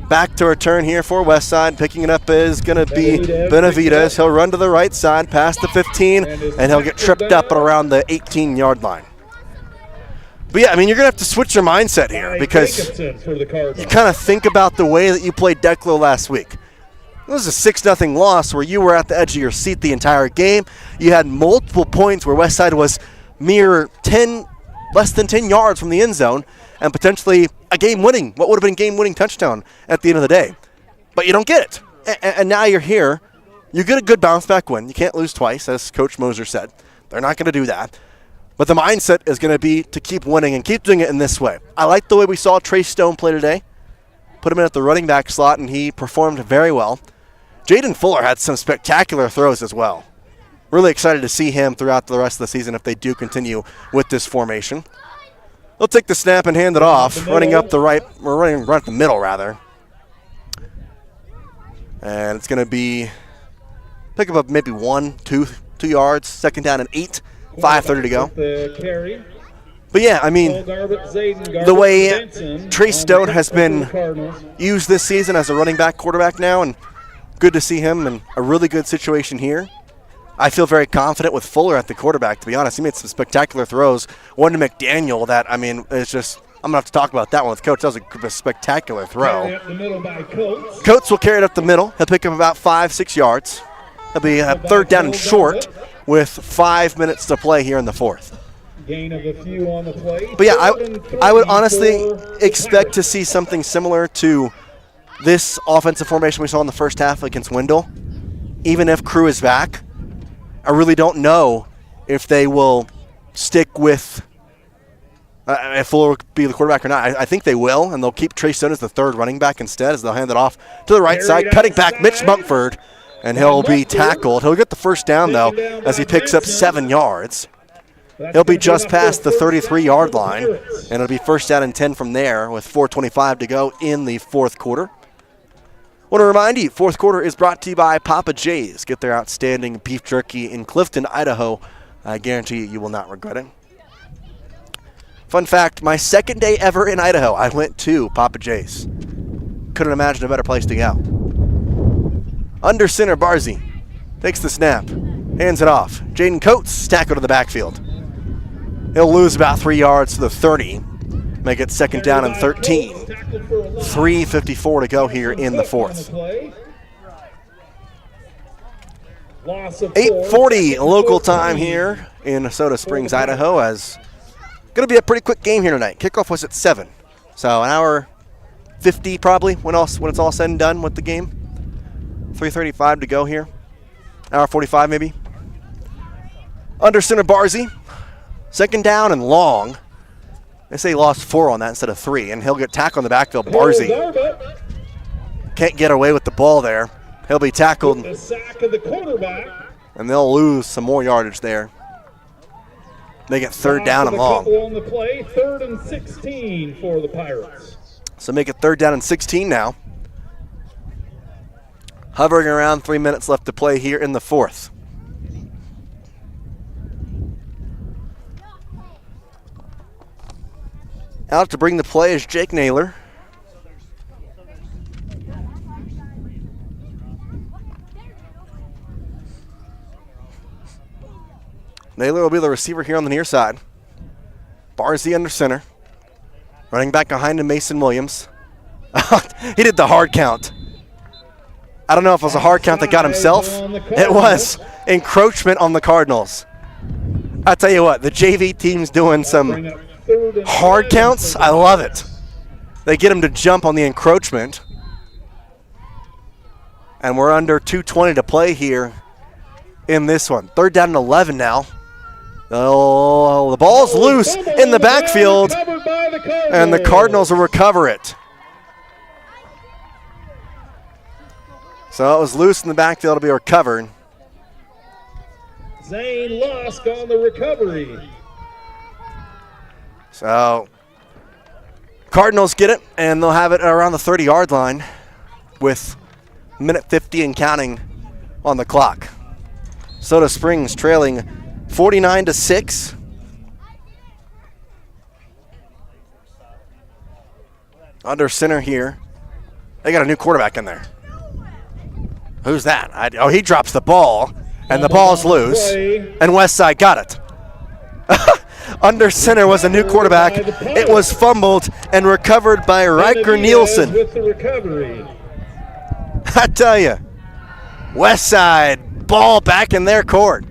Back to return here for Westside. Picking it up is going to be Benavides. He'll run to the right side past the 15, and he'll get tripped up at around the 18-yard line. But, yeah, I mean, you're going to have to switch your mindset here because you kind of think about the way that you played Declo last week. It was a 6-0 loss where you were at the edge of your seat the entire game. You had multiple points where Westside was mere less than 10 yards from the end zone and potentially a game-winning, what would have been game-winning touchdown at the end of the day. But you don't get it. And now you're here. You get a good bounce-back win. You can't lose twice, as Coach Moser said. They're not going to do that. But the mindset is going to be to keep winning and keep doing it in this way. I like the way we saw Trey Stone play today. Put him in at the running back slot, and he performed very well. Jaden Fuller had some spectacular throws as well. Really excited to see him throughout the rest of the season if they do continue with this formation. They'll take the snap and hand it off, running up the right, or running right up the middle, rather. And it's going to be pick up maybe 2 yards, second down and 8, 5:30 to go. But yeah, I mean, the way Trey Stone has been used this season as a running back quarterback now, and good to see him in a really good situation here. I feel very confident with Fuller at the quarterback, to be honest. He made some spectacular throws. One to McDaniel that, I mean, it's just, I'm going to have to talk about that one with Coach. That was a spectacular throw. Coates will carry it up the middle. He'll pick up about 5-6 yards. He'll be a third down and short with 5 minutes to play here in the fourth. Gain of a few on the play. But yeah, I would honestly expect to see something similar to this offensive formation we saw in the first half against Wendell. Even if Crew is back, I really don't know if they will stick with if Fuller will be the quarterback or not. I think they will, and they'll keep Trey Stone as the third running back instead, as they'll hand it off to the right side. Cutting back, Mitch Mumford and he'll be tackled. He'll get the first down, though, as he picks up 7 yards. He'll be just past the 33-yard line, and it'll be first down and 10 from there with 4:25 to go in the fourth quarter. Want to remind you, fourth quarter is brought to you by Papa Jace. Get their outstanding beef jerky in Clifton, Idaho. I guarantee you will not regret it. Fun fact, my second day ever in Idaho, I went to Papa Jace. Couldn't imagine a better place to go. Under center, Barzy takes the snap, hands it off. Jaden Coates tackled to the backfield. He'll lose about 3 yards to the 30. Make it second down and 13. 3:54 to go here in the fourth. 8:40 local time here in Soda Springs, Idaho, as going to be a pretty quick game here tonight. Kickoff was at 7, so an hour 50 probably when it's all said and done with the game. 3:35 to go here. Hour 45 maybe. Under center, Barzy. Second down and long. They say he lost 4 on that instead of 3, and he'll get tackled in the backfield. Barzy can't get away with the ball there. He'll be tackled, The sack of the quarterback. and they'll lose some more yardage there. Make it third down and long. On the play, 3rd and 16 for the Pirates. So make it third down and 16 now. Hovering around 3 minutes left to play here in the fourth. Out to bring the play is Jake Naylor. Naylor will be the receiver here on the near side. Barzy under center. Running back behind him, Mason Williams. He did the hard count. I don't know if it was a hard count that got himself. It was encroachment on the Cardinals. I tell you what, the JV team's doing some hard counts. I love it. They get him to jump on the encroachment. And we're under 2:20 to play here in this one. Third down and 11 now. Oh, the ball's loose in the backfield, and the Cardinals will recover it. So it was loose in the backfield to be recovered. Zane Lusk on the recovery. So Cardinals get it, and they'll have it around the 30-yard line with minute 50 and counting on the clock. Soda Springs trailing 49-6. Under center here. They got a new quarterback in there. Who's that? He drops the ball, and the ball's loose, and Westside got it. Under center was a new quarterback. It was fumbled and recovered by Riker Nielsen. With the recovery. I tell you, Westside ball back in their court.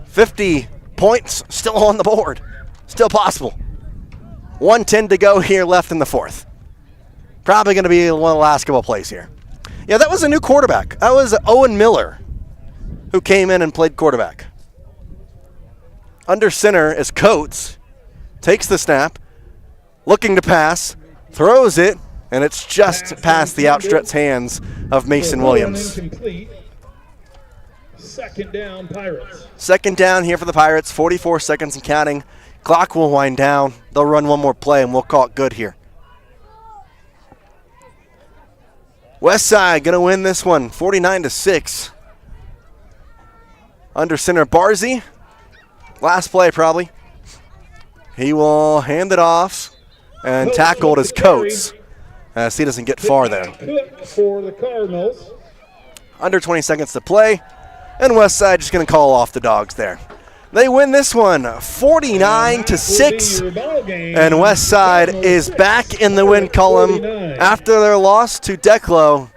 50 points still on the board. Still possible. 1:10 to go here left in the fourth. Probably going to be one of the last couple plays here. Yeah, that was a new quarterback. That was Owen Miller who came in and played quarterback. Under center is Coates. Takes the snap. Looking to pass. Throws it. And it's just past the outstretched hands of Mason Williams. Second down, Pirates. Second down here for the Pirates. 44 seconds and counting. Clock will wind down. They'll run one more play, and we'll call it good here. Westside going to win this one, 49-6. Under center, Barzy. Last play, probably. He will hand it off, and tackled his Coates, as he doesn't get far there. For the Cardinals. Under 20 seconds to play, and Westside just going to call off the Dogs there. They win this one 49-6, and Westside is back in the win column after their loss to Declo.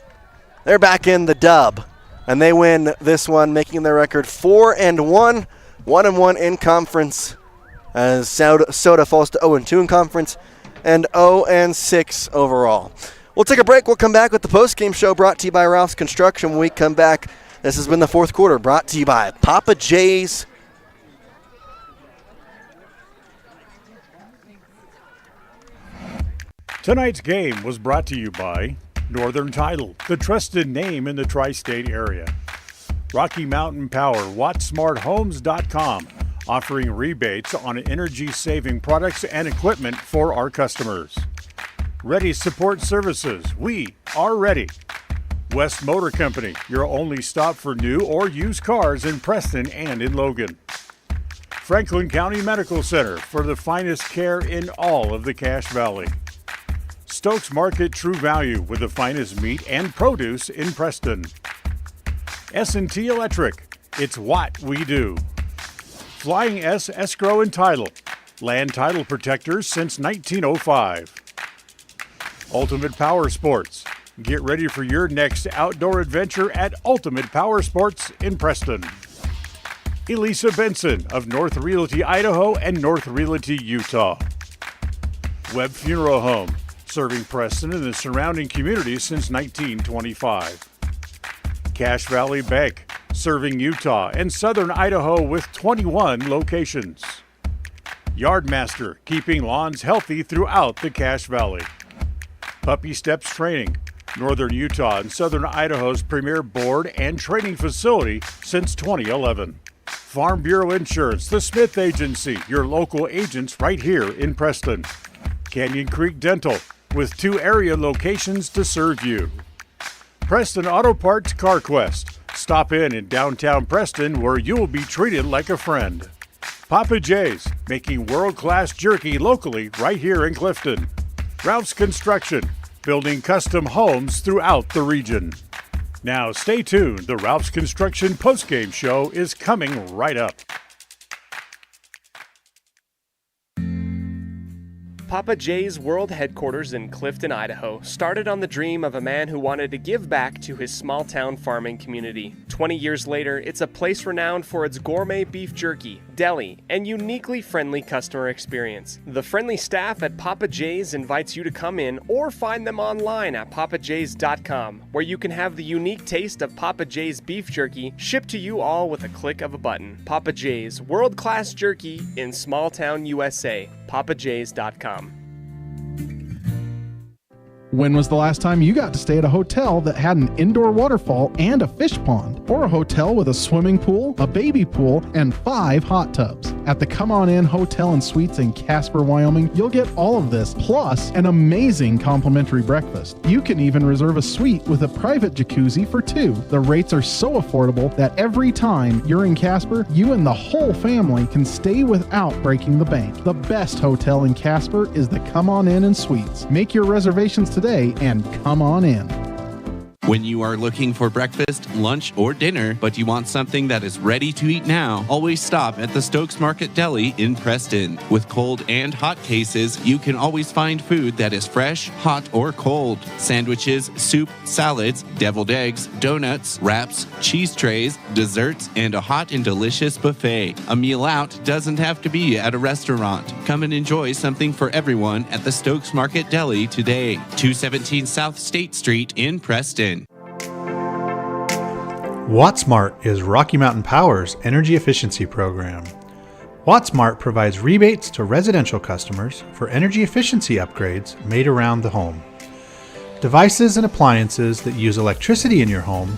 They're back in the dub, and they win this one, making their record 4-1, 1-1 in conference, as Soda falls to 0-2 in conference, and 0-6 overall. We'll take a break. We'll come back with the post-game show brought to you by Ralph's Construction. When we come back, this has been the fourth quarter brought to you by Papa Jace. Tonight's game was brought to you by Northern Title, the trusted name in the tri-state area. Rocky Mountain Power, WattSmartHomes.com, offering rebates on energy-saving products and equipment for our customers. Ready Support Services, we are ready. West Motor Company, your only stop for new or used cars in Preston and in Logan. Franklin County Medical Center for the finest care in all of the Cache Valley. Stokes Market True Value with the finest meat and produce in Preston. S&T Electric, it's what we do. Flying S Escrow and Title, land title protectors since 1905. Ultimate Power Sports, get ready for your next outdoor adventure at Ultimate Power Sports in Preston. Elisa Benson of North Realty, Idaho and North Realty, Utah. Webb Funeral Home, serving Preston and the surrounding communities since 1925. Cache Valley Bank, serving Utah and southern Idaho with 21 locations. Yardmaster, keeping lawns healthy throughout the Cache Valley. Puppy Steps Training, northern Utah and southern Idaho's premier board and training facility since 2011. Farm Bureau Insurance, the Smith Agency, your local agents right here in Preston. Canyon Creek Dental, with 2 area locations to serve you. Preston Auto Parts CarQuest. Stop in downtown Preston where you will be treated like a friend. Papa J's, making world-class jerky locally right here in Clifton. Ralph's Construction, building custom homes throughout the region. Now stay tuned, the Ralph's Construction postgame show is coming right up. Papa J's World Headquarters in Clifton, Idaho, started on the dream of a man who wanted to give back to his small-town farming community. 20 years later, it's a place renowned for its gourmet beef jerky, deli, and uniquely friendly customer experience. The friendly staff at Papa J's invites you to come in or find them online at papaj's.com, where you can have the unique taste of Papa J's beef jerky shipped to you all with a click of a button. Papa J's, world-class jerky in small-town USA. papaj's.com. When was the last time you got to stay at a hotel that had an indoor waterfall and a fish pond? Or a hotel with a swimming pool, a baby pool, and 5 hot tubs? At the Come On In Hotel and Suites in Casper, Wyoming, you'll get all of this, plus an amazing complimentary breakfast. You can even reserve a suite with a private jacuzzi for 2. The rates are so affordable that every time you're in Casper, you and the whole family can stay without breaking the bank. The best hotel in Casper is the Come On In and Suites. Make your reservations today and come on in. When you are looking for breakfast, lunch, or dinner, but you want something that is ready to eat now, always stop at the Stokes Market Deli in Preston. With cold and hot cases, you can always find food that is fresh, hot, or cold. Sandwiches, soup, salads, deviled eggs, donuts, wraps, cheese trays, desserts, and a hot and delicious buffet. A meal out doesn't have to be at a restaurant. Come and enjoy something for everyone at the Stokes Market Deli today. 217 South State Street in Preston. WattSmart is Rocky Mountain Power's energy efficiency program. WattSmart provides rebates to residential customers for energy efficiency upgrades made around the home. Devices and appliances that use electricity in your home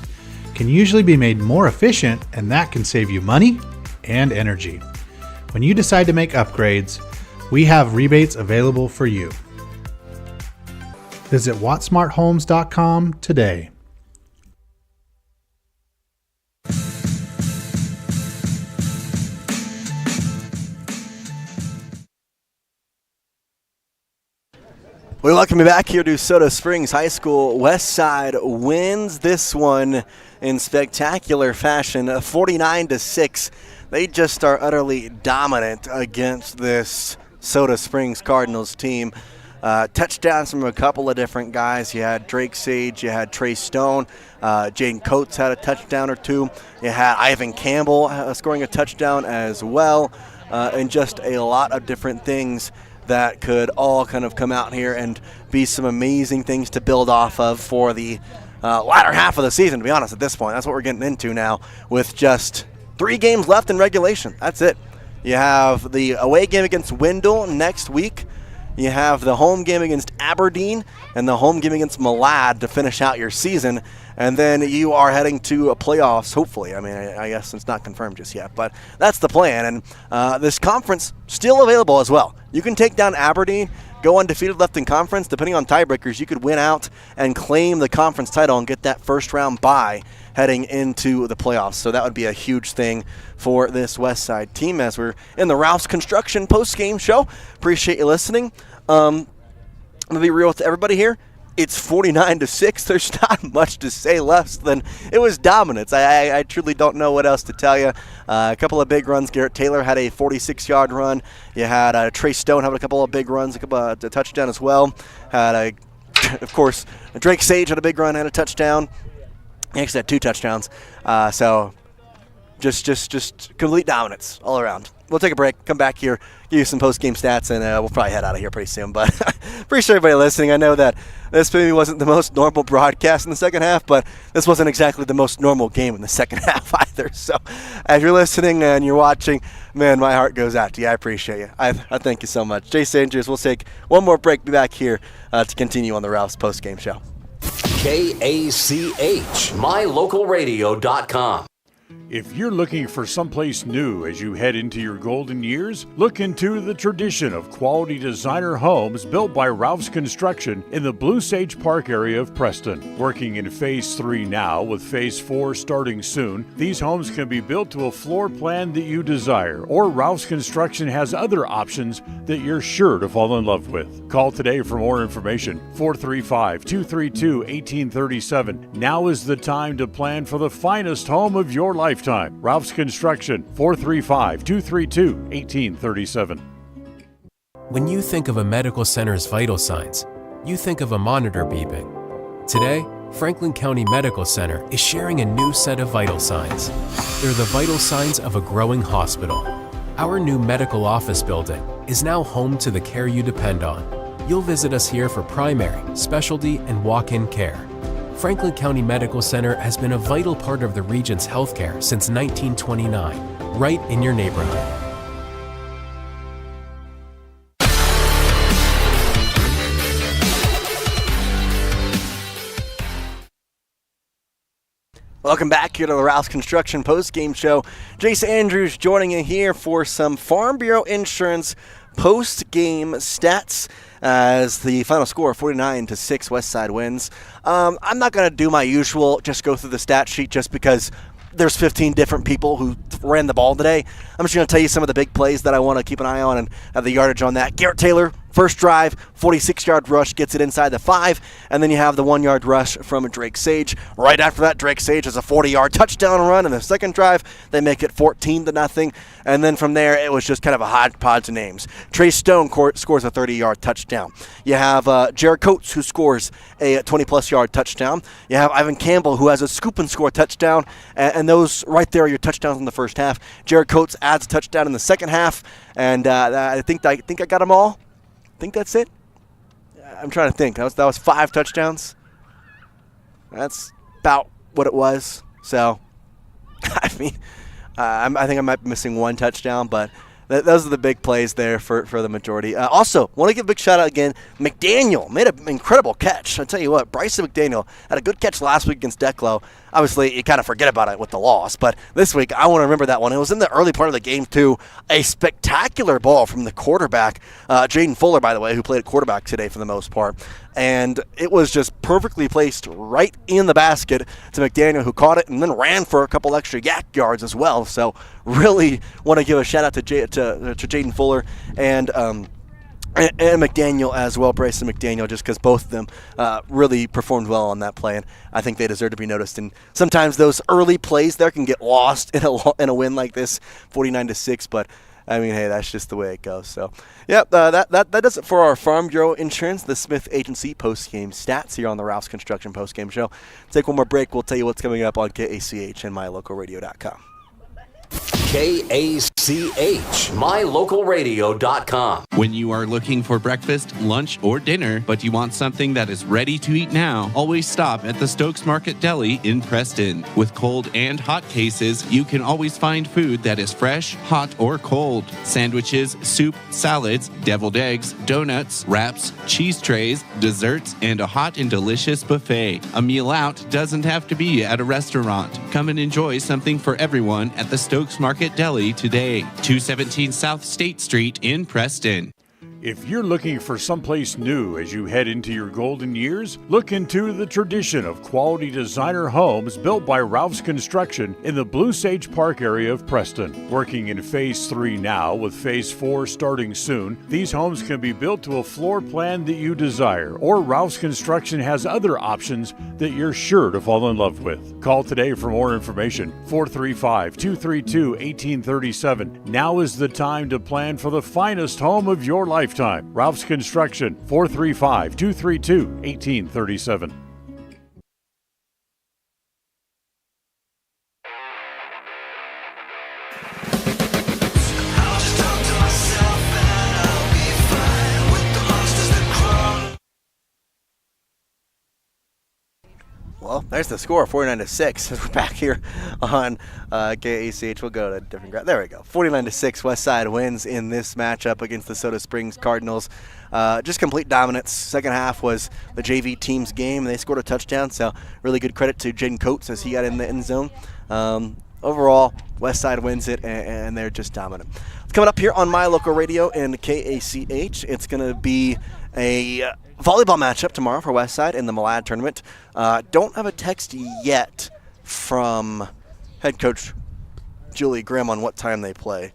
can usually be made more efficient, and that can save you money and energy. When you decide to make upgrades, we have rebates available for you. Visit WattSmartHomes.com today. We welcome you back here to Soda Springs High School. Westside wins this one in spectacular fashion, 49-6. They just are utterly dominant against this Soda Springs Cardinals team. Touchdowns from a couple of different guys. You had Drake Sage, you had Trey Stone, Jaden Coates had a touchdown or 2. You had Ivan Campbell scoring a touchdown as well, and just a lot of different things that could all kind of come out here and be some amazing things to build off of for the latter half of the season, to be honest, at this point. That's what we're getting into now with just 3 games left in regulation. That's it. You have the away game against Wendell next week. You have the home game against Aberdeen and the home game against Malad to finish out your season. And then you are heading to playoffs, hopefully. I mean, I guess it's not confirmed just yet, but that's the plan. And this conference still available as well. You can take down Aberdeen, go undefeated left in conference. Depending on tiebreakers, you could win out and claim the conference title and get that first round bye heading into the playoffs. So that would be a huge thing for this West Side team as we're in the Ralph's Construction post-game show. Appreciate you listening. I'm going to be real with everybody here. It's 49-6. There's not much to say less than it was dominance. I truly don't know what else to tell you. A couple of big runs. Garrett Taylor had a 46-yard run. You had Trey Stone having a couple of big runs, a touchdown as well. Of course, Drake Sage had a big run and a touchdown. He actually had 2 touchdowns. So just complete dominance all around. We'll take a break, come back here, give you some post-game stats, and we'll probably head out of here pretty soon. But appreciate everybody listening. I know that this maybe wasn't the most normal broadcast in the second half, but this wasn't exactly the most normal game in the second half either. So as you're listening and you're watching, man, my heart goes out to you. I appreciate you. I thank you so much. Jace Andrews, we'll take one more break, be back here to continue on the Ralph's post-game show. KACH, mylocalradio.com. If you're looking for someplace new as you head into your golden years, look into the tradition of quality designer homes built by Ralph's Construction in the Blue Sage Park area of Preston. Working in Phase 3 now, with Phase 4 starting soon, these homes can be built to a floor plan that you desire, or Ralph's Construction has other options that you're sure to fall in love with. Call today for more information, 435-232-1837. Now is the time to plan for the finest home of your lifetime. Ralph's Construction, 435-232-1837. When you think of a medical center's vital signs, you think of a monitor beeping. Today, Franklin County Medical Center is sharing a new set of vital signs. They're the vital signs of a growing hospital. Our new medical office building is now home to the care you depend on. You'll visit us here for primary, specialty, and walk-in care. Franklin County Medical Center has been a vital part of the region's healthcare since 1929, right in your neighborhood. Welcome back here to the Ralph's Construction post-game show. Jace Andrews joining you here for some Farm Bureau Insurance post-game stats as the final score, 49-6, West Side wins. I'm not going to do my usual, just go through the stat sheet just because there's 15 different people who ran the ball today. I'm just going to tell you some of the big plays that I want to keep an eye on and have the yardage on that. Garrett Taylor, first drive, 46-yard rush, gets it inside the 5, and then you have the 1-yard rush from Drake Sage. Right after that, Drake Sage has a 40-yard touchdown run in the second drive. They make it 14-0, and then from there, it was just kind of a hodgepodge of names. Trey Stone scores a 30-yard touchdown. You have Jared Coates, who scores a 20-plus yard touchdown. You have Ivan Campbell, who has a scoop and score touchdown, and those right there are your touchdowns in the first half. Jared Coates adds a touchdown in the second half, and I think I got them all. I think that's it. I'm trying to think. That was 5 touchdowns. That's about what it was. So, I mean, I think I might be missing 1 touchdown, but those are the big plays there for the majority. Also, want to give a big shout out again. McDaniel made an incredible catch. I tell you what, Bryson McDaniel had a good catch last week against Declo. Obviously, you kind of forget about it with the loss, but this week I want to remember that one. It was in the early part of the game, too. A spectacular ball from the quarterback, Jaden Fuller, by the way, who played at quarterback today for the most part. And it was just perfectly placed right in the basket to McDaniel, who caught it and then ran for a couple extra yak yards as well. So really want to give a shout out to Jaden Fuller and McDaniel as well, Bryson McDaniel, just because both of them really performed well on that play, and I think they deserve to be noticed. And sometimes those early plays there can get lost in a win like this, 49-6. But I mean, hey, that's just the way it goes. So, yeah, that does it for our Farm Bureau Insurance, the Smith Agency post-game stats here on the Ralph's Construction post-game show. Take one more break. We'll tell you what's coming up on KACH and mylocalradio.com. KACH, mylocalradio.com. When you are looking for breakfast, lunch, or dinner, but you want something that is ready to eat now, always stop at the Stokes Market Deli in Preston. With cold and hot cases, you can always find food that is fresh, hot, or cold. Sandwiches, soup, salads, deviled eggs, donuts, wraps, cheese trays, desserts, and a hot and delicious buffet. A meal out doesn't have to be at a restaurant. Come and enjoy something for everyone at the Stokes Market Deli today. 217 South State Street in Preston. If you're looking for someplace new as you head into your golden years, look into the tradition of quality designer homes built by Ralph's Construction in the Blue Sage Park area of Preston. Working in Phase 3 now, with Phase 4 starting soon, these homes can be built to a floor plan that you desire, or Ralph's Construction has other options that you're sure to fall in love with. Call today for more information, 435-232-1837. Now is the time to plan for the finest home of your lifetime. Ralph's Construction, 435-232-1837. Well, there's the score, 49-6. As we're back here on KACH, we'll go to a different graph. There we go. 49-6, Westside wins in this matchup against the Soda Springs Cardinals. Just complete dominance. Second half was the JV team's game. They scored a touchdown, so really good credit to Jaden Coates as he got in the end zone. Overall, Westside wins it, and they're just dominant. Coming up here on My Local Radio and KACH, it's going to be a volleyball matchup tomorrow for Westside in the Malad tournament. Don't have a text yet from head coach Julie Grimm on what time they play.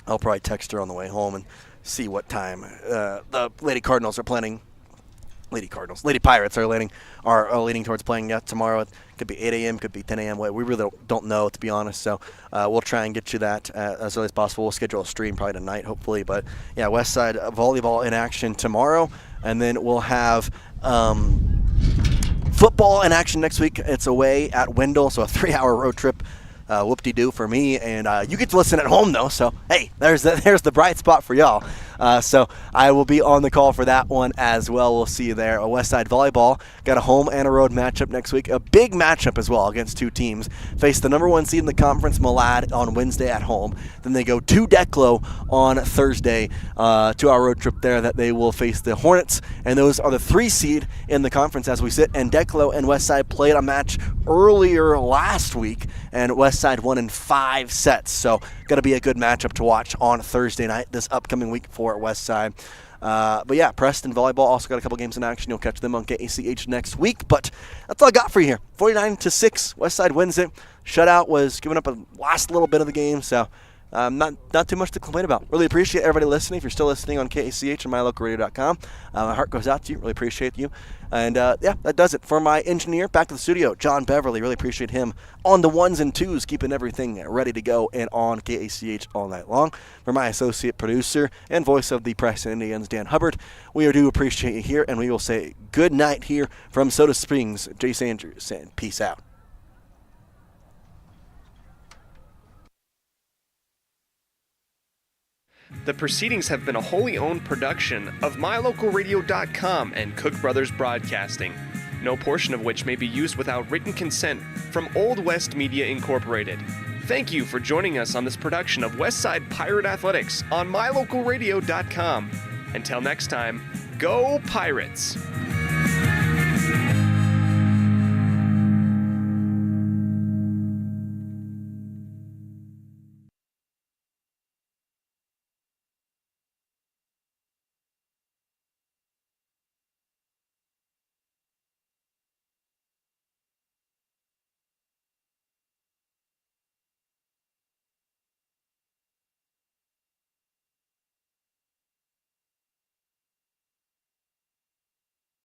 I'll probably text her on the way home and see what time the Lady Cardinals are planning. Lady Pirates are leaning towards playing tomorrow. It could be 8 a.m., could be 10 a.m. We really don't know, to be honest. So we'll try and get you that as early as possible. We'll schedule a stream probably tonight, hopefully. But yeah, Westside volleyball in action tomorrow, and then we'll have football in action next week. It's away at Wendell, so a 3-hour road trip. Whoop-de-doo for me, and you get to listen at home, though, so hey, there's the bright spot for y'all. So I will be on the call for that one as well. We'll see you there. Westside Volleyball got a home and a road matchup next week. A big matchup as well against two teams. Face the number 1 seed in the conference, Malad, on Wednesday at home. Then they go to Declo on Thursday, 2-hour road trip there that they will face the Hornets, and those are the 3 seed in the conference as we sit. And Declo and Westside played a match earlier last week, and Westside won in 5 sets. So going to be a good matchup to watch on Thursday night this upcoming week for Westside. But yeah, Preston Volleyball also got a couple games in action. You'll catch them on KACH next week. But that's all I got for you here. 49-6, Westside wins it. Shutout was giving up a last little bit of the game, so not too much to complain about. Really appreciate everybody listening. If you're still listening on KACH and mylocalradio.com, my heart goes out to you. Really appreciate you. And yeah, that does it. For my engineer, back to the studio, John Beverly. Really appreciate him on the 1s and 2s, keeping everything ready to go and on KACH all night long. For my associate producer and voice of the Preston Indians, Dan Hubbard, we do appreciate you here, and we will say good night here from Soda Springs. Jace Andrews, and peace out. The proceedings have been a wholly owned production of mylocalradio.com and Cook Brothers Broadcasting, no portion of which may be used without written consent from Old West Media Incorporated. Thank you for joining us on this production of Westside Pirate Athletics on mylocalradio.com. Until next time, go Pirates!